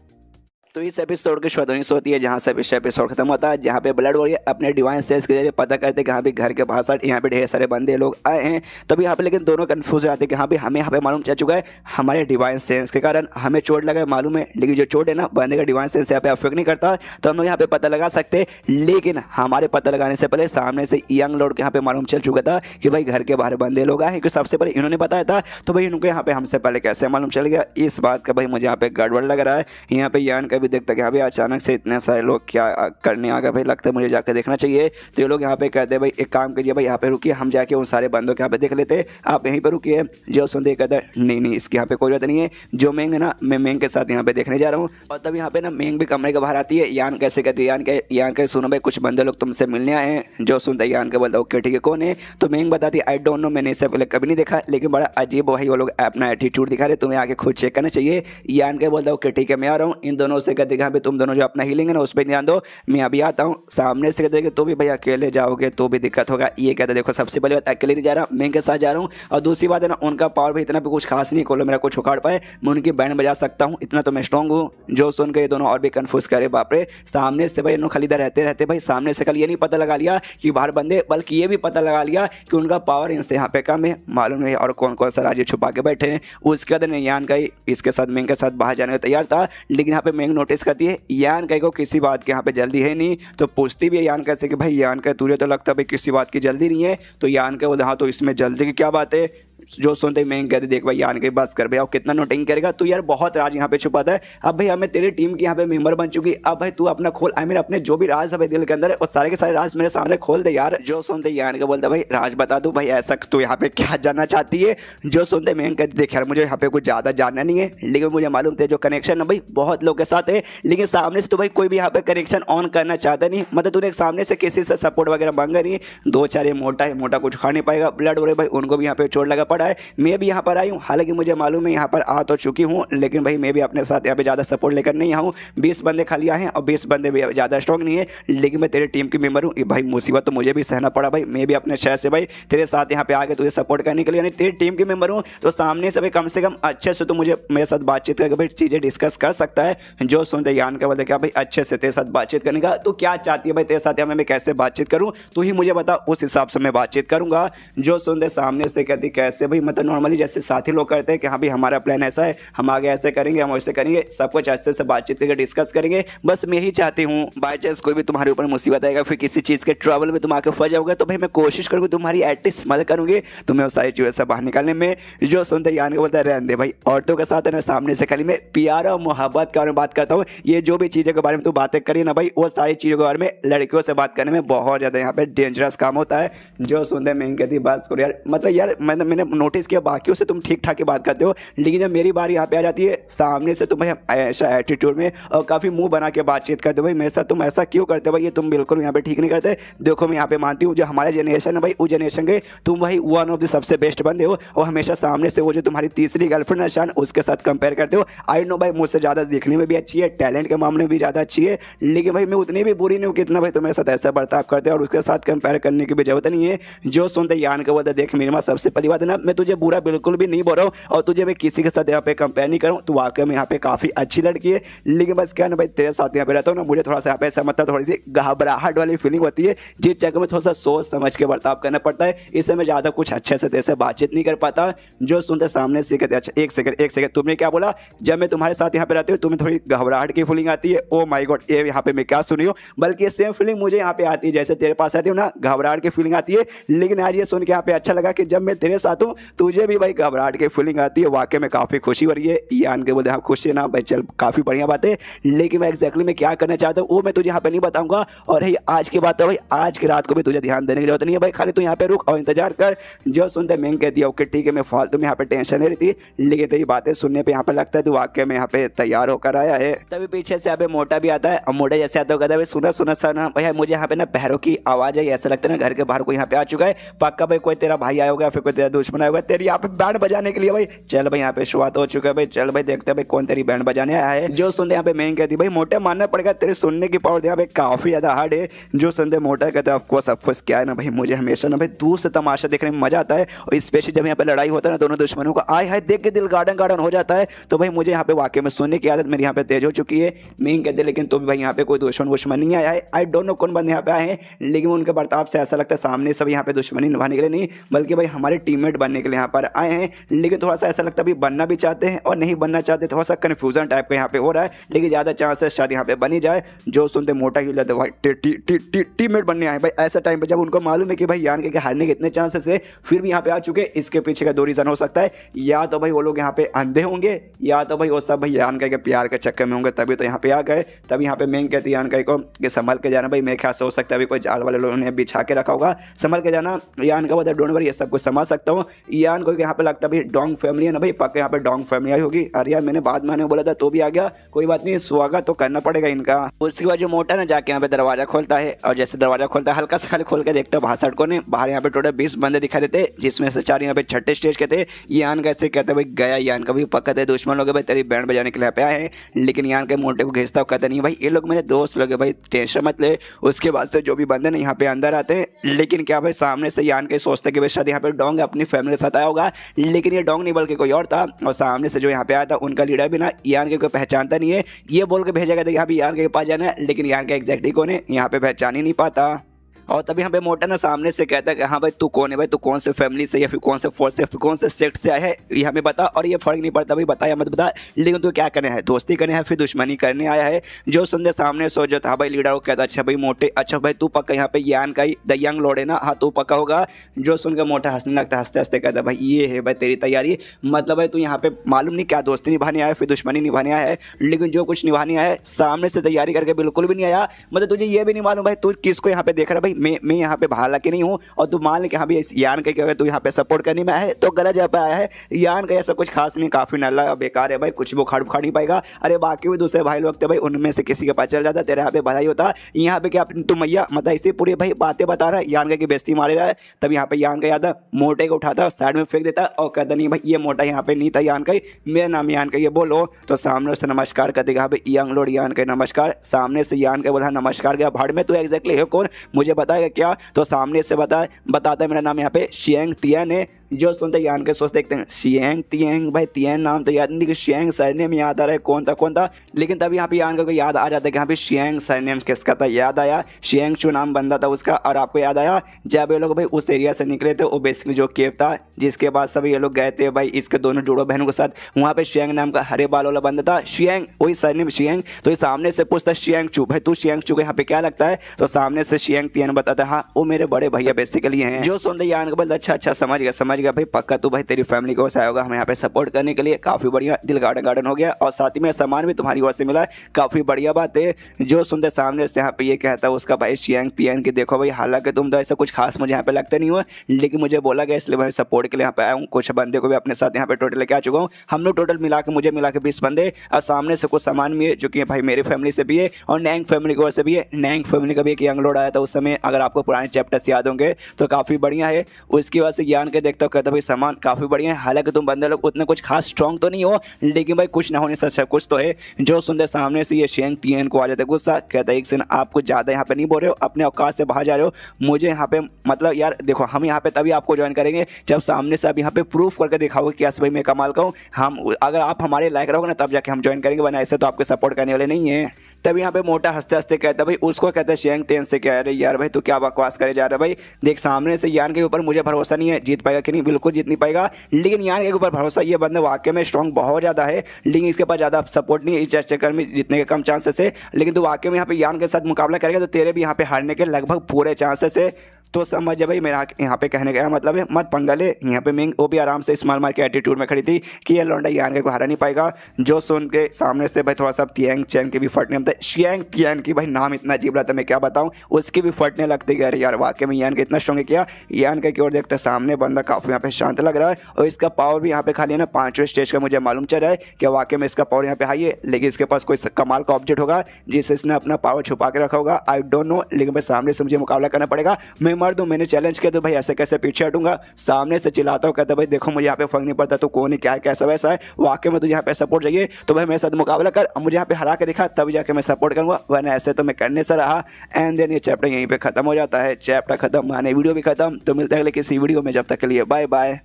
तो इस एपिसोड की शुरुआत वहीं से होती है जहाँ से पिछला एपिसोड खत्म होता है, जहाँ पे ब्लड वॉरियर अपने डिवाइन सेंस के जरिए पता करते हैं कि हाँ भी घर के बाहर साइड यहाँ पे ढेर सारे बंदे लोग आए हैं। तभी यहाँ पे लेकिन दोनों कंफ्यूज हो जाते हैं कि हाँ भी हमें यहाँ पे मालूम चल चुका है हमारे डिवाइन सेंस के कारण हमें चोट लगा है मालूम है, लेकिन जो चोट है ना बंदे का डिवाइन सेंस यहाँ पे अफेक्ट नहीं करता, तो हम लोग यहाँ पे पता लगा सकते। लेकिन हमारे पता लगाने से पहले सामने से यंग लॉर्ड के यहाँ पे मालूम चल चुका था कि भाई घर के बाहर बंदे लोग आए हैं, क्योंकि सबसे पहले इन्होंने बताया था। तो भाई इनको यहाँ पे हमसे पहले कैसे मालूम चल गया, इस बात का भाई मुझे यहाँ पे गड़बड़ लग रहा है। यहाँ पे यान का भी देखता कि यहाँ पे अचानक से इतने सारे लोग क्या करने आ गए भाई, लगता है मुझे जाकर देखना चाहिए। तो ये लोग यहाँ पे कहते हैं भाई एक काम करिए भाई यहाँ पे रुकिए, हम जाके उन सारे बंदों के यहाँ पे देख लेते, आप यहीं पे रुकिए। जो सुनते कहता है नहीं इसके यहाँ पे कोई जरूरत नहीं है, जो मेंग है ना मैं मेंग के साथ यहाँ पे देखने जा रहा हूँ। और तब यहाँ पे ना मेंग भी कमरे के बाहर आती है। यान कैसे कहती है, यान के सुनो भाई कुछ बंदे लोग तुमसे मिलने आए हैं। जो सुनता है यान के बोलता ओके ठीक है कौन है। तो मेंग बताती आई डोंट नो, मैंने इससे पहले कभी नहीं देखा, लेकिन बड़ा अजीब भाई वो लोग अपना एटीट्यूड दिखा रहे, तुम्हें आगे खुद चेक करना चाहिए। यान के बोलता ओके ठीक है मैं आ रहा हूँ। इन दोनों से कहते हैं तुम दोनों जो अपना हीलिंग है ना उस पर ध्यान दो, मैं अभी आता हूँ। सामने से कहते तो भी भाई अकेले जाओगे तो भी दिक्कत होगा। ये कहते देखो सबसे पहले बात अकेले नहीं जा रहा, मैं के साथ जा रहा हूँ। और दूसरी बात है ना उनका पावर भी इतना भी कुछ खास नहीं, खोलो मेरा कुछ उखाड़ पाए, मैं उनकी बैंड बजा सकता हूँ, इतना तो मैं स्ट्रॉन्ग हूँ। जो सुन के ये दोनों और भी कंफ्यूज करे, बाप रे सामने से भाई खलीदा रहते रहते भाई सामने से कल ये नहीं पता लगा लिया कि बाहर बंदे, बल्कि ये भी पता लगा लिया कि उनका पावर इनसे यहाँ पे कम है, मालूम नहीं और कौन कौन सा राज्य छुपा के बैठे हैं। उसके बाद यान का इसके साथ मेंग के साथ बाहर जाने को तैयार था, लेकिन यहाँ पे मेंग नोटिस करती है यान का को किसी बात के यहाँ पे जल्दी है नहीं। तो पूछती भी है यान कैसे कि भाई यान का तुझे तो लगता है भाई किसी बात की जल्दी नहीं है। तो यान का बोलता हाँ तो इसमें जल्दी की क्या बात है। जो सुनते मैं कहते देख भाई यान के बस कर भाई, अब कितना नोटिंग करेगा तू यार, बहुत राज यहाँ पे छुपाता है। अब भाई हमें तेरी टीम की यहाँ पे मेंबर बन चुकी, अब भाई तू अपना खोल, आई मीन अपने जो भी राज है भाई दिल के अंदर है वो सारे के सारे राज मेरे सामने खोल दे यार। जो सुनते यान का बोलता भाई राज बता दूं भाई, ऐसा तू यहाँ पे क्या जानना चाहती है। जो सुनते मैं कहते देख यार मुझे यहाँ पे कुछ ज्यादा जानना नहीं है, लेकिन मुझे मालूम थे जो कनेक्शन है भाई बहुत लोग के साथ है, लेकिन सामने से तो भाई कोई भी यहाँ पे कनेक्शन ऑन करना चाहता नहीं, मतलब तूने सामने से किसी से सपोर्ट वगैरह मांगा नहीं। दो चार ये मोटा है, मोटा कुछ खा नहीं पाएगा, ब्लड वगैरह भाई उनको भी यहाँ पे चोट लगा पड़ा है। मैं भी यहाँ पर आई हूँ, हालांकि मुझे मालूम है यहाँ पर आ तो चुकी हूँ, लेकिन भाई मैं भी अपने साथ यहाँ पे ज़्यादा सपोर्ट लेकर नहीं आऊँ। 20 बंदे खाली आए हैं और 20 बंदे भी ज़्यादा स्ट्रॉन्ग नहीं है, लेकिन मैं तेरे टीम की मेंबर हूँ भाई, मुसीबत तो मुझे भी सहना पड़ा भाई, मैं भी अपने शहर से भाई तेरे साथ यहाँ पे आके तुझे सपोर्ट करने के लिए, यानी तेरी टीम की मेंबर हूँ, तो सामने से भाई कम से कम अच्छे से तो मुझे मेरे साथ बातचीत करके भाई चीज़ें डिस्कस कर सकता है। जो सुनते यान का बोलते क्या भाई अच्छे से तेरे साथ बातचीत करने का, तो क्या चाहती है भाई तेरे साथ मैं कैसे बातचीत करूँ, तू ही मुझे बता, उस हिसाब से मैं बातचीत करूँगा। जो सुनते सामने से कहती कैसे भाई, मतलब नॉर्मली जैसे साथी लोग करते हैं कि हाँ भाई हमारा प्लान ऐसा है, हम आगे ऐसे करेंगे, हम वैसे करेंगे, सब कुछ अच्छे से बातचीत करके डिस्कस करेंगे। बस मैं यही चाहती हूँ बाई चांस कोई भी तुम्हारे ऊपर मुसीबत आएगा, फिर किसी चीज़ के ट्रबल में तुम आके फंस जाओगे, तो भाई मैं कोशिश करूँगी तुम्हारी एटलीस्ट मदद करूँगी तुम्हें उस सारी चीज़ों से बाहर निकालने में। जो सुनते यान को बोलता है रहने दे भाई, औरतों के साथ है ना सामने से खाली मैं प्यार और मोहब्बत के बारे में बात करता हूँ, ये जो भी चीज़ों के बारे में तू बातें करी ना भाई, वो सारी चीज़ों के बारे में लड़कियों से बात करने में बहुत ज़्यादा यहाँ पे डेंजरस काम होता है। जो सुनते मैं कहती बस करो यार, मतलब यार मैंने नोटिस किया बाकियों से तुम ठीक ठाक ही बात करते हो, लेकिन जब मेरी बारी यहाँ पे आ जाती है सामने से तुम भाई ऐसा एटीट्यूड में और काफ़ी मुंह बना के बातचीत करते हो भाई, मेरे साथ तुम ऐसा क्यों करते हो भाई, ये तुम बिल्कुल यहाँ पे ठीक नहीं करते। देखो मैं यहाँ पे मानती हूँ जो हमारे जनरेशन है भाई, उस जनरेशन के तुम भाई वन ऑफ द सबसे बेस्ट बंदे हो, और हमेशा सामने से वो जो तुम्हारी तीसरी गर्लफ्रेंड निशान उसके साथ कंपेयर करते हो। आई नो भाई मुझसे ज़्यादा दिखने में भी अच्छी है, टैलेंट के मामले में भी ज़्यादा अच्छी है, लेकिन भाई मैं उतनी भी बुरी नहीं हूँ कितना भाई तुम मेरे साथ ऐसा बर्ताव करते हो, और उसके साथ कंपेयर करने की भी जरूरत नहीं है। जो सुनते यान के बोलते देख मेरे माँ सबसे पहली बात है ना, मैं तुझे बुरा बिल्कुल भी नहीं बोल रहा हूँ, और तुझे मैं किसी के साथ यहाँ पे कंपेयर नहीं करूँ, तो वाकई में यहाँ पे काफ़ी अच्छी लड़की है, लेकिन बस क्या ना भाई तेरे साथ यहाँ पे रहता हूँ ना, मुझे थोड़ा सा यहाँ पे ऐसा मतलब थोड़ी सी घबराहट वाली फीलिंग होती है, जिस जगह में थोड़ा सा सोच समझ के बर्ताव करना पड़ता है, इससे मैं ज़्यादा कुछ अच्छे से तेरे से बातचीत नहीं कर पाता। जो सुनते सामने से कहते अच्छा एक सेकंड तुमने क्या बोला, जब मैं तुम्हारे साथ यहाँ पे रहती हूँ तुम्हें थोड़ी घबराहट की फीलिंग आती है। ओ माय गॉड, ये यहाँ पे मैं क्या सुनी हूँ, बल्कि ये सेम फीलिंग मुझे यहाँ पे आती है जैसे तेरे पास आती हूँ ना, घबराहट की फीलिंग आती है। लेकिन आज ये सुन के यहाँ पे अच्छा लगा कि जब मैं तेरे साथ हूँ हूँ तुझे भी भाई घबराहट की फीलिंग आती है, वाकई में काफ़ी खुशी हो रही है। यान के बोलते हाँ खुश है ना भाई, चल काफ़ी बढ़िया बात है, लेकिन मैं एक्जैक्टली मैं क्या करना चाहता हूँ वो मैं तुझे यहाँ पे नहीं बताऊंगा। और है आज की बात है भाई, आज की रात को भी तुझे ध्यान देने की जरूरत नहीं है भाई, खाली तू यहाँ पे रुक और इंतजार कर। जो सुनते मैंने कह दिया ओके ठीक है, मैं फालतू में यहाँ पे टेंशन नहीं रहती, लेकिन तेरी बातें सुनने पे यहाँ पे लगता है तू वाकई में यहाँ पे तैयार होकर आया है। तभी पीछे से यहाँ पे मोटा भी आता है और मोटा जैसे आता होगा भाई सुना सुना सुना भाई मुझे यहाँ पे ना पैरों की आवाज है, ऐसा लगता है ना घर के बाहर कोई यहाँ पे आ चुका है, पक्का भाई कोई तेरा भाई आया होगा फिर कोई तेरा दुश्मन आया होगा तेरी यहाँ पे बैंड बजाने के लिए। भाई चल भाई यहाँ पे शुरुआत हो चुका है भाई, चल भाई देखते हैं भाई कौन तेरी बैंड बजाने आया है। जो सुनते यहाँ पे मैं कहती भाई मोटे मानना पड़ेगा तेरे सुनने की पावर यहाँ पे काफी ज्यादा हार्ड है। जो सुनते मोटा कहते हैं ऑफकोर्स क्या है ना भाई, मुझे हमेशा ना भाई दूर से तमाशा देखने में मजा आता है, और स्पेशली जब यहाँ पे लड़ाई होता है ना दोनों दुश्मनों का, आय हाय देख के दिल गार्डन गार्डन हो जाता है। तो भाई मुझे यहाँ पे वाकई में सुनने की आदत मेरी यहाँ पे तेज हो चुकी है। मैं कहते लेकिन तो भी भाई यहाँ पे कोई दुश्मन नहीं आया है, आई डोंट नो कौन बंदे यहाँ पे आए हैं, लेकिन उनके बर्ताव से ऐसा लगता है सामने सब यहाँ पे दुश्मनी निभाने के लिए नहीं बल्कि भाई हमारे टीममेट बनने के लिए यहाँ पर आए हैं। लेकिन थोड़ा सा ऐसा लगता है भाई बनना भी चाहते हैं और नहीं बनना चाहते, थोड़ा सा कन्फ्यूजन टाइप का यहाँ पे हो रहा है, लेकिन ज़्यादा चांसेस शायद यहाँ पे बनी जाए। जो सुनते मोटा ही लगता है भाई टीममेट बनने आए भाई, ऐसा टाइम पे जब उनको मालूम है कि भाई यान के हारने के इतने चांसेस है फिर भी यहाँ पे आ चुके, इसके पीछे का दो रीजन हो सकता है, या तो भाई वो लोग यहाँ पे अंधे होंगे, या तो भाई वो सब भाई यान के प्यार के चक्कर में होंगे तभी तो यहाँ पे आ गए। तभी यहाँ पे मैं कहती यान को कि संभल के जाना भाई, मैं क्या सोच सकता है अभी कोई जाल वाले लोगों ने बिछा के रखा होगा, संभल के जाना। यान का बता डोंट वरी, ये सब कुछ समझ सकता हूँ। यान को यहाँ पे लगता है भाई डोंग फैमिली है ना भाई, पक्का यहाँ पे डोंग फैमिली आई होगी। अरे यार मैंने बाद में आने बोला था तो भी आ गया, कोई बात नहीं स्वागत तो करना पड़ेगा इनका। उसके बाद जो मोटा ना जाके यहाँ पे दरवाजा खोलता है, और जैसे दरवाजा खोलता है हल्का सा खाली खोल के देखता है बाहर सड़कों ने, बाहर यहाँ पे टोटल 20 बंदे दिखाई देते, जिसमें से 4 यहाँ पे छठे स्टेज के थे। यान कैसे कहते भाई गया, यान का भी पक्का थे दुश्मन लोग भाई तेरी बैंड बजाने के लिए पे आए हैं, लेकिन यान के मोटे को घिसता हुआ कहता नहीं भाई ये लोग मेरे दोस्त लोग भाई टेंशन मत ले। उसके बाद से जो भी बंदे ना यहाँ पे अंदर आते हैं, लेकिन क्या भाई सामने से यान के सोचते कि भाई शायद यहाँ पे डोंग अपनी फैमिली के साथ आया होगा, लेकिन ये डोंग नहीं बल्कि कोई और था, और सामने से जो यहाँ पे आया था उनका लीडर भी ना यान के कोई पहचानता नहीं है, ये बोल के भेजा गया था यहाँ पे यान के पास जाना है, लेकिन यान का एग्जैक्टली कौन है यहाँ पे पहचान ही नहीं पाता। और तभी यहाँ पे मोटा ना सामने से कहता है कि हाँ भाई तू कौन है भाई, तू कौन से फैमिली से या फिर कौन से फोर्स से फिर कौन से सेक्ट से आया है ये हमें बता, और ये फर्क नहीं पड़ता भाई बता या मत बता, लेकिन तू क्या करने है, दोस्ती करने है फिर दुश्मनी करने आया है। जो सुनते सामने सो जो था भाई लीडर वो कहता अच्छा भाई मोटे, अच्छा भाई तू पक्का यहाँ पे यान का ही द यंग लॉर्ड है ना, हाँ तू पक्का होगा। जो सुनकर मोटा हंसने लगता, हंसते हंसते कहता भाई ये है भाई तेरी तैयारी, मतलब भाई तू यहाँ पे मालूम नहीं क्या दोस्ती निभाने आया फिर दुश्मनी निभाने आया है, लेकिन जो कुछ निभाने आया है सामने से तैयारी करके बिल्कुल भी नहीं आया, मतलब तुझे ये भी नहीं मालूम भाई तू किसको यहाँ पे देख रहा है। भाई मैं यहाँ पे हालांकि नहीं हूँ, और तू मान ले कि हाँ भी यान के अगर तू यहाँ पे सपोर्ट करने में आया है तो गलत जगह पे आया है। यान का ऐसा कुछ खास नहीं, काफी नल्ला और बेकार है भाई, कुछ वो खाड़ नहीं पाएगा। अरे बाकी भी दूसरे भाई लोग थे भाई, उनमें से किसी के पास चल जाता तेरे यहाँ पे बधाई होता, यहाँ पे क्या तुम मैया मतलब इसी पूरी भाई बातें बता रहा है, यान की बेइज्जती मारे रहा है। तब यहाँ पे यान का याद मोटे को उठाता साइड में फेंक देता और कहता नहीं भाई ये मोटा यहाँ पे नहीं था यान का, मेरा नाम यान का, ये बोलो। तो सामने से नमस्कार करते यहाँ पे यंग लॉर्ड यान का नमस्कार, सामने से यान का बोला नमस्कार क्या भाड़ में तू एग्जैक्टली है कौन मुझे बताएगा क्या। तो सामने से बताता है मेरा नाम यहाँ पे शियांग तियान है। जो सुनते यान के सोच देखते हैं शियांग तियांग, भाई तियान नाम तो याद नहीं कि शियांग सरनेम याद आ रहा है कौन था, लेकिन तभी यहाँ पे यान का याद आ जाता है कि यहाँ पे शियांग सरनेम किसका था, याद आया शियांग चू नाम बंदा था उसका। और आपको याद आया जब ये लोग भाई उस एरिया से निकले थे वो बेसिकली जो केव था जिसके बाद सभी ये लोग गए थे भाई इसके दोनों जोड़ों बहनों के साथ, वहाँ पे शियांग नाम का हरे बाल वाला बंदा था, शियांग वही सरनेम शियांग। तो ये सामने से पूछता शियांग चू भाई तू शियांग चू को यहाँ पे क्या लगता है, तो सामने से शियांग तियान बताता हाँ वो मेरे बड़े भैया बेसिकली हैं। जो सुनते यान का बोलता अच्छा समझ गया भाई पक्का तू भाई तेरी फैमिली को आया होगा हमें यहाँ पे सपोर्ट करने के लिए, काफी बढ़िया दिल गार्डन हो गया, और साथ ही में सामान भी तुम्हारी ओर से मिला है, काफी बढ़िया बात है। जो सुनते सामने से यहाँ पे ये कहता है उसका भाई शियांग तियान की देखो भाई हालांकि तुम तो ऐसा कुछ खास मुझे यहाँ पे लगता नहीं हुआ, लेकिन मुझे बोला गया इसलिए मैं सपोर्ट के लिए यहाँ पे आया हूँ, कुछ बंदे को भी अपने साथ यहाँ पे टोटल लेके आ चुका हूँ, हम लोग टोटल मिला के 20 बंदे, और सामने से कुछ सामान भी है जो कि भाई मेरी फैमिली से भी है और नैंग फैमिली की ओर से भी है। नैंग फैमिली का भी एक यंग लॉर्ड आया था उस समय, अगर आपको पुराने चैप्टर्स याद होंगे तो काफी बढ़िया है। उसकी वजह से यान के देखता हूँ कहता भाई सामान काफी बढ़िया है, हालांकि तुम बंदे लोग उतने कुछ खास स्ट्रॉन्ग तो नहीं हो, लेकिन भाई कुछ ना होने सच है कुछ तो है। जो सुनते सामने से ये शियांग तियान को आ जाता है गुस्सा, कहता है एक सेकंड आप कुछ ज़्यादा यहाँ पे नहीं बोल रहे हो, अपने औकात से बाहर जा रहे हो, मुझे यहाँ पे मतलब यार देखो हम यहाँ पे तभी आपको ज्वाइन करेंगे जब सामने से आप यहाँ पे प्रूफ करके दिखाओगे कि यस भाई मैं कमाल का हूँ, हम अगर आप हमारे लायक रहोगे ना तब जाके हम ज्वाइन करेंगे, वरना ऐसे तो आपके सपोर्ट करने वाले नहीं है। तब यहाँ पे मोटा हंसते हंसते कहता भाई उसको कहता है शियांग तियान से क्या, अरे यार भाई तू क्या बकवास करे जा रहा है भाई, देख सामने से यान के ऊपर मुझे भरोसा नहीं है जीत पाएगा कि नहीं, बिल्कुल जीत नहीं पाएगा, लेकिन यान के ऊपर भरोसा, ये बंदा वाकई में स्ट्रॉन्ग बहुत ज़्यादा है, लेकिन इसके पास ज़्यादा सपोर्ट नहीं है, इस चक्कर में जीतने के कम चांसेस है, लेकिन तू वाकई में यहाँ पे यान के साथ मुकाबला करेगा तो तेरे भी यहाँ पे हारने के लगभग पूरे चांसेस है। तो समझ भाई मेरा यहाँ पे कहने का मतलब है मत पंगा ले। यहाँ पे मिंग वो भी आराम से स्माइल मार के एटीट्यूड में खड़ी थी कि ये लौंडा यान को हरा नहीं पाएगा। जो सुन के सामने से भाई थोड़ा सा तियांग चैन के भी फटने लगते, शियांग तियान की भाई नाम इतना अजीब रहता है मैं क्या बताऊँ, उसकी भी फटने लगती है। यार वाकई में यान का इतना स्ट्रॉन्ग किया। यान का की ओर देखते सामने बंदा काफ़ी यहाँ पे शांत लग रहा है और इसका पावर भी यहाँ पे खाली है ना 5वें स्टेज का मुझे मालूम चल रहा है कि वाकई में इसका पावर यहाँ पे हाई है, लेकिन इसके पास कोई कमाल का ऑब्जेक्ट होगा जिससे इसने अपना पावर छुपा के रखा होगा। आई डोंट नो, लेकिन भाई सामने से मुझे मुकाबला करना पड़ेगा। मैं मर दूं, मैंने चैलेंज किया तो भाई ऐसे कैसे पीछे हटूंगा। सामने से चिल्लाता हूँ, कहता भाई देखो मुझे यहाँ पे फर्क नहीं पड़ता तो कौन है क्या है कैसा वैसा है, वाकई में तुझे यहाँ पे सपोर्ट चाहिए तो भाई मेरे साथ मुकाबला कर, मुझे यहाँ पे हरा के दिखा तभी जाके मैं सपोर्ट करूँगा, वरना ऐसे तो मैं करने से रहा। एंड देन ये चैप्टर यहीं पे खत्म हो जाता है। चैप्टर खत्म माने वीडियो भी खत्म। तो मिलते हैं अगले किसी वीडियो में, जब तक के लिए बाय बाय।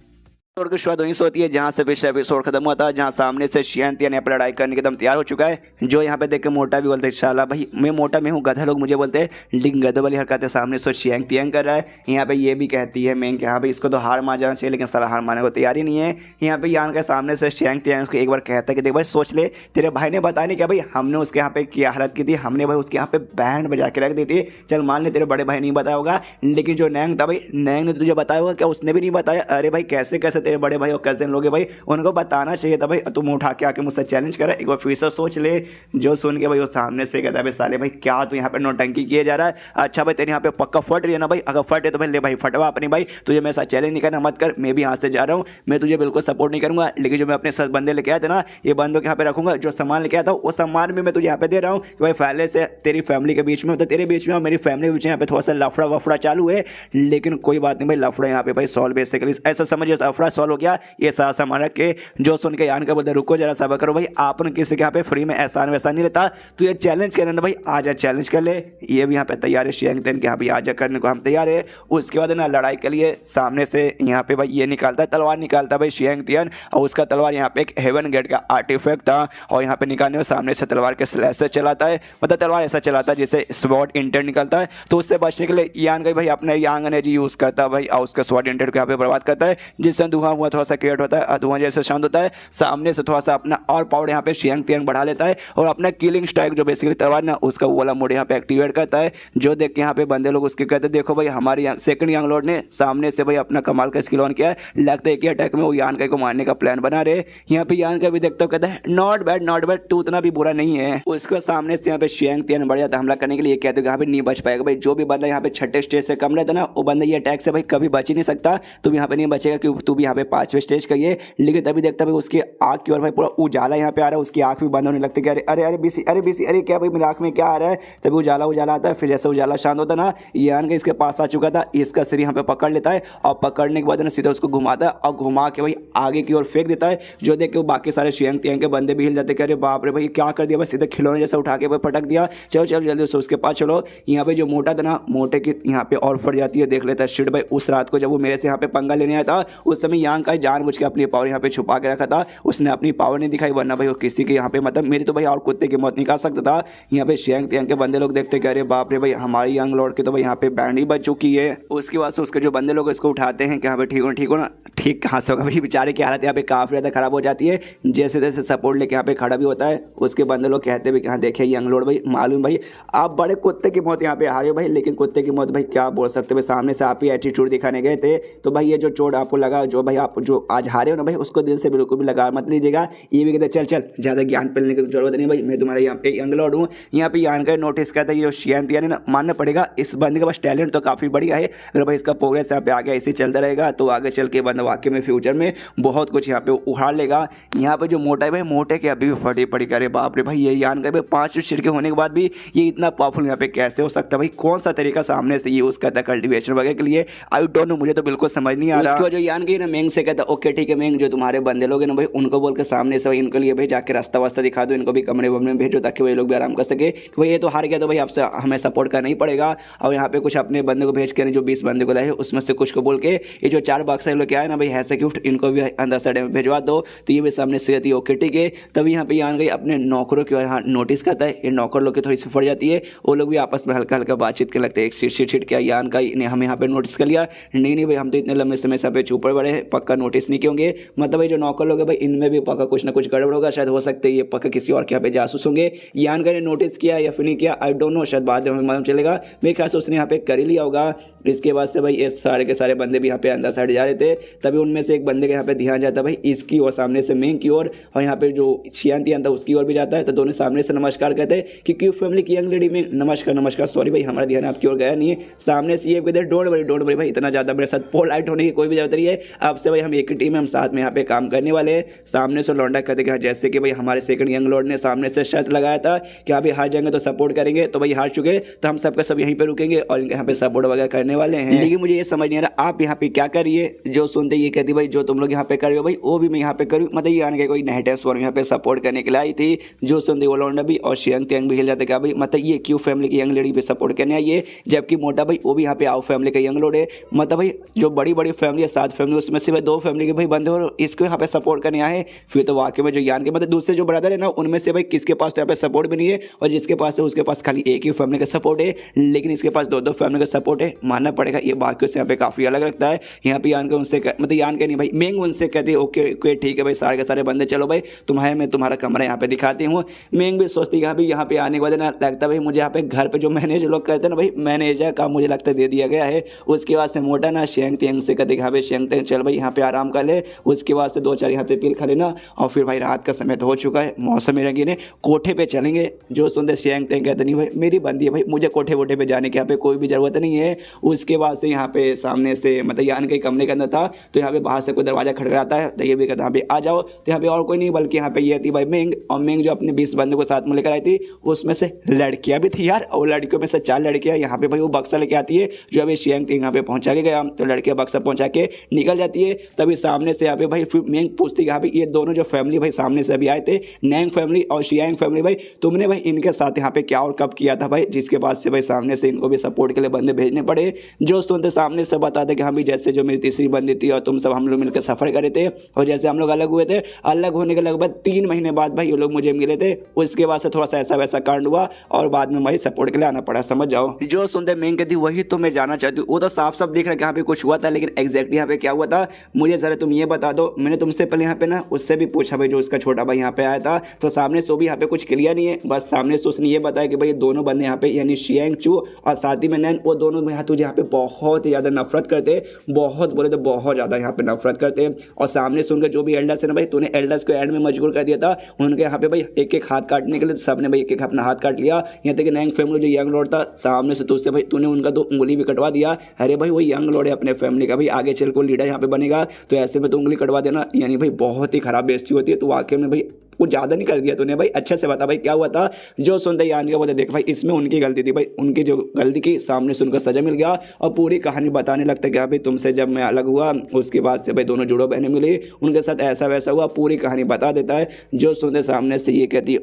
एपिसोड की शुरुआत वहीं से होती है जहाँ से पिछला एपिसोड खत्म हुआ था, जहाँ सामने से शियान तियान यहाँ पर लड़ाई करने के दम तैयार हो चुका है। जो यहाँ पे देख के मोटा भी बोलते हैं शाला भाई मैं मोटा में हूँ, गधा लोग मुझे बोलते हैं, लेकिन गधे वाली हरकतें सामने से शियांग तियांग कर रहा है। यहाँ पे ये भी कहती है मैं कि हाँ भाई इसको तो हार मान जाना चाहिए, लेकिन साला हार मानने को तैयार ही नहीं है। यहाँ पे यान के सामने से शियांग तियांग उसको एक बार कहता है कि देख भाई सोच ले, तेरे भाई ने बताया नहीं क्या भाई हमने उसके यहाँ पे क्या हालत की थी, हमने भाई उसके यहाँ पे बैंड बजा के रख दी थी। चल मान ले तेरे बड़े भाई नहीं बताया होगा, लेकिन जो नैंग था भाई नैंग ने तुझे बताया होगा क्या, उसने भी नहीं बताया। अरे भाई कैसे कैसे तेरे बड़े भाई और कैसे लोगे भाई, उनको बताना चाहिए था भाई, तुम उठा के आके मुझसे चैलेंज करा। एक बार फिर से सोच ले। जो सुन के भाई वो सामने से कहता है भाई साले भाई क्या तू यहाँ पे नौटंकी किए जा रहा है, अच्छा भाई तेरे यहाँ पे पक्का फट रही है ना भाई, अगर फट है तो भाई ले भाई फटवा अपनी भाई, तुझे मेरे साथ चैलेंज नहीं करना मत कर, मैं भी यहाँ से जा रहा हूँ, मैं तुझे बिल्कुल सपोर्ट नहीं करूँगा। लेकिन जो मैं अपने साथ बंदे लेके आया था ना, ये बंदों के यहाँ पे रखूँगा, जो सामान लेके आया था वो सामान भी मैं तुझे यहाँ पे दे रहा हूँ कि भाई पहले से तेरी फैमिली के बीच में मतलब तेरे बीच में और मेरी फैमिली के बीच में यहाँ पे थोड़ा सा लफड़ा वफड़ा चालू है, लेकिन कोई बात नहीं भाई लफड़ा यहाँ पे भाई सॉल्व बेसिकली ऐसा समझिए लफड़ा सॉल्व हो गया। ये सारा सामान रख के जो सुन के यान का बोलते रुको जरा सब्र करो भाई, आपने किसी के यहाँ पे फ्री में एहसान वैसा नहीं लेता, तो ये चैलेंज करना ना भाई आ जा चैलेंज कर ले। ये भी यहाँ पे तैयार है शियांग तेन के यहाँ पे आ जा करने को हम तैयार है। उसके बाद ना लड़ाई के लिए सामने से यहाँ पे भाई ये निकालता है तलवार निकालता है भाई शियांग तियान, और उसका तलवार यहाँ पे एक हेवन गेट का आर्टिफैक्ट था और यहाँ पे निकालने सामने से तलवार के स्लैश से चलाता है, मतलब तलवार ऐसा चलाता है जिससे स्वॉर्ड इंटेंट निकलता है। तो उससे बचने के लिए यान का भाई अपने यांग एनर्जी यूज़ करता है भाई और उसका स्वॉर्ड इंटेंट को यहाँ पे बर्बाद करता है, जिससे धुआं हुआ थोड़ा सा क्रिएट होता है, धुआं जैसे शांत होता है। सामने से थोड़ा सा अपना और पावर यहाँ पे शियांग तियांग बढ़ा लेता है और अपना किलिंग स्ट्राइक जो बेसिकली तलवार ना उसका वो वाला मोड यहाँ पे एक्टिवेट करता है। जो देख के यहाँ पे बंदे लोग उसके कहते हैं देखो भाई हमारे सेकंड यंग लॉर्ड ने सामने से भाई अपना कमाल का स्किल ऑन किया है, लगता है कि अटैक में वो यान का को मारने का प्लान बना रहे। यहाँ पे यान का भी देखता हूँ कहता है नॉट बैड तू उतना भी बुरा नहीं है। उसके सामने से यहाँ पे शियांग तियांग बढ़ जाता है हमला करने के लिए, कहते हैं यहाँ पे नहीं बच पाएगा भाई, जो भी बंदा यहाँ पे छठे स्टेज से कम रहता ना वो बंदा ये अटैक से भाई कभी बच ही नहीं सकता, तुम यहाँ पे नहीं बचेगा क्योंकि तू भी यहाँ पे 5वें स्टेज का ये। लेकिन तभी देखता भाई उसकी आँख की ओर भाई पूरा उजाला यहाँ पे आ रहा है, उसकी आँख भी बंद होने लगती है कि अरे अरे बीसी अरे क्या भाई मेरी आँख में क्या आ रहा है। तभी उजाला आता है, फिर जैसे उजाला शांत होता ना यान का इसके पास आ चुका था, इसका सिर यहाँ पे पकड़ लेता है और पकड़ने के बाद ना सीधा उसको घुमाता है और घुमा के भाई आगे की ओर फेंक देता है। जो देख के वो बाकी सारे शियांग तियांग के बंदे भी हिल जाते कि अरे बाप रे भाई क्या कर दिया, बस सीधे खिलौने जैसा उठा के भाई पटक दिया, चलो जल्दी से उसके पास चलो। यहाँ पे जो मोटा था ना मोटे की यहाँ पे और फट जाती है, देख लेता है शिट भाई उस रात को जब वो मेरे से यहाँ पे पंगा लेने आया था उस समय यांग का जानबूझ के अपनी पावर यहाँ पे छुपा के रखा था, उसने अपनी पावर नहीं दिखाई, वरना भाई वो किसी के यहाँ पे मतलब मेरी तो भाई और कुत्ते की मौत निकाल सकता था। यहाँ पे शियांग तियांग के बंदे लोग देखते कि अरे बाप रे भाई हमारी यंग लॉर्ड के तो भाई यहाँ पे बैंड ही बच चुकी है। उसके बाद से उसके जो बंदे लोग इसको उठाते हैं कि यहाँ पे ठीक हो ना, ठीक कहाँ से होगा भाई, बेचारे की हालत यहाँ पे काफ़ी ज़्यादा खराब हो जाती है। जैसे तैसे सपोर्ट लेके यहाँ पे खड़ा भी होता है, उसके बंदे लोग कहते भी हाँ देखिए यंग लॉर्ड भाई मालूम भाई आप बड़े कुत्ते की मौत यहाँ पे हारे हो भाई, लेकिन कुत्ते की मौत भाई क्या बोल सकते भाई, सामने से आप ही एटीट्यूड दिखाने गए थे तो भाई ये जो चोट आपको लगा जो भाई आप जो आज हारे हो ना भाई उसको दिल से बिल्कुल भी लगा मत लीजिएगा। ये भी कहते चल ज़्यादा ज्ञान पढ़ने की जरूरत नहीं भाई, मैं तुम्हारे यहाँ पे यंग लॉर्ड हूँ। यहाँ पे यान का नोटिस करता है ये शियांग तियांग ना मानना पड़ेगा इस बंदे के पास टैलेंट तो काफ़ी बढ़िया है, अगर भाई इसका प्रोग्रेस यहाँ पे आगे ऐसे चलता रहेगा तो आगे चल के बंदा वाकई में फ्यूचर में बहुत कुछ यहाँ पे उखाड़ लेगा। यहाँ पे जो मोटा है भाई मोटे के अभी भी फटी पड़ी करे बाप रे भाई, ये यान का भाई 5 छिड़के होने के बाद भी ये इतना पावरफुल यहाँ पे कैसे हो सकता है भाई, कौन सा तरीका सामने से यूज़ करता है कल्टिवेशन वगैरह के लिए, आई डोंट नो मुझे तो बिल्कुल समझ नहीं आ रहा। उसके बाद जो यान गई ना मेंग से कहता ओके ठीक है मेंग जो तुम्हारे बंदे लोग हैं ना भाई उनको बोल के सामने से इनके लिए भाई जाके रास्ता वास्ता दिखा दो, इनको भी कमरे वमरे में भेजो ताकि वही लोग भी आराम कर सके कि भाई ये तो हार गया तो भाई आपसे हमें सपोर्ट करना ही पड़ेगा। और यहाँ पे कुछ अपने बंदे को भेज के जो 20 बंदे को लाए उसमें से कुछ को बोल के ये जो 4 बक्सा लोग क्या है ना भाई ऐसे गिफ्ट इनको भी अंदर साइड में भेजवा दो, तो ये भी सामने से कहती है ओके ठीक है। तभी यहाँ पे यान गई अपने नौकरों की यहाँ नोटिस करता है, ये नौकर लोग की थोड़ी सी फट जाती है, वो लोग भी आपस में हल्का हल्का बातचीत के लगते हैं एक सीट क्या यान का हमें यहाँ पे नोटिस कर लिया, नहीं भाई हम तो इतने लंबे समय से यहाँ पे छुपे बड़े हैं पक्का नोटिस नहीं किए होंगे। मतलब भाई जो नौकर लोग हैं भाई इनमें भी पक्का कुछ ना कुछ गड़बड़ होगा, शायद हो सकता है ये पक्का किसी और के यहाँ पे जासूस होंगे। यान का ने नोटिस किया या फिर नहीं किया आई डोंट नो, शायद बाद में हमें मालूम चलेगा। मेरे ख्याल से उसने यहाँ पे कर ही लिया होगा। इसके बाद से भाई ये सारे के सारे बंदे भी यहाँ पे अंदर साइड जा रहे थे, तभी उनमें से एक बंदे के यहाँ पे ध्यान जाता है भाई इसकी और सामने से मेंग की ओर, और यहाँ पे जो शियान तियान था उसकी ओर भी जाता है। तो दोनों सामने से नमस्कार कहते हैं कि क्यू फैमिली की यंग लेडी में नमस्कार नमस्कार, सॉरी भाई हमारा ध्यान आपकी ओर गया नहीं है। सामने से ये कहते हैं डोंट वरी भाई, इतना ज़्यादा मेरे साथ पोलाइट होने की कोई भी जरूरत नहीं है, आपसे भाई हम एक ही टीम है, हम साथ में यहाँ पे काम करने वाले हैं। सामने से लौंडा कहते हैं जैसे कि भाई हमारे सेकंड यंग लॉर्ड ने सामने से शर्त लगाया था कि अभी हार जाएंगे तो सपोर्ट करेंगे, तो भाई हार चुके तो हम सबका सब यहीं पे रुकेंगे और यहाँ पे सपोर्ट वगैरह करने वाले हैं। लेकिन मुझे ये समझ नहीं आ रहा आप यहाँ पे क्या करिए। जो सुनते ये कहती भाई जो तुम लोग यहाँ पे कर रहे हो भाई वो भी मैं यहाँ पे करूँ, मतलब ये आने के कोई नेहटेस और यहाँ पे सपोर्ट करने के लिए आई थी। जो सुनते वो लौंडा भी और शियंग तियंग भी खेल जाते क्या भाई, मतलब ये क्यों फैमिली की यंग लेडी पे सपोर्ट करने आई है, जबकि मोटा भाई वो भी यहाँ पे आओ फैमिली का यंग लॉर्ड है। मतलब भाई जो बड़ी बड़ी फैमिली है 7 फैमिली उसमें से भाई 2 फैमिली के भाई बंदे और इसको यहाँ पे सपोर्ट करने आए। फिर तो वाकई में जो यान के मतलब दूसरे जो ब्रदर है ना उनमें से भाई किसके पास तो यहाँ पे सपोर्ट भी नहीं है, और जिसके पास है उसके पास खाली एक ही फैमिली का सपोर्ट है, लेकिन इसके पास 2-2 फैमिली का सपोर्ट है। मानना पड़ेगा ये बाकियों से यहाँ पे काफ़ी अलग लगता है। यहाँ पे यान के उनसे मतलब यान के नहीं भाई मेंग उनसे कहती है ओके ठीक है भाई सारे के सारे बंदे चलो भाई तुम्हारे मैं तुम्हारा कमरा यहाँ पे दिखाती हूँ। मेंग भी सोचती है यहाँ पे आने के बाद ना लगता है भाई मुझे यहाँ पे घर पे जो मैनेज लोग करते हैं ना भाई मैनेजर का मुझे लगता है दे दिया गया है। उसके बाद से मोटा ना शियंग तियंग से कहते यहाँ पे शियंग तियंग चल भाई यहाँ पे आराम कर ले। उसके बाद से 2-4 यहाँ पे पील खा लेना और फिर भाई रात का समय तो हो चुका है, मौसम रंगीन है, कोठे पे चलेंगे। जो सुनते शियंग तियंग कहते नहीं भाई मेरी बंदी है भाई मुझे कोठे वोठे पे जाने की यहाँ पे कोई भी ज़रूरत नहीं है। उसके बाद से यहाँ पे सामने से मतलब यान के कमरे के अंदर था तो यहाँ पे बाहर से कोई दरवाजा खड़खड़ाता है तो ये भी कहता यहाँ पे आ जाओ। तो यहाँ पे और कोई नहीं बल्कि यहाँ पे ये थी भाई मेंग, और मेंग जो अपने 20 बंदों को साथ में लेकर आई थी उसमें से लड़कियां भी थी यार, और लड़कियों में से 4 लड़कियां यहाँ पे भाई वो बक्सा लेके आती है जो अभी शियंग तियंग यहाँ पे पहुंचा के गया। तो लड़कियां बक्सा पहुंचा के निकल जाती है। तभी सामने से यहाँ पे भाई फिर मेंग पूछती है यहाँ पे ये दोनों जो फैमिली भाई सामने से अभी आए थे नैंग फैमिली और शियांग फैमिली भाई तुमने भाई इनके साथ यहाँ पे क्या और कब किया था भाई, जिसके बाद से भाई सामने से इनको भी सपोर्ट के लिए बंदे भेजने पड़े। जो सुनते सामने से बताते कि हाँ भी जैसे जो मेरी तीसरी बंदी थी और तुम सब हम लोग मिलकर सफर करे थे, और जैसे हम लोग अलग हुए थे, अलग होने के लगभग 3 महीने बाद भाई ये लोग मुझे मिले थे। उसके बाद से थोड़ा सा ऐसा वैसा कांड हुआ और बाद में भाई सपोर्ट के लिए आना पड़ा, समझ जाओ। जो सुनते मेंग कहती वही तो मैं जानना चाहती हूँ, वो तो साफ साफ दिख रहा है कि यहाँ पे कुछ हुआ था, लेकिन एग्जैक्टली यहाँ पे क्या हुआ था मुझे जरा तुम ये बता दो। मैंने तुमसे पहले यहाँ पे ना उससे भी पूछा भाई जो उसका छोटा भाई यहाँ पे आया था, तो सामने से भी यहाँ पे कुछ क्लियर नहीं है। बस सामने से उसने ये बताया कि भाई दोनों बंदे यहाँ पे यानी शियांग चू और साथ ही में नैन वो दोनों यहाँ तुझे यहाँ पे बहुत ही ज़्यादा नफरत करते, बहुत बोले तो बहुत ज़्यादा यहाँ पे नफरत करते। और सामने से उनके जो भी एल्डर्स है ना भाई तूने एल्डर्स को एंड में मजबूर कर दिया था उनके यहाँ पे भाई एक एक हाथ काटने के लिए, सब ने भाई एक एक अपना हाथ काट लिया। यहाँ तक कि नैंग फैमिली जो यंग लॉर्ड था सामने से तुझसे भाई तूने उनका 2 उंगली भी कटवा दिया। अरे भाई वो यंग लॉर्ड है अपने फैमिली का, भाई आगे चल को लीडर यहाँ पे बनेगा तो ऐसे में तो उंगली कटवा देना यानी भाई बहुत ही खराब बेइज्जती होती है। तो वाकई में भाई कुछ ज़्यादा नहीं कर दिया तूने भाई, अच्छे से बता भाई क्या हुआ था। जो सुनते ही आने का बोलते देख भाई इसमें उनकी गलती थी भाई, उनकी जो गलती की सामने से उनका सजा मिल गया और पूरी कहानी बताने लगता कि भाई तुमसे जब मैं अलग हुआ उसके बाद से भाई दोनों जुड़ो बहनें मिली उनके साथ ऐसा वैसा हुआ, पूरी कहानी बता देता है। जो सुनते सामने से ये कहती है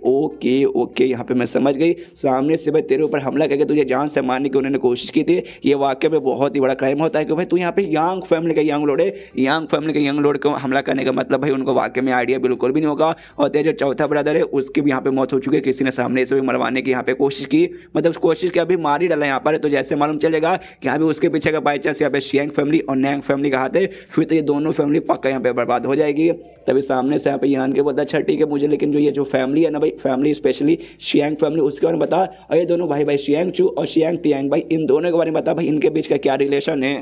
ओके यहाँ पे मैं समझ गई, सामने से भाई तेरे ऊपर हमला करके तुझे जान से मारने की उन्होंने कोशिश की थी, ये वाकई में बहुत ही बड़ा क्राइम होता है कि भाई तू यहाँ पे यांग फैमिली का यंग लॉर्ड है, यांग फैमिली के यंग लॉर्ड को हमला करने का मतलब भाई उनको वाकई में आइडिया बिल्कुल भी नहीं होगा। और तेरे जो चौथा ब्रदर है उसकी भी यहाँ पे मौत हो चुकी है, किसी ने सामने से भी मरवाने की यहाँ पे कोशिश की, मतलब उस कोशिश की अभी मार ही डाला यहाँ पर। तो जैसे मालूम चलेगा कि अभी उसके पीछे का बाई चांस यहाँ पे शियांग फैमिली और नैंग फैमिली का हाथ है, फिर तो ये दोनों फैमिली पक्का यहाँ पे बर्बाद हो जाएगी। तभी सामने से यहाँ पे यान के बोलता अच्छा ठीक है मुझे, लेकिन जो ये जो फैमिली है ना भाई फैमिली स्पेशली शियांग फैमिली उसके बारे में बता, और ये दोनों भाई शियांग चू और शियांग तियांग भाई इन दोनों के बारे में बता भाई इनके बीच का क्या रिलेशन है।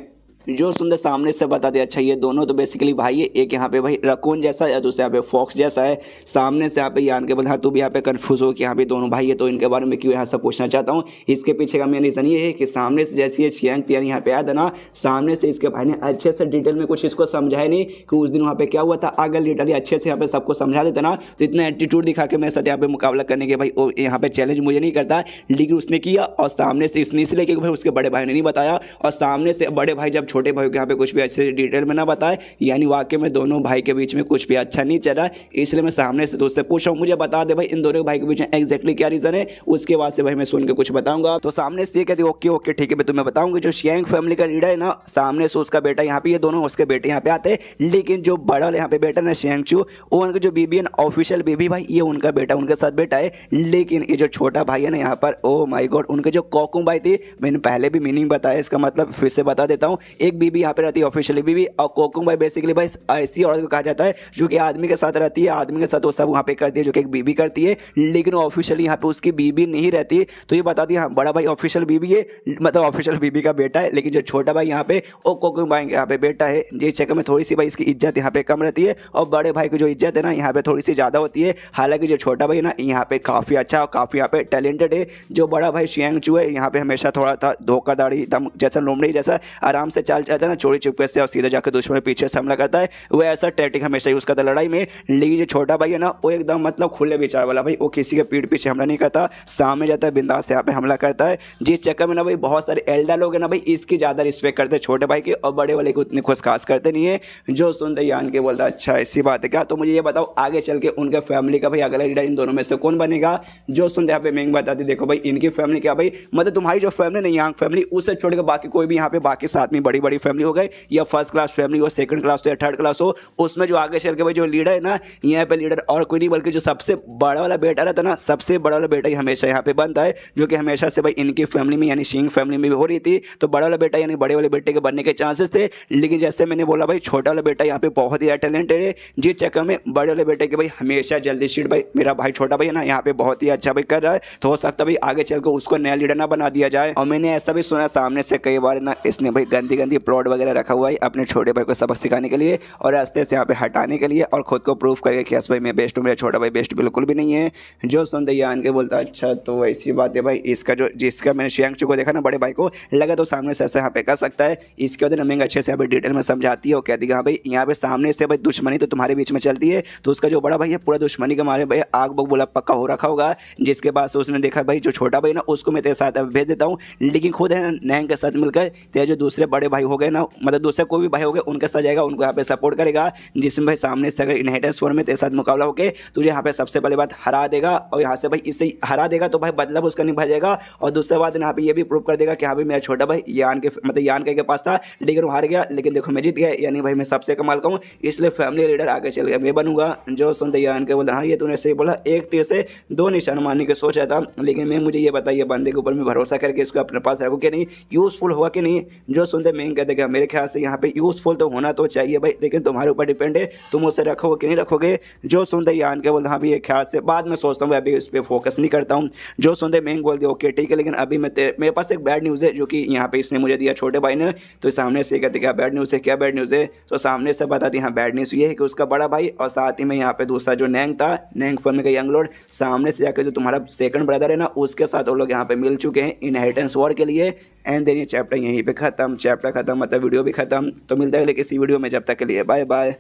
जो सुंदर सामने से बता दे अच्छा ये दोनों तो बेसिकली भाई है, एक यहाँ पे भाई रकून जैसा है दूसरे यहाँ पे फॉक्स जैसा है। सामने से यहाँ पे यान के बोल हाँ तू भी यहाँ पे कंफ्यूज हो कि यहाँ पे दोनों भाई है, तो इनके बारे में क्यों यहाँ से पूछना चाहता हूँ। इसके पीछे का मेन रीज़न ये है कि सामने से जैसे ये शियांग तियांग यहाँ पे आया था ना, सामने से इसके भाई ने अच्छे से डिटेल में कुछ इसको समझाया नहीं कि उस दिन वहाँ पे क्या हुआ था। अगर लिटरली अच्छे से यहाँ पे सबको समझा देता ना तो इतना एटीट्यूड दिखा के मेरे साथ यहाँ पे मुकाबला करने के भाई यहाँ पे चैलेंज मुझे नहीं करता, लेकिन उसने किया। और सामने से इसने इसलिए कि भाई उसके बड़े भाई ने नहीं बताया, और सामने से बड़े भाई जब छोटे भाई को यहाँ पे कुछ भी अच्छे डिटेल में ना बताए, यानी वाकई में दोनों भाई के बीच में कुछ भी अच्छा नहीं चला। इसलिए मैं सामने से दोस्त से पूछ रहा हूँ मुझे बता दे भाई इन दोनों भाई के बीच में एग्जैक्टली क्या रीजन है। उसके बाद से भाई मैं सुन के कुछ बताऊंगा। तो सामने से कहती ओके ठीक है मैं तुम्हें बताऊंगा। जो शियांग फैमिली का लीडर है ना सामने से उसका बेटा यहाँ पे, ये दोनों उसके बेटे यहाँ पे आते हैं, लेकिन जो बड़ा यहाँ पे बेटा ना शियांग चू वो उनका जो बीबी है ना ऑफिशियल बीबी भाई ये उनका बेटा उनके साथ बेटा है। लेकिन ये जो छोटा भाई है ना यहाँ पर ओ माय गॉड उनके जो कोकुम भाई थी, मैंने पहले भी मीनिंग बताया, इसका मतलब फिर से बता देता हूँ। एक बीबी यहाँ पे रहती है ऑफिशियली बीबी, और कोकुंग भाई बेसिकली भाई ऐसी औरत को कहा जाता है जो कि आदमी के साथ रहती है, आदमी के साथ वो सब वहाँ पे करती है जो कि एक बीबी करती है, लेकिन ऑफिशियली यहाँ पे उसकी बीबी नहीं रहती। तो ये बता दी हाँ बड़ा भाई ऑफिशियल बीबी है, मतलब ऑफिशियल बीबी का बेटा है, लेकिन जो छोटा भाई यहाँ पे वो कोकुंग भाई यहाँ पे बेटा है। जिस चक्कर में थोड़ी सी भाई इसकी इज्जत यहाँ पे कम रहती है, और बड़े भाई की जो इज्जत है ना यहाँ पे थोड़ी सी ज़्यादा होती है। हालांकि जो छोटा भाई है ना यहाँ पे काफ़ी अच्छा और काफ़ी यहाँ पे टैलेंटेड है। जो बड़ा भाई शियांग चू है यहाँ पे हमेशा थोड़ा था धोखाधड़ी एकदम जैसा लोमड़ी जैसा आराम से चल जाता है ना, चोरी चुपके से और सीधे जाकर दुश्मन पीछे से हमला करता है, वो ऐसा टैक्टिक हमेशा यूज़ करता है लड़ाई में। लेकिन जो छोटा भाई है ना वो एकदम मतलब खुले विचार वाला भाई, वो किसी के पीठ पीछे हमला नहीं करता, सामने जाता है बिंदास यहाँ पे हमला करता है। जिस चक्कर में ना भाई बहुत सारे एल्डर लोग हैं ना भाई इसकी ज़्यादा रिस्पेक्ट करते हैं छोटे भाई की, और बड़े वाले को उतनी खुश खास करते नहीं है। जो सुनते यान के बोलता अच्छा ऐसी बात है क्या। तो मुझे ये बताओ आगे चल के उनके फैमिली का भाई अगला लीडर इन दोनों में से कौन बनेगा। जो सुनते यहाँ पे मेंग बताती देखो भाई इनकी फैमिली क्या भाई, मतलब तुम्हारी जो फैमिली नहीं यांग फैमिली उससे छोड़ के बाकी कोई भी यहाँ पे बाकी साथ में बड़ी बड़ी फैमिली हो गई, या फर्स्ट क्लास फैमिली हो, सेकंड क्लास हो या थर्ड क्लास हो, उसमें जो आगे चल के भाई जो लीडर है ना यहाँ पे लीडर और कोई नहीं बल्कि जो सबसे बड़ा वाला बेटा रहता है ना, सबसे बड़ा वाला बेटा ही हमेशा यहाँ पे बनता है, जो कि हमेशा से भाई इनकी फैमिली में यानी शिंग फैमिली में भी हो रही थी। तो बड़ा वाला बेटा यानी बड़े वाले बेटे के बनने के चांसेस थे, लेकिन जैसे मैंने बोला भाई छोटा वाला बेटा यहाँ पे बहुत ही टैलेंटेड है। जिस चक्कर में बड़े वाले बेटे के भाई हमेशा जल्दी सीट भाई मेरा भाई छोटा भाई है ना यहाँ पे बहुत ही अच्छा भाई कर रहा है, तो हो सकता है भाई आगे चल के उसको नया लीडर ना बना दिया जाए। और मैंने ऐसा भी सुना सामने से कई बार ना इसने भाई गंदी गंदी प्लॉट वगैरह रखा हुआ है अपने छोटे भाई को सबक सिखाने के लिए और रास्ते से यहाँ पे हटाने के लिए, और खुद को प्रूव करके कि यस भाई मैं बेस्ट हूँ, मेरा छोटा भाई बेस्ट बिल्कुल भी नहीं है। जो सुनते यान के बोलता अच्छा तो ऐसी बात है भाई, इसका जो जिसका मैंने शियांग चू को देखा ना बड़े भाई को लगा तो सामने से ऐसे यहाँ पे कर सकता है। इसके बाद मेंग अच्छे से यहाँ पे डिटेल में समझाती है और कहती है हाँ भाई यहाँ पे सामने से भाई दुश्मनी तो तुम्हारे बीच में चलती है, तो उसका जो बड़ा भाई है पूरा दुश्मनी के मारे भाई आग बग बोला पक्का हो रखा होगा। जिसके बाद से उसने देखा भाई जो छोटा भाई ना उसको मैं तेरे साथ भेज देता हूँ, लेकिन खुद है ना नैंग के साथ मिलकर तेरे जो दूसरे बड़े भाई हो गए ना, मतलब दूसरे कोई भी भाई हो गए उनके साथ जाएगा, उनको यहाँ पे सपोर्ट करेगा, जिसमें भाई सामने से अगर इनहेरिटेंस वॉर में तेरे साथ मुकाबला होकर तुझे यहाँ पे सबसे पहले बात हरा देगा, और यहाँ से भाई इससे हरा देगा तो भाई बदला उसका नहीं जाएगा, और दूसरे बात यहाँ पे ये भी प्रूव कर देगा कि हाँ भाई मेरा छोटा भाई यान के मतलब यान के पास था लेकिन वो हार गया, लेकिन देखो मैं जीत गया, यानी भाई मैं सबसे कमाल का हूँ, इसलिए फैमिली लीडर आगे चल गया मैं बनूंगा। जो सुनते यान के बोला हाँ ये तूने सही बोला, एक तीर से दो निशान मारने की सोच रहा था, लेकिन मैं मुझे ये बताइए बंदे के ऊपर मैं भरोसा करके इसको अपने पास रखूँ कि नहीं, यूजफुल होगा कि नहीं। जो सुनते मैं कहते कि मेरे ख्याल से यहाँ पे यूजफुल तो होना तो चाहिए भाई, लेकिन तुम्हारे ऊपर डिपेंड है तुम उसे रखोगे कि नहीं रखोगे। जो सुनते यान के बोलते हाँ भी ये ख्याल से बाद में सोचता हूँ, अभी इस पर फोकस नहीं करता हूँ। जो सुनते मैं बोल दिया ओके ठीक है, लेकिन अभी मेरे पास एक बैड न्यूज़ है जो कि यहाँ पे इसने मुझे दिया छोटे भाई ने। तो सामने से कहते क्या बैड न्यूज़ है, क्या बैड न्यूज़ है, तो सामने से बताती हाँ बैड न्यूज़ ये है कि उसका बड़ा भाई और साथ ही में यहाँ पे दूसरा जो नैंग था नैंग फैमिली का यंग लॉर्ड सामने से जाकर जो तुम्हारा सेकंड ब्रदर है ना उसके साथ वो लोग यहाँ पे मिल चुके हैं इनहेरिटेंस वॉर के लिए। एंड देन ये चैप्टर यहीं पे खत्म, चैप्टर खत्म मतलब वीडियो भी खत्म। तो मिलता है किसी वीडियो में, जब तक के लिए बाय बाय।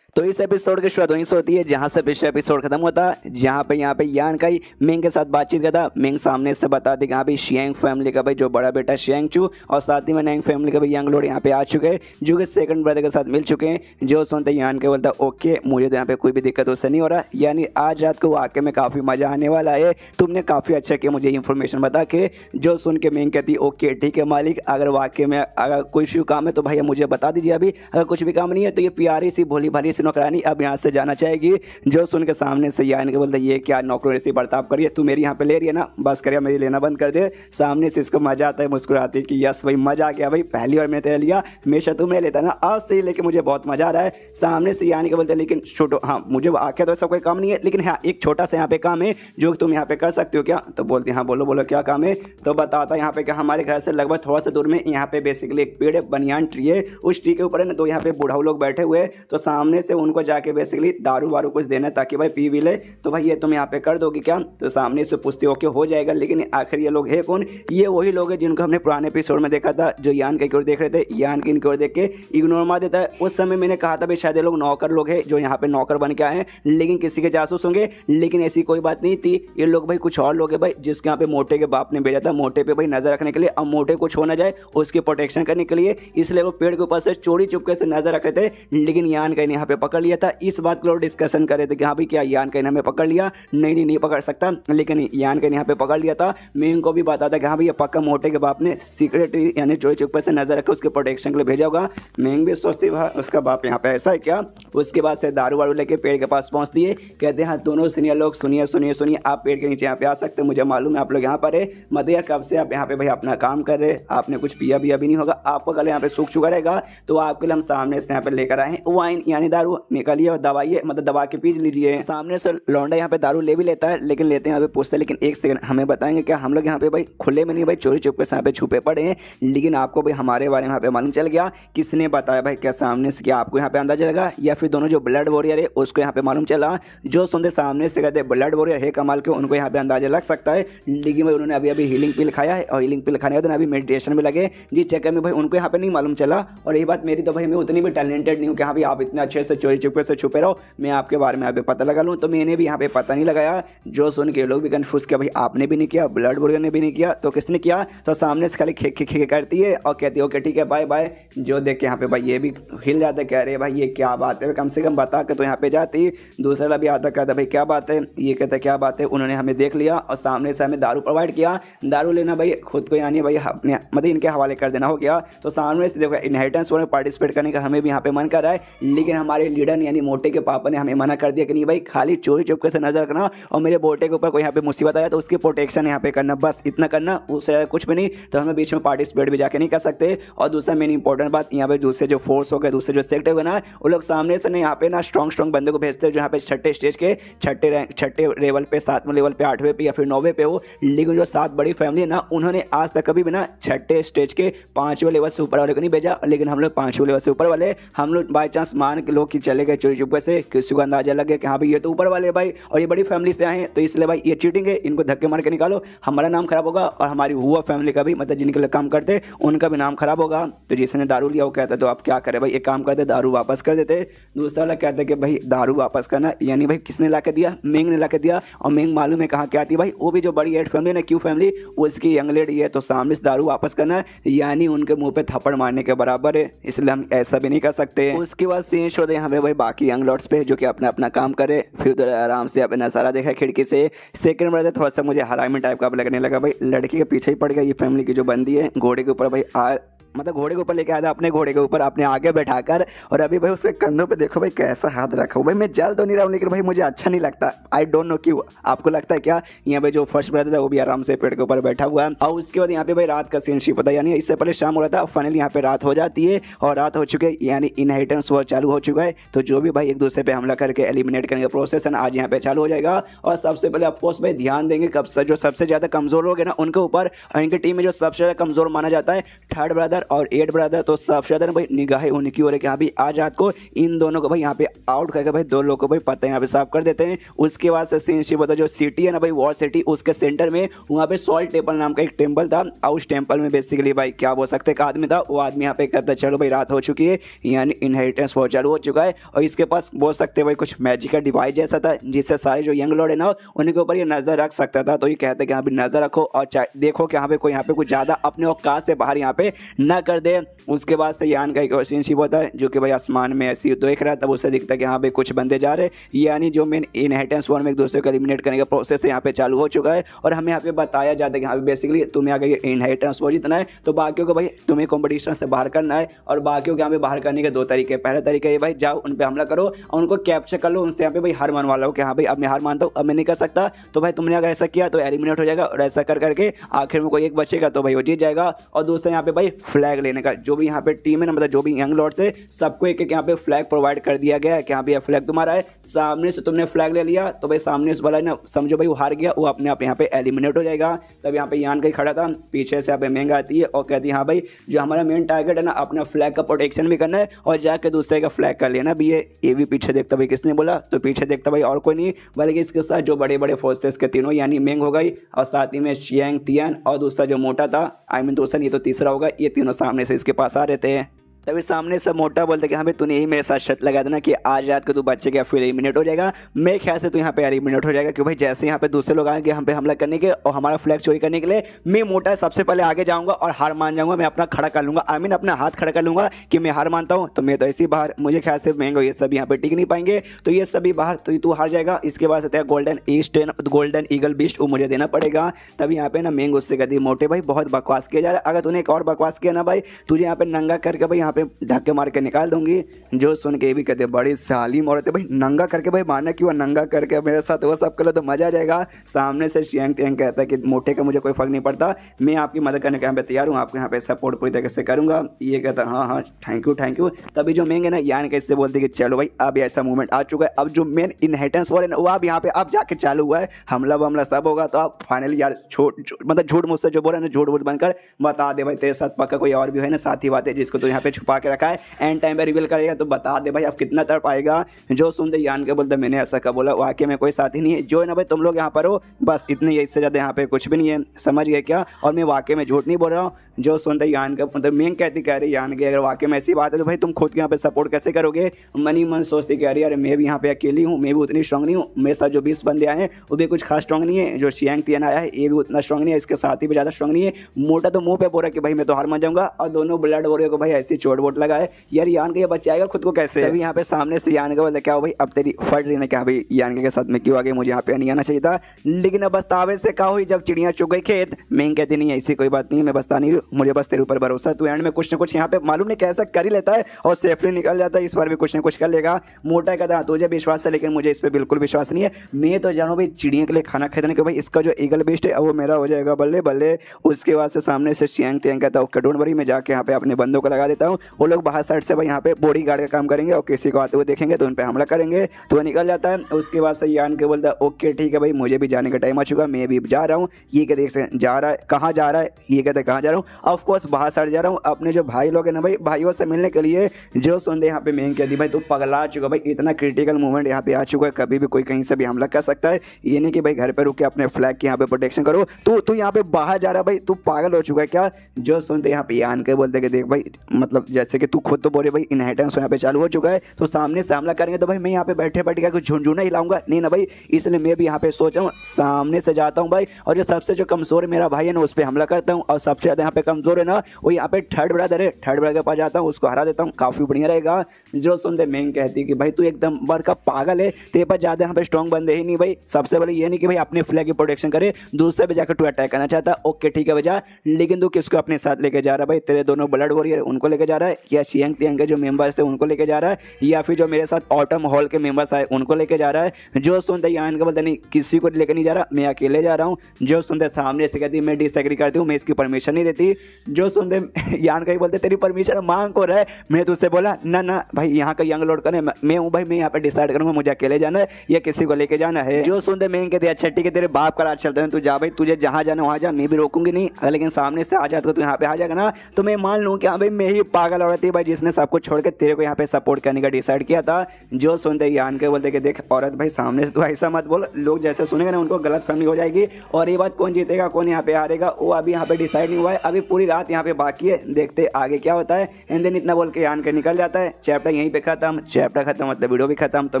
तो इस एपिसोड की शुरुआत वहीं से होती है जहाँ से पिछला एपिसोड खत्म होता है, जहाँ पे यहाँ पे यान का ही मिंग के साथ बातचीत करता। मिंग सामने से बता दी कि हाँ भाई शियांग फैमिली का भाई जो बड़ा बेटा शियांग चू और साथ ही में नैंग फैमिली का भाई यंग लॉर्ड यहाँ पे आ चुके हैं जो कि सेकंड ब्रदर के साथ मिल चुके हैं। जो सुनते यान के बोलता ओके मुझे तो यहाँ पे कोई भी दिक्कत उससे नहीं हो रहा, यानी आज रात को वाकई में काफ़ी मज़ा आने वाला है, तुमने काफ़ी अच्छा किया मुझे इन्फॉर्मेशन बता के। जो सुन के मिंग कहती ओके ठीक है मालिक, अगर वाकई में अगर कोई भी काम है तो भाई मुझे बता दीजिए, अभी अगर कुछ भी काम नहीं है तो ये प्यारी सी भोली भाली सी नौकरानी अब यहाँ से जाना चाहेगी। जो सुन के सामने से यान के बोलते ये क्या नौकरी से बर्ताव करिए, तू मेरी यहाँ पे ले रही है ना, बस करिए मेरी लेना बंद कर दे। सामने से इसको मजा आता है, मुस्कुराती कि यस भाई मजा आ गया भाई, पहली बार मैंने तेरे लिया, हमेशा तुमने लेता ना, आज से लेके मुझे बहुत मजा आ रहा है। सामने से यान के बोलते लेकिन छोटो हाँ मुझे आके तो ऐसा कोई काम नहीं है, लेकिन हाँ एक छोटा सा यहाँ पे काम है जो तुम यहाँ पे कर सकते हो क्या। तो बोलती हाँ बोलो बोलो क्या काम है। तो बताता यहाँ पे कि हमारे घर से लगभग थोड़ा सा दूर में यहाँ पे बेसिकली एक पेड़ है, बनियान ट्री है, उस ट्री के ऊपर है ना तो यहाँ पे बूढ़ा लोग बैठे हुए, तो सामने से उनको जाके बेसिकली दारू वारू कुछ देना ताकि भाई पी भी ले। तो भाई ये तुम यहाँ पे कर दोगी क्या। तो सामने से पूछते ओके हो जाएगा, लेकिन आखिर ये लोग है कौन। ये वही लोग हैं जिनको हमने पुराने एपिसोड में देखा था, जो यान की ओर देख रहे थे, यान की इनकी ओर देख के इग्नोर मार देता है। उस समय मैंने कहा था भाई शायद ये लोग नौकर लोग हैं जो यहाँ पे नौकर बन के आए हैं, लेकिन किसी के जासूस होंगे, लेकिन ऐसी कोई बात नहीं थी। ये लोग भाई कुछ और लोग हैं भाई जिसके यहाँ पे मोटे के बाप ने भेजा था मोटे पे भाई नजर रखने के लिए, अब मोटे कुछ हो ना जाए उसकी प्रोटेक्शन करने के लिए, इसलिए वो पेड़ के ऊपर से चोरी चुपके से नजर रखे थे, लेकिन यान का यहाँ पे पकड़ लिया था। इस बात को लोग डिस्कशन कर रहे थे कि हाँ भाई क्या यान कैन हमें पकड़ लिया, नहीं पकड़ सकता, लेकिन यान कैन यहाँ पे पकड़ लिया था। मेंग को भी पता था कि हाँ भाई ये पक्का मोटे के बाप ने सीक्रेटली यानी चोरी चुपके से नजर रखा उसके प्रोटेक्शन के लिए भेजा होगा। मेंग भी सोचती है उसका बाप यहाँ पे ऐसा है क्या। उसके बाद से दारू वारू लेके पेड़ के पास पहुँचती है, कहते हैं हाँ दोनों सीनियर लोग सुनिए आप पेड़ के नीचे यहाँ पे आ सकते हैं, मुझे मालूम है आप लोग यहाँ पर है, मत यार कब से आप यहाँ पे भाई अपना काम कर रहे, आपने कुछ पिया भी नहीं होगा, आपका गले यहाँ पे सूख चुका रहेगा, तो आपके लिए हम सामने से यहाँ पे लेकर आए हैं वाइन यानी दारू, निकलिए और दवाइए मतलब दबा के पी लीजिए। सामने से लौंडा यहाँ पे दारू ले भी लेता है, लेकिन लेते हैं यहाँ पे पूछते हैं लेकिन एक सेकंड हमें बताएंगे क्या हम लोग यहाँ पे भाई खुले में नहीं भाई चोरी चुपके से यहाँ पे छुपे पड़े हैं, लेकिन आपको भाई हमारे बारे में यहाँ पे मालूम चल गया, किसने बताया भाई, क्या सामने से क्या आपको यहाँ पे अंदाजा लगा या फिर दोनों जो ब्लड वॉरियर है उसको यहाँ पे मालूम चला। जो सुनते सामने से कहते ब्लड वॉरियर है कमाल के, उनको यहाँ पे अंदाजा लग सकता है, लेकिन भाई उन्होंने अभी हीलिंग पिल खाया है और हीलिंग पिल खाने के बाद अभी मेडिटेशन में लगे, जिस चक्कर में भाई उनको यहाँ पे नहीं मालूम चला। और ये बात मेरी तो भाई मैं उतनी भी टैलेंटेड नहीं हूँ कि हाँ भाई आप इतने अच्छे से चोरी चुपके से छुपे रहो, मैं आपके बारे में यहाँ पे पता लगा लूँ, तो मैंने भी यहाँ पे पता नहीं लगाया। जो सुन के लोग भी कन्फ्यूज किया भाई आपने भी नहीं किया, ब्लड वॉरियर ने भी नहीं किया, तो किसने किया, तो सामने से खाली खे करती है और कहती है ओके ठीक है बाय बाय। जो देख के यहाँ पे भाई ये भी हिल जाता है, कह रहे भाई ये क्या बात है, कम से कम बता के तो यहाँ पे जाती। दूसरा भी आता कहता भाई क्या बात है, ये कहता क्या बात है, उन्होंने हमें देख लिया और सामने से हमें दारू प्रोवाइड किया, दारू लेना भाई खुद को यानी भाई अपने मतलब इनके हवाले कर देना हो गया। तो सामने से देखो इनहेरिटेंस में पार्टिसिपेट करने का हमें भी यहाँ पे मन कर रहा है, लेकिन हमारे लीडर यानी मोटे के पापा ने हमें मना कर दिया कि नहीं भाई खाली चोरी चुपके से नजर रखना और मेरे बोटे के ऊपर कोई यहाँ पे मुसीबत आया तो उसकी प्रोटेक्शन यहाँ पे करना, बस इतना करना, उससे कुछ भी नहीं। तो हमें बीच में पार्टिसिपेट भी जाके नहीं कर सकते। और दूसरा मेन इंपॉर्टेंट बात यहाँ पे दूसरे जो फोर्स हो गए, दूसरे जो सेक्ट हो गए ना, वो लोग सामने से नहीं यहाँ पे ना स्ट्रॉन्ग बंदे को भेजते हैं जो यहाँ पे छठे स्टेज के छठे लेवल पे, 7वें लेवल पे, 8वें पे या फिर 9वें पे हो। लेकिन जो 7 बड़ी फैमिली है ना, उन्होंने आज तक कभी भी ना छठे स्टेज के 5वें लेवल से ऊपर वाले को नहीं भेजा, लेकिन हम लोग 5वें लेवल से ऊपर वाले, हम लोग बाई चांस मान के लोग कि चले गए चोरी चुपके से, किसी को अंदाजा लग गया कि हाँ भाई ये तो ऊपर वाले भाई और ये बड़ी फैमिली से आए हैं, तो इसलिए भाई ये चीटिंग है, इनको धक्के मार के निकालो, हमारा नाम खराब होगा और हमारी हुआ फैमिली का भी, मतलब जिनके लिए काम करते उनका भी नाम खराब होगा। तो जिसने दारू लिया वो कहता तो आप क्या करें भाई, एक काम करते दारू वापस कर देते। दूसरा वाला कहता है कि भाई दारू वापस करना, यानी भाई किसने ला के दिया, मेंग ने ला के दिया, और मेंग मालूम है कहाँ क्या आती है भाई, वो भी जो बड़ी एड फैमिली है ना, क्यू फैमिली, उसकी यंग लेडी है, तो सामने से दारू वापस करना यानी उनके मुंह पे थप्पड़ मारने के बराबर है, इसलिए हम ऐसा भी नहीं कर सकते। उसके बाद सीन शो दे यहाँ पे भाई बाकी यंग लॉर्ड्स पे जो कि अपना अपना काम करे, फिर उधर आराम से अपना नजारा देखा खिड़की से। सेकंड ब्रदर थोड़ा सा मुझे हरामी टाइप का लगने लगा भाई, लड़की के पीछे ही पड़ गया ये फैमिली की जो बंदी है, घोड़े के ऊपर भाई मतलब घोड़े के ऊपर लेके आया था, अपने घोड़े के ऊपर अपने आगे बैठाकर, और अभी भाई उसके कंधों पे देखो भाई कैसा हाथ रखा हुआ। भाई मैं जल तो नहीं रहा हूँ, लेकिन भाई मुझे अच्छा नहीं लगता, आई डोंट नो क्यों, आपको लगता है क्या। यहाँ पे जो फर्स्ट ब्रदर था वो भी आराम से पेड़ के ऊपर बैठा हुआ है। और उसके बाद यहाँ पे भाई रात का सीन शिप होता है, यानी इससे पहले शाम हो रहा था, फाइनली यहाँ पे रात हो जाती है और रात हो चुकी है, यानी इनहेरिटेंस वॉर चालू हो चुका है। तो जो भी भाई एक दूसरे पे हमला करके एलिमिनेट करने का प्रोसेस है ना, आज यहाँ पे चालू हो जाएगा। और सबसे पहले ऑफकोर्स भाई ध्यान देंगे कब से जो सबसे ज्यादा कमजोर लोग हैं ना उनके ऊपर, और इनकी टीम में जो सबसे ज्यादा कमजोर माना जाता है थर्ड ब्रदर और 8 ब्रदर, तो सबसे ज्यादा भाई निगाहें उनकी हो रही है यहाँ भी आज रात को इन दोनों को भाई यहाँ पे आउट करके भाई 2 लोग को भाई पता है यहाँ पे साफ कर देते हैं। उसके बाद से सीनशिप होता है जो सिटी है ना भाई, वॉर सिटी, उसके सेंटर में वहाँ पे सॉल्ट टेम्पल नाम का एक टेम्पल था, और उस टेम्पल में बेसिकली भाई क्या बोल सकते एक आदमी था, वो आदमी यहाँ पे कहता है चलो भाई रात हो चुकी है, यानी इनहेरिटेंस वॉर चालू हो चुका है, और इसके पास बोल सकते भाई कुछ मैजिक का डिवाइस जैसा था जिससे सारे जो यंग लॉर्ड है ना उनके ऊपर ये नजर रख सकता था। तो ये कहते हैं कि यहाँ पे नजर रखो और देखो कि यहाँ पे कोई यहाँ पे कुछ ज्यादा अपने औकात से बाहर यहाँ पे ना कर दे। उसके बाद से यान का एक सीनशिप होता है जो कि भाई आसमान में ऐसी देख रहा है, तब उससे दिखता है कि यहाँ पे कुछ बंदे जा रहे, यानी जो मेन इनहेरिटेंस वॉर में एक दूसरे को एलिमिनेट करने का प्रोसेस है यहाँ पे चालू हो चुका है। और हमें यहाँ पे बताया जाता है कि यहाँ पे बेसिकली तुम्हें आगे इनहेरिटेंस वॉर जीतना है, तो बाकियों को भाई तुम्हें कॉम्पिटिशन से बाहर करना है, और बाकियों को यहाँ पे बाहर करने के 2 तरीके। पहला तरीका ये भाई जाओ उन पर हमला करो और उनको कैप्चर कर लो, उनसे यहाँ पे भाई हार मनवा लो कि हाँ भाई अब मैं हार मानता हूँ, अब मैं नहीं कर सकता, तो भाई तुमने अगर ऐसा किया तो एलिमिनेट हो जाएगा, और ऐसा कर करके आखिर में कोई एक बचेगा तो भाई वो जीत जाएगा। और दूसरा यहाँ पे भाई फ्लैग लेने का, जो भी यहाँ पे टीम है ना, मतलब जो भी यंग लॉर्ड से सबको एक एक यहाँ पे फ्लैग प्रोवाइड कर दिया गया है कि यहाँ पे फ्लैग तुम्हारा है, सामने से तुमने फ्लैग ले लिया तो भाई सामने से वाला ना समझो भाई वो हार गया, वो अपने आप यहाँ पे एलिमिनेट हो जाएगा। तब यहाँ पे यान कहीं खड़ा था, पीछे से यहाँ पे महंगा आती है और कहती है हाँ भाई जो हमारा मेन टारगेट है ना अपना फ्लैग का प्रोटेक्शन भी करना है और जाके दूसरे का फ्लैग कर लेना भी है। ये भी पीछे देखता भाई किसने बोला, तो पीछे देखता भाई और कोई नहीं बल्कि इसके साथ जो बड़े बड़े फोर्सेस के तीनों, यानी मेंग हो गई और साथ ही में शियांग, तियान और दूसरा जो मोटा था, आई मीन दूसरा नहीं तो तीसरा होगा, ये तीनों सामने से इसके पास आ रहे थे। तभी सामने से मोटा बोलते कि हाँ भाई तूने ही मेरे साथ शर्त लगा देना कि आज रात को तू बच्चे के फिर एलिमिनेट हो जाएगा। मेरे ख्याल से तू यहाँ पे एलिमिनेट हो जाएगा, क्योंकि भाई जैसे यहाँ पे दूसरे लोग आएंगे हम पे हमला करने के और हमारा फ्लैग चोरी करने के लिए, मैं मोटा सबसे पहले आगे जाऊंगा और हार मान जाऊंगा। मैं अपना खड़ा कर लूंगा, आई मीन अपना हाथ खड़ा कर लूंगा कि मैं हार मानता हूँ। तो मैं तो ऐसे ही बाहर, मुझे ख्याल से मैंगो ये सब यहाँ पे टिक नहीं पाएंगे, तो ये सभी बाहर, तो तू हार जाएगा। इसके बाद से गोल्डन ईगल बिस्ट वो मुझे देना पड़ेगा। तब यहाँ पे ना मैंगो उससे कहती मोटे भाई बहुत बकवास किया जा रहा है, अगर तूने एक और बकवास किया ना भाई तुझे यहाँ पे नंगा करके भाई यहाँ पे धक्के मार के निकाल दूंगी। जो सुन के भी कहते बड़ी सालीम औरत है भाई, नंगा करके भाई मारना क्यों, नंगा करके मेरे साथ वो सब कर लो तो मजा आ जाएगा। सामने से शियांग तेंग कहता है कि मोटे का मुझे कोई फर्क नहीं पड़ता, मैं आपकी मदद करने के यहाँ पे तैयार हूँ, आपको यहाँ पे सपोर्ट पूरी तरीके से करूँगा। ये कहता है हाँ हाँ थैंक यू। तभी जो मेंग है ना यान कैसे बोलते कि चलो भाई अब ऐसा मूवमेंट आ चुका है, अब जो मेन इनहेरिटेंस वॉर है ना वो अब यहाँ पे अब जाके चालू हुआ है, हमला सब होगा। तो आप फाइनली यार मतलब झूठ मुझसे जो बोल रहे हैं झूठ बनकर बता दे भाई तेरे साथ पक्का कोई और भी है ना साथी बातें जिसको तो यहाँ पे छुपा के रखा है, एंड टाइम पे रिवील करेगा तो बता दे भाई अब कितना तड़ पाएगा। जो सुनते यान के बोलते मैंने ऐसा कब बोला, वाकई में कोई साथी नहीं है, जो है ना भाई तुम लोग यहाँ पर हो बस इतनी, इससे ज़्यादा यहाँ पे कुछ भी नहीं है, समझ गए क्या। और मैं वाकई में झूठ नहीं बोल रहा हूँ। जो सुनते यान का मतलब मेंग कहती कह रही यान की अगर वाकई में ऐसी बात है तो भाई तुम खुद यहाँ पे सपोर्ट कैसे करोगे। मन ही मन सोचती कह रही यार मैं भी यहाँ पे अकेली हूँ, मैं भी उतनी स्ट्रॉन्ग नहीं हूँ, मेरे साथ जो 20 बंदे आए हैं वो भी कुछ खास स्ट्रॉन्ग नहीं है, जो शियांग तियान आया है ये भी उतना स्ट्रॉन्ग नहीं है, इसके साथ ही भी ज़्यादा स्ट्रॉन्ग नहीं है। मोटा तो मुंह पे बोल रहा है कि भाई मैं तो हार मान जाऊंगा, और दोनों ब्लड वॉरियर को भाई ऐसी चोट वोट लगाए यार यान का ये बच्चा आएगा खुद को कैसे। अभी यहाँ पे सामने से यान का बोलता क्या हो भाई अब तेरी फट रही ना क्या भाई यान के साथ में क्यों आ गई, मुझे यहाँ पे नहीं आना चाहिए था, लेकिन अब बस्तावे से कहा हुई जब चिड़िया चुग गई खेत। मैं कहती नहीं ऐसी कोई बात नहीं, मैं बस्ता नहीं, मुझे बस तेरे ऊपर भरोसा, तू एंड में कुछ ना कुछ यहाँ पे मालूम नहीं कैसा कर ही लेता है और सेफली निकल जाता है, इस बार भी कुछ ना कुछ कर लेगा। मोटा कहता तुझे विश्वास है लेकिन मुझे इस पर बिल्कुल विश्वास नहीं है, मैं तो जानू भाई चिड़िया के लिए खाना खरीदने के भाई इसका जो ईगल बेस्ट है वो मेरा हो जाएगा बल्ले बल्ले। उसके बाद से सामने से शियांग तेंग कहता हूँ डोंट वरी मैं जाके यहाँ पे अपने बंदों को लगा देता हूँ, वो लोग बाहर साइड से भाई यहाँ पे बॉडी गार्ड का काम करेंगे और किसी को आते हुए देखेंगे तो उन पर हमला करेंगे, तो वो निकल जाता है। उसके बाद से यान के बोलता है ओके ठीक है भाई मुझे भी जाने का टाइम आ चुका, मैं भी जा रहा हूँ। ये क्या देख सकते जा रहा है, कहाँ जा रहा है, ये कहते कहाँ जा रहा हूँ, ऑफकोर्स बाहर साइड जा रहा हूँ अपने जो भाई लोग हैं ना भाई भाइयों से मिलने के लिए। जो सुनते यहाँ पे मेंग कहती भाई तू पगला चुका भाई, इतना क्रिटिकल मोमेंट यहाँ पे आ चुका है, कभी भी कोई कहीं से भी हमला कर सकता है, ये नहीं कि भाई घर पे रुक के अपने फ्लैग की यहाँ पे प्रोटेक्शन करो, तू यहाँ पे बाहर जा रहा है भाई, तू पागल हो चुका है क्या। जो सुनते यहाँ पे यान के बोलते कि देख भाई मतलब जैसे कि तू खुद तो बोले भाई इनहेरिटेंस यहाँ पे चालू हो चुका है, तो सामने से हमला करेंगे तो भाई मैं यहाँ पे बैठे क्या कुछ झुंझुना हिलाऊंगा नहीं ना भाई, इसलिए मैं भी यहाँ पे सोच रहा हूँ सामने से जाता हूँ भाई, और जो सबसे जो कमजोर है मेरा भाई है ना उस पर हमला करता हूँ, और सबसे ज़्यादा यहाँ पे कमजोर है ना वो यहाँ पे थर्ड ब्रदर है, थर्ड ब्रदर के पास जाता हूँ उसको हरा देता हूँ, काफ़ी बढ़िया रहेगा। जो सुनते मेंग कहती कि भाई तू एकदम बड़का पागल है, तेरे पास ज़्यादा यहाँ पे स्ट्रॉन्ग बंदे ही नहीं भाई, सबसे पहले ये नहीं कि भाई अपने फ्लैग की प्रोटेक्शन करे, दूसरे पे जाकर तू अटैक करना चाहता है, ओके ठीक है बजा, लेकिन तू किसको अपने साथ लेके जा रहा है भाई, तेरे दोनों ब्लड वॉरियर उनको लेके जा रहा है, या शियांग तियांग के जो मेंबर्स थे उनको लेके जा रहा है, या फिर जो मेरे साथ ऑटम हॉल के मेंबर्स आए उनको लेके जा रहा है। जो सुनते यान का बोलते नहीं किसी को लेके नहीं जा रहा, मैं अकेले जा रहा हूँ। जो सुनते सामने से कहती मैं डिसएग्री करती हूँ, मैं इसकी परमिशन नहीं देती। जो सुनते यान का ही बोलते तेरी परमिशन मांग को रहा है, मैं तुझसे बोला ना भाई यहाँ का यंग लॉर्ड करें मैं हूँ भाई, मैं यहाँ पे डिसाइड करूँगा मुझे अकेले जाना है या किसी को लेके जाना है। जो सुनते मैं कहते अच्छा ठीक है तेरे बाप का राज चलता है, तू जा भाई तुझे जहाँ जाना वहाँ जा, मैं भी रोकूंगी नहीं, लेकिन सामने से आ जाता तो यहाँ पे आ जाएगा ना तो मैं मान लूँ कि हाँ भाई मैं ही पागल औरत थी भाई जिसने सब कुछ छोड़ के तेरे को यहाँ पे सपोर्ट करने का डिसाइड किया था। जो सुनते यान के बोलते कि देख औरत भाई सामने से तो ऐसा मत बोल, लोग जैसे सुनेंगे ना उनको गलत फहमी हो जाएगी, और ये बात कौन जीतेगा कौन यहाँ पे हारेगा वो अभी यहाँ पे डिसाइड नहीं हुआ है, अभी पूरी रात यहाँ पे बाकी है, देखते आगे क्या होता है। एंड देन इतना बोल के यान के निकल जाता है। चैप्टर यहीं पे खत्म, चैप्टर खत्म मतलब वीडियो भी खत्म। तो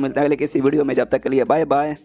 मिलता है अगले किसी वीडियो में, जब तक के लिए बाय बाय।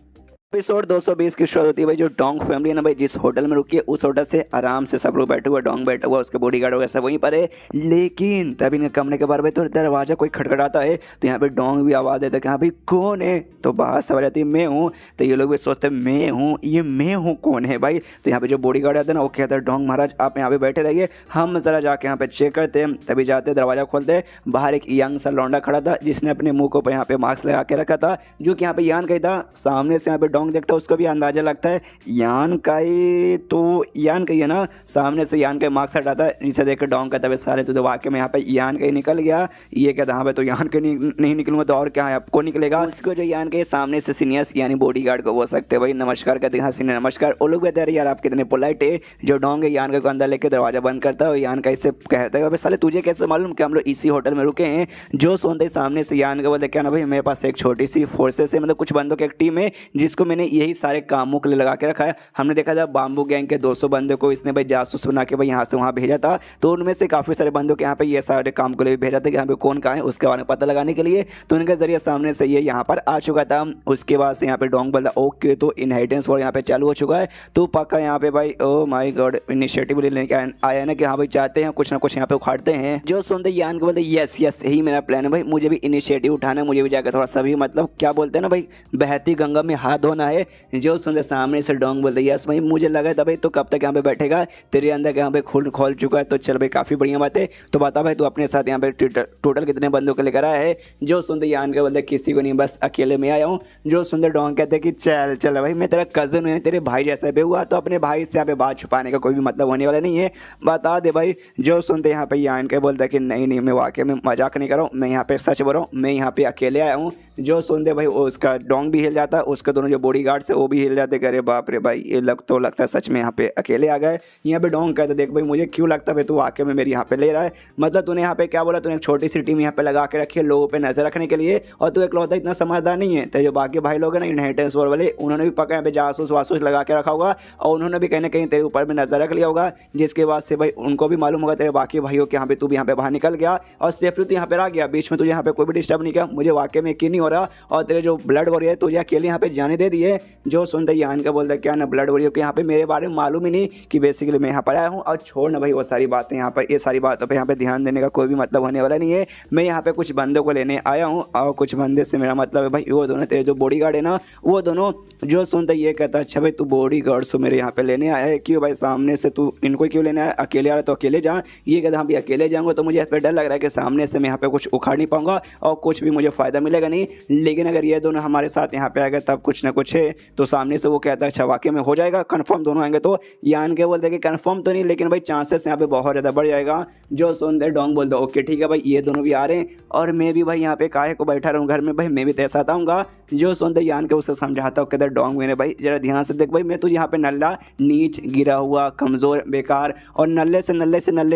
एपिसोड 220 की शुरुआत होती है भाई जो डोंग फैमिली है ना भाई जिस होटल में रुकी है उस होटल से आराम से सब लोग बैठे हुए, डोंग बैठा हुआ उसके बॉडीगार्ड वगैरह सब वहीं पर है, लेकिन तभी इनके कमरे के बाहर भाई तो दरवाजा कोई खटखटाता है, तो यहाँ पे डोंग भी आवाज़ देता है कि हाँ भाई कौन है, तो बाहर सवाल जाती है मैं हूँ, तो ये लोग भी सोचते हैं मैं हूँ, ये मैं हूँ कौन है भाई। तो यहाँ पे जो बॉडीगार्ड आता है ना वो कहता है डोंग महाराज आप यहाँ पे बैठे रहिए, हम ज़रा जाके यहाँ पे चेक करते हैं। तभी जाते दरवाजा खोलते, बाहर एक यंग सा लौंडा खड़ा था जिसने अपने मुँह को यहाँ पे मास्क लगा के रखा था, जो कि यहाँ पे यान का ही था। सामने से यहाँ पे डोंग देखता है उसको भी अंदाजा लगता है यान का ही, तो यान का ही है ना। सामने से यान का मार्क्स हटाता है, जिसे देख के डोंग कहता है सारे तो वाकई में यहाँ पे यान का ही निकल गया। ये कहता हाँ भाई तो यान के नहीं निकलूंगा तो और क्या है आपको निकलेगा। उसको जो यान के सामने से सीनियर्स यानी बॉडीगार्ड को बोल सकते हैं भाई नमस्कार कहते हैं, हाँ सीनियर नमस्कार। वो लोग कहते हैं यार आप कितने पोलाइट है। जो डोंग है यान का अंदर लेके दरवाजा बंद करता है और यान का इससे कहता है भाई साले तुझे कैसे मालूम कि हम लोग इसी होटल में रुके हैं। जो सुनते सामने से यान का बोलते क्या ना भाई मेरे पास एक छोटी सी फोर्सेस है, मतलब कुछ बंदों की एक टीम है जिसको मैंने यही सारे कामों के लिए लगा के रखा है। हमने देखा था बाम्बू गैंग के 200 बंदों को इसने भाई जासूस बना के भाई यहाँ से वहाँ भेजा था, तो उनमें से काफ़ी सारे बंदों के यहाँ पे ये सारे काम के लिए भेजा था कि यहाँ पे कौन कहाँ है उसके बारे में पता लगाने के लिए। तो उनके जरिए सामने से ये यहाँ पर आ चुका था। उसके बाद से यहाँ पे डोंग बोला ओके, तो इनहेरिटेंस वॉर यहाँ पे चालू हो चुका है। तो पक्का यहाँ पे भाई ओ माय गॉड इनिशिएटिव लेने के आया है ना कि हाँ भाई चाहते हैं कुछ ना कुछ यहाँ पे उखाड़ते हैं। जो सुनते यान को बोलते यस यस यही मेरा प्लान है भाई, मुझे भी इनिशिएटिव उठाना है, मुझे भी जाकर थोड़ा सा भी मतलब क्या बोलते हैं ना भाई बहती गंगा में हाथ धोना है। जो सुनते सामने से डोंग बोलते यस भाई मुझे लगा था भाई तो कब तक यहाँ पे बैठेगा, तेरे अंदर यहाँ पे खुल खोल चुका है, तो चल भाई काफ़ी बढ़िया बात है। तो बता भाई तू अपने साथ यहाँ पे टोटल कितने बंदों को लेकर आया है। जो सुनते यान के बोलते किसी को नहीं बस अकेले में आया हूँ। जो सुनते डोंग कहते कि चल चल भाई मैं तेरा कज़न हूँ, तेरे भाई जैसा भी हुआ, तो अपने भाई से यहाँ पे बात छुपाने का कोई भी मतलब होने वाला नहीं है, बता दे भाई। जो सुनते यहाँ पे यान के बोलता है कि नहीं नहीं मैं वाकई में मजाक नहीं कर रहा हूँ, मैं यहाँ पे सच बोल रहा हूँ, मैं यहाँ पे अकेले आया हूँ। जो सुनते भाई उसका डोंग भी हिल जाता है, उसके दोनों जो बॉडी गार्ड्स है वो भी हिल जाते, अरे बाप रे भाई ये लगता है सच में यहाँ पे अकेले आ गए। यहाँ पे डोंग कहते देख भाई मुझे क्यों लगता है तू वाकई में मेरी यहाँ पे ले रहा है, मतलब तूने यहाँ पे क्या बोला, तूने एक छोटी सी टीम यहाँ पे लगा के रखी है लोगों पे नजर रखने के लिए, और तू एक लौता इतना समझदार नहीं है। तो जो बाकी भाई लोग हैं ना इनहेरिटेंस वॉर वाले, उन्होंने भी पक्का यहाँ पे जासूस वासूस लगा के रखा होगा, और उन्होंने भी कहीं ना कहीं तेरे ऊपर में नजर रख लिया होगा, जिसके बाद से भाई उनको भी मालूम होगा तेरे बाकी भाइयों के यहाँ पे तू भी यहाँ पे बाहर निकल गया और सेफ्टी तू यहाँ पे आ गया, बीच में तुझे यहाँ पे कोई भी डिस्टर्ब नहीं किया। मुझे वाकई में यकीन नहीं हो रहा, और तेरे जो ब्लड वॉरियर तुझे अकेले यहाँ पे जाने दे दिए। जो सुनते यान का बोलता क्या ना ब्लड वॉरियर को यहाँ पे मेरे बारे में मालूम ही नहीं कि बेसिकली मैं यहाँ पर आया हूँ। और छोड़ ना भाई वो सारी बातें, यहाँ पर ये सारी बातों पर यहाँ पे ध्यान देने का कोई भी मतलब होने वाला नहीं है। मैं यहाँ पे कुछ बंदों को लेने आया हूँ, और कुछ बंदे से मेरा मतलब है भाई वो दोनों तेरे जो बॉडी गार्ड है ना वो दोनों। जो सुनते ये कहता अच्छा भाई तू बॉडी गार्ड्स मेरे यहाँ पे लेने आया है, क्यों भाई सामने से तू इनको क्यों लेने आया, अकेले आ रहा तो अकेले जा। ये कहता हाँ भी अकेले जाऊँगा तो मुझे यहाँ पे डर लग रहा है कि सामने से मैं यहाँ पे कुछ उखाड़ नहीं पाऊंगा और कुछ भी मुझे फ़ायदा मिलेगा नहीं, लेकिन अगर ये दोनों हमारे साथ यहाँ पे आ गए तब कुछ ना कुछ है। तो सामने से वो कहता है अच्छा वाकई में हो जाएगा कन्फर्म दोनों आएंगे। तो यान के बोलते कि कन्फर्म तो नहीं लेकिन भाई चांसेस यहाँ पे बहुत ज़्यादा बढ़ जाएगा। जो सुनते डोंग बोलते ओके ठीक है भाई ये दोनों भी आ रहे हैं, और मैं भी भाई यहाँ पे काहे को बैठा रहूँ घर में भाई, मैं भी तेरे साथ आऊँगा। जो सुनते यान के उसे समझाता हूँ कहते डोंग मैंने भाई जरा ध्यान से देख भाई, मैं तुझे यहाँ पे नल्ला नीच गिरा हुआ कमज़ोर बेकार और नल्ले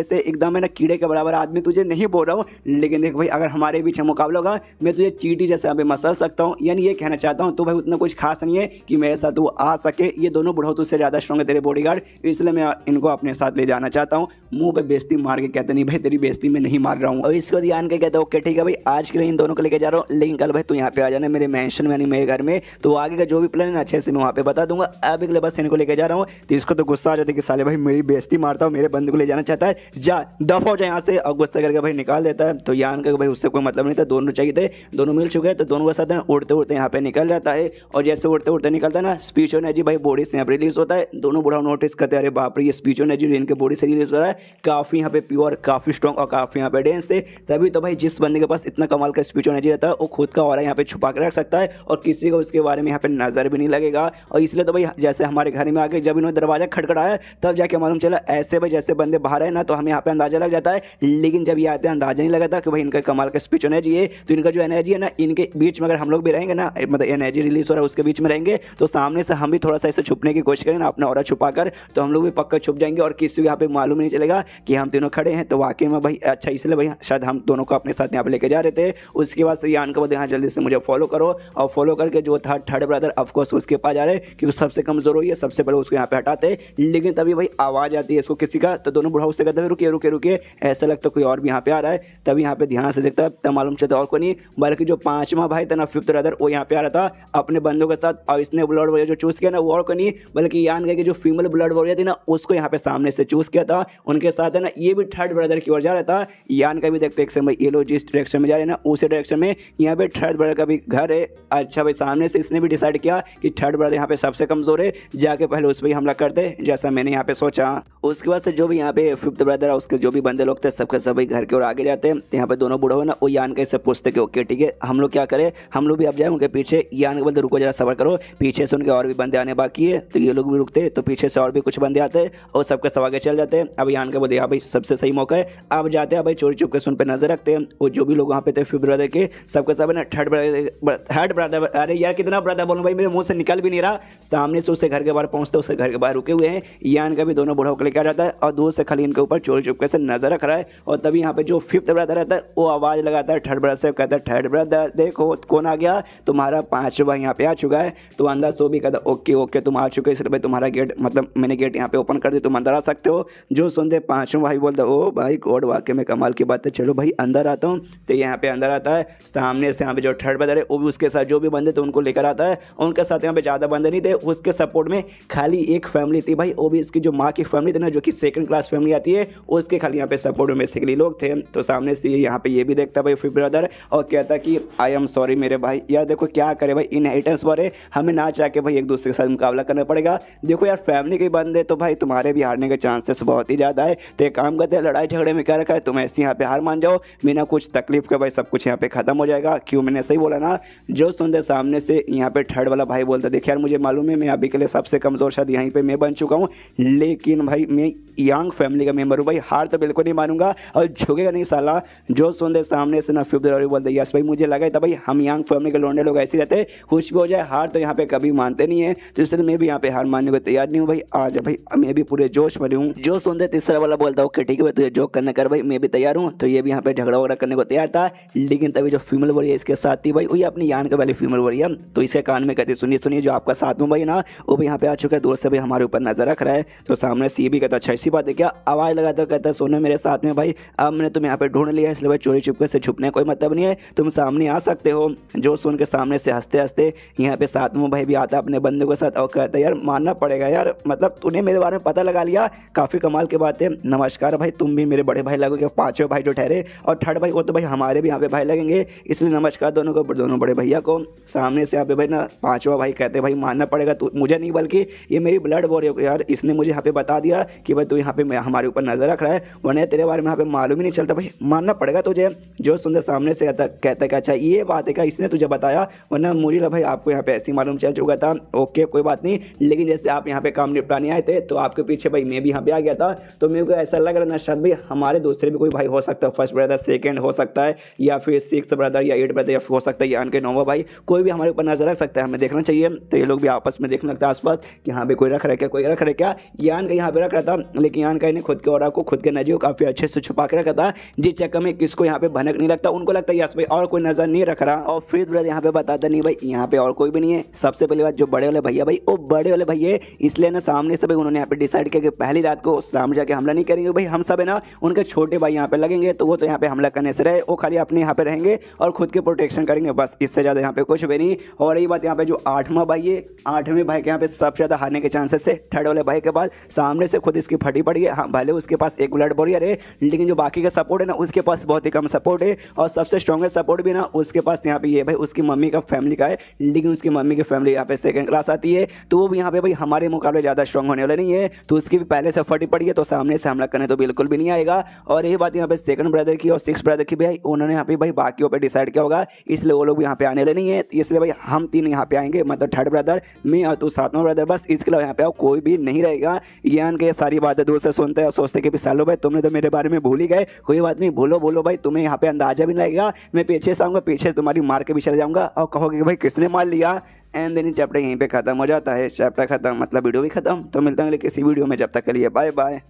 से एकदम है ना कीड़े के बराबर आदमी तुझे नहीं बोल रहा हूँ, लेकिन देख भाई अगर हमारे बीच में मुकाबला होगा मैं तुझे चींटी जैसे यहाँ पे मसल सकता हूँ। यानी ये कहना चाहता हूँ तो भाई उतना कुछ खास नहीं है कि मेरे साथ वो आ सके। ये दोनों बुढ़ो तुझसे ज़्यादा स्ट्रॉन्ग है तेरे बॉडीगार्ड, इसलिए मैं इनको अपने साथ ले जाना चाहता हूँ। मुंह पे बेइज्जती मार के कहते नहीं भाई तेरी बेइज्जती में नहीं मार रहा हूँ। और इसको ध्यान के कहते ओके ठीक है भाई आज के लिए इन दोनों को लेकर जा रहा हूँ, लेकिन कल भाई तू यहाँ पे आ जाना मेरे मैंशन में यानी मेरे घर में, तो आगे का जो भी प्लान है अच्छे से मैं वहाँ पे बता दूंगा। अभी के लिए बस इनको लेके जा रहा हूँ। तो इसको तो गुस्सा आ जाता है कि साले भाई मेरी बेइज्जती मारता हूँ, मेरे बंदे को ले जाना चाहता है, जा दफा हो जाए यहाँ से, और गुस्सा करके भाई निकाल देता है। तो यान का भाई उससे कोई मतलब नहीं था, दोनों चाहिए थे, दोनों मिल चुके हैं, तो दोनों के साथ उड़ते उड़ते यहाँ पे निकल जाता है। और जैसे उड़ते उड़ते निकलता है ना स्पीच एनर्जी भाई बॉडी से यहाँ पर रिलीज होता है। दोनों बुढ़ा नोटिस करते हैं अरे बाप रे ये स्पीच एनर्जी इनके बॉडी से रिलीज हो रहा है, काफ़ी यहाँ पे प्योर काफ़ी स्ट्रॉन्ग और काफ़ी यहाँ पे डेंस थे। तभी तो भाई जिस बंदे के पास इतना कमाल का स्पीच एनर्जी रहता है वो खुद का ऑरा यहाँ पे छुपा कर रख सकता है और किसी को उसके बारे में यहाँ पे नजर भी नहीं लगेगा। और इसलिए तो भाई जैसे हमारे घर में आके जब इन्होंने दरवाजा खटखटाया तब जाके मालूम चला, ऐसे भाई जैसे बंदे बाहर है ना तो हमें यहाँ पे अंदाजा लग जाता है, लेकिन जब ये आते हैं अंदाजा नहीं लगा था कि भाई इनका कमाल का स्पीच एनर्जी है। तो इनका जो एनर्जी है ना इनके बीच में अगर हम लोग भी रहेंगे ना, मतलब एनर्जी रिलीज हो रहा है उसके बीच में रहेंगे, तो सामने से हम भी थोड़ा सा इसे छुपने की कोशिश करें ना अपना ऑरा छुपा कर, तो हम लोग भी पक्का छुप जाएंगे और किसी को यहाँ पे मालूम नहीं चलेगा कि हम तीनों खड़े हैं। तो वाकई में भाई अच्छा इसलिए भाई शायद हम दोनों को अपने साथ यहाँ पे लेके जा रहे थे। उसके बाद से यान को बोलते यहाँ जल्दी से मुझे फॉलो करो, और फॉलो करके जो था थर्ड ब्रदर ऑफकोर्स उसके पास जा रहे कि वो सबसे कमजोर हुई है, सबसे पहले उसको यहाँ पे हटाते। लेकिन तभी भाई आवाज़ आती है इसको किसी का, तो दोनों बुढ़ाओ से कहते हैं रुकिए रुकिए रुकिए, ऐसा लगता कोई और भी यहाँ पे आ रहा है। तभी यहाँ पे ध्यान से देखता है तब मालूम चलता और कोई नहीं बल्कि जो पांचवा भाई था ना फिफ्थ ब्रदर वो यहाँ पे आ रहा था अपने बंदों के साथ, और इसने ब्लड वॉरियर जो चूज किया ना वो और कोई नहीं बल्कि यान गए कि जो फीमेल ब्लड वॉरियर थी ना उसको यहाँ पे सामने से चूज किया था। उनके साथ है ना ये भी थर्ड ब्रदर की ओर जा रहा था। यान का भी देखते एक समय ये लोग जिस डायरेक्शन में जा रहे हैं ना उसी डायरेक्शन में यहाँ पे थर्ड ब्रदर का भी घर है। अच्छा भाई सामने से इसने भी डिसाइड किया कि थर्ड ब्रदर यहाँ पे सबसे कमजोर है, जाके पहले उस पर हमला कर दे जैसा मैंने यहाँ पे सोचा। उसके बाद से जो भी यहाँ पे फिफ्थ ब्रदर है उसके जो भी बंदे लोग थे सबके सभी घर की ओर आगे जाते हैं। यहाँ पे दोनों बूढ़े हो ना वो यान के से पूछते कि ओके ठीक है हम लोग क्या करें, हम लोग भी अब जाए उनके पीछे। यान के बोलते रुको जरा सबर करो, पीछे से उनके और भी बंदे आने बाकी है। तो ये लोग भी रुकते तो पीछे से और भी कुछ बंदे आते और सबके सब आगे चल जाते। अब यान के बोलते भाई सबसे सही मौका है, अब जाते हैं भाई चोरी चुप के सुन पे नजर रखते हैं। और जो भी लोग वहाँ पे थे फिफ्थ ब्रदर के सबके सब ना थर्ड ब्रदर अरे यार कितना ब्रदर बोलूं भाई मेरे मुंह से निकल भी नहीं रहा। सामने से उससे घर के बाहर पहुंचते उससे घर के बाहर रुके हुए हैं। यान का भी दोनों बुढ़ाओं को लेकर आ जाता है और दूर से खाली इनके ऊपर चोरी चुपके से नजर रख रहा है। और तभी यहाँ पे जो फिफ्थ ब्रदर रहता है वो आवाज लगाता है थर्ड ब्रदर से, कहता है थर्ड ब्रदर देखो कौन आ गया, तुम्हारा पांचवा यहाँ पे आ चुका है। है। तो अंदर सो भी कहता ओके ओके तुम आ चुके हो, इसलिए भाई तुम्हारा गेट मतलब मैंने गेट यहाँ पे ओपन कर दी, तुम अंदर आ सकते हो। जो सुनते पांचों भाई बोलते ओ भाई गॉड वाकई में कमाल की बात है, चलो भाई अंदर आता हूँ। तो यहाँ पे अंदर आता है, सामने से यहाँ पे जो थर्ड ब्रदर है वो भी उसके साथ जो भी बंदे थे उनको लेकर आता है। उनके साथ यहाँ पे ज़्यादा बंदे नहीं थे, उसके सपोर्ट में खाली एक फैमिली थी भाई, वो भी इसकी जो माँ की फैमिली थी ना, जो कि सेकंड क्लास फैमिली आती है, उसके खाली यहाँ पे सपोर्ट में बेसिकली लोग थे। तो सामने से यहाँ पे ये भी देखता भाई फिर ब्रदर और कहता कि आई एम सॉरी मेरे भाई, यार देखो क्या करे भाई, इनहेरिटेंस वाले हमें ना चाह के भाई एक दूसरे के साथ मुकाबला करना पड़ेगा। देखो यार फैमिली के बंदे तो भाई तुम्हारे भी हारने के चांसेस बहुत ही ज़्यादा है। तो एक काम करते हैं, लड़ाई झगड़े में क्या रखा है, तुम ऐसे यहाँ पे हार मान जाओ बिना कुछ तकलीफ के, भाई सब कुछ यहाँ पे खत्म हो जाएगा। क्यों मैंने सही बोला ना। जो सुनते सामने से यहाँ पे थर्ड वाला भाई बोलता देख यार मुझे मालूम है मैं अभी के लिए सबसे कमज़ोर शायद यहीं पे मैं बन चुका हूँ, लेकिन भाई मैं यंग फैमिली का मेंबर हूँ भाई, हार तो बिल्कुल नहीं मानूंगा और झुकेगा नहीं साला। जो सुनते सामने से ना फिफ्थ बोलते यस भाई मुझे लगा था भाई हम यंग फैमिली के लौंडे लोग ऐसे रहते, कुछ भी हो जाए हार तो यहाँ पे कभी मानते नहीं है। तो इसलिए मैं भी यहाँ पे हार मानने को तैयार नहीं हूँ भाई, आज भाई मैं भी पूरे जोश में हूँ। जो सुनते तीसरा वाला बोलता ओके ठीक है भाई तुझे जोक करने कर भाई मैं भी तैयार हूँ। तो ये भी यहाँ पे झगड़ा वगड़ा करने को तैयार था, लेकिन तभी जो फीमेल वॉरियर इसके साथ थी भाई वो ये अपनी यान के वाली फीमेल वॉरियर, तो इसके कान में कहती सुनिए सुनिए जो आपका साथ में भाई ना वो भी यहाँ पे आ चुका है, दूर से भाई हमारे ऊपर नजर रख रहा है। तो सामने से ये भी कहता अच्छा ऐसी बात है क्या, आवाज़ लगाता कहता सोने मेरे साथ में भाई, अब मैंने तुम्हें यहाँ पे ढूंढ लिया इसलिए भाई चोरी चुपके से छुपने कोई मतलब नहीं है, तुम सामने आ सकते हो। जो सुन के सामने से हंसते हंसते यहाँ पे साथ में भाई भी आता अपने बंदे के साथ और कहता यार मानना पड़ेगा यार, मतलब तूने मेरे बारे में पता लगा लिया, काफ़ी कमाल की बात है। नमस्कार भाई तुम भी मेरे बड़े भाई लगोगे, पांचों भाई जो ठहरे और थर्ड भाई वो तो भाई हमारे भी यहाँ पे भाई लगेंगे, इसलिए नमस्कार दोनों को, दोनों बड़े भैया को। सामने से यहाँ पे भाई ना पांचवा भाई कहते भाई मानना पड़ेगा तू मुझे नहीं बल्कि ये मेरी ब्लड वॉरियर यार, इसने मुझे यहाँ पे बता दिया कि भाई तू यहाँ पे हमारे ऊपर नजर रख रहा है, वरना तेरे बारे में यहाँ पे मालूम ही नहीं चलता भाई, मानना पड़ेगा तुझे। जो सुंदर सामने से कहता कि अच्छा ये बात है क्या इसने तुझे बताया, वरना मुझे लगा भाई आपको यहाँ पे ऐसे ही मालूम चल चुका था। ओके कोई बात नहीं, लेकिन जैसे आप यहाँ पे काम निपटाने आए थे तो आपके पीछे भाई मैं भी यहाँ पे आ गया था, तो मेरे को ऐसा लग रहा ना शायद भाई हमारे दूसरे भी कोई भाई हो सकता है, फर्स्ट ब्रदर सेकंड हो सकता है या फिर सिक्स ब्रदर या एट ब्रदर, या हो सकता है यान के नौवा भाई कोई भी हमारे ऊपर नजर रख सकता है, हमें देखना चाहिए। तो ये लोग भी आपस में देखने लगता है आसपास कि यहाँ पे कोई रख रहा है क्या, कोई रख रहा है क्या। यान का यहाँ पे रख रहा था, लेकिन यान का इन्हें खुद के और को खुद के नजी को काफी अच्छे से छुपा के रखा था, जिस चक्कर में किसको यहाँ पे भनक नहीं लगता, उनको लगता है यस भाई और कोई नजर नहीं रख रहा। और फिर ब्रदर यहाँ पे बताता नहीं भाई यहाँ पे और कोई भी नहीं है। सबसे पहली बात जो बड़े वाले भैया भाई वो बड़े वाले भैया, इसलिए ना सामने से भाई उन्होंने यहाँ पे डिसाइड किया कि पहली रात को सामने जाके हमला नहीं करेंगे भाई, हम सब है ना उनके छोटे भाई यहाँ पे लगेंगे, तो वो तो यहाँ पे हमला करने से रहे, वो खाली अपने यहाँ पे रहेंगे और खुद के प्रोटेक्शन करेंगे, बस इससे ज़्यादा यहाँ पे कुछ भी नहीं। और रही बात यहाँ पे जो आठवां भाई है, आठवें भाई के यहाँ पे सबसे ज़्यादा हारने के चांसेस है थर्ड वाले भाई के बाद, सामने से खुद इसकी फटी पड़ी है। हाँ भले उसके पास एक ब्लड वॉरियर है, लेकिन जो बाकी का सपोर्ट है ना उसके पास बहुत ही कम सपोर्ट है, और सबसे स्ट्रॉन्गेस्ट सपोर्ट भी ना उसके पास यहाँ पे ये भाई उसकी मम्मी का फैमिली का है, लेकिन उसकी मम्मी की फैमिली यहाँ पे सेकंड क्लास आती है, तो वो भी यहाँ पे भाई हमारे मुकाबले ज़्यादा स्ट्रॉन्ग होने वाले नहीं है, तो उसकी भी पहले से फटी पड़ी है, तो सामने से हमला करने तो बिल्कुल भी नहीं आएगा। और ये बात यहाँ पे सेकंड ब्रदर की और सिक्स ब्रदर की भाई उन्होंने यहाँ पे भाई बाकियों पे डिसाइड किया होगा, इसलिए वो लोग यहाँ पे आने वाले नहीं है, इसलिए भाई हम तीन यहाँ पे आएंगे, मतलब थर्ड ब्रदर मैं और तू सातवां ब्रदर, बस इसके अलावा यहाँ पे कोई भी नहीं रहेगा। यान के सारी बातें दूर से सुनते हैं और सोचते कि सालो भाई तुमने तो मेरे बारे में भूल ही गए, कोई बात नहीं बोलो बोलो भाई, तुम्हें यहाँ पे अंदाजा भी नहीं लगेगा, मैं पीछे से आऊँगा, पीछे तुम्हारी मार के भी चले जाऊँगा और कहोगे कि भाई किसने मार लिया। एंड देन चैप्टर यहीं पे खत्म हो जाता है, चैप्टर खत्म मतलब वीडियो भी खत्म। तो मिलता है किसी वीडियो में, जब तक के लिए बाय बाय।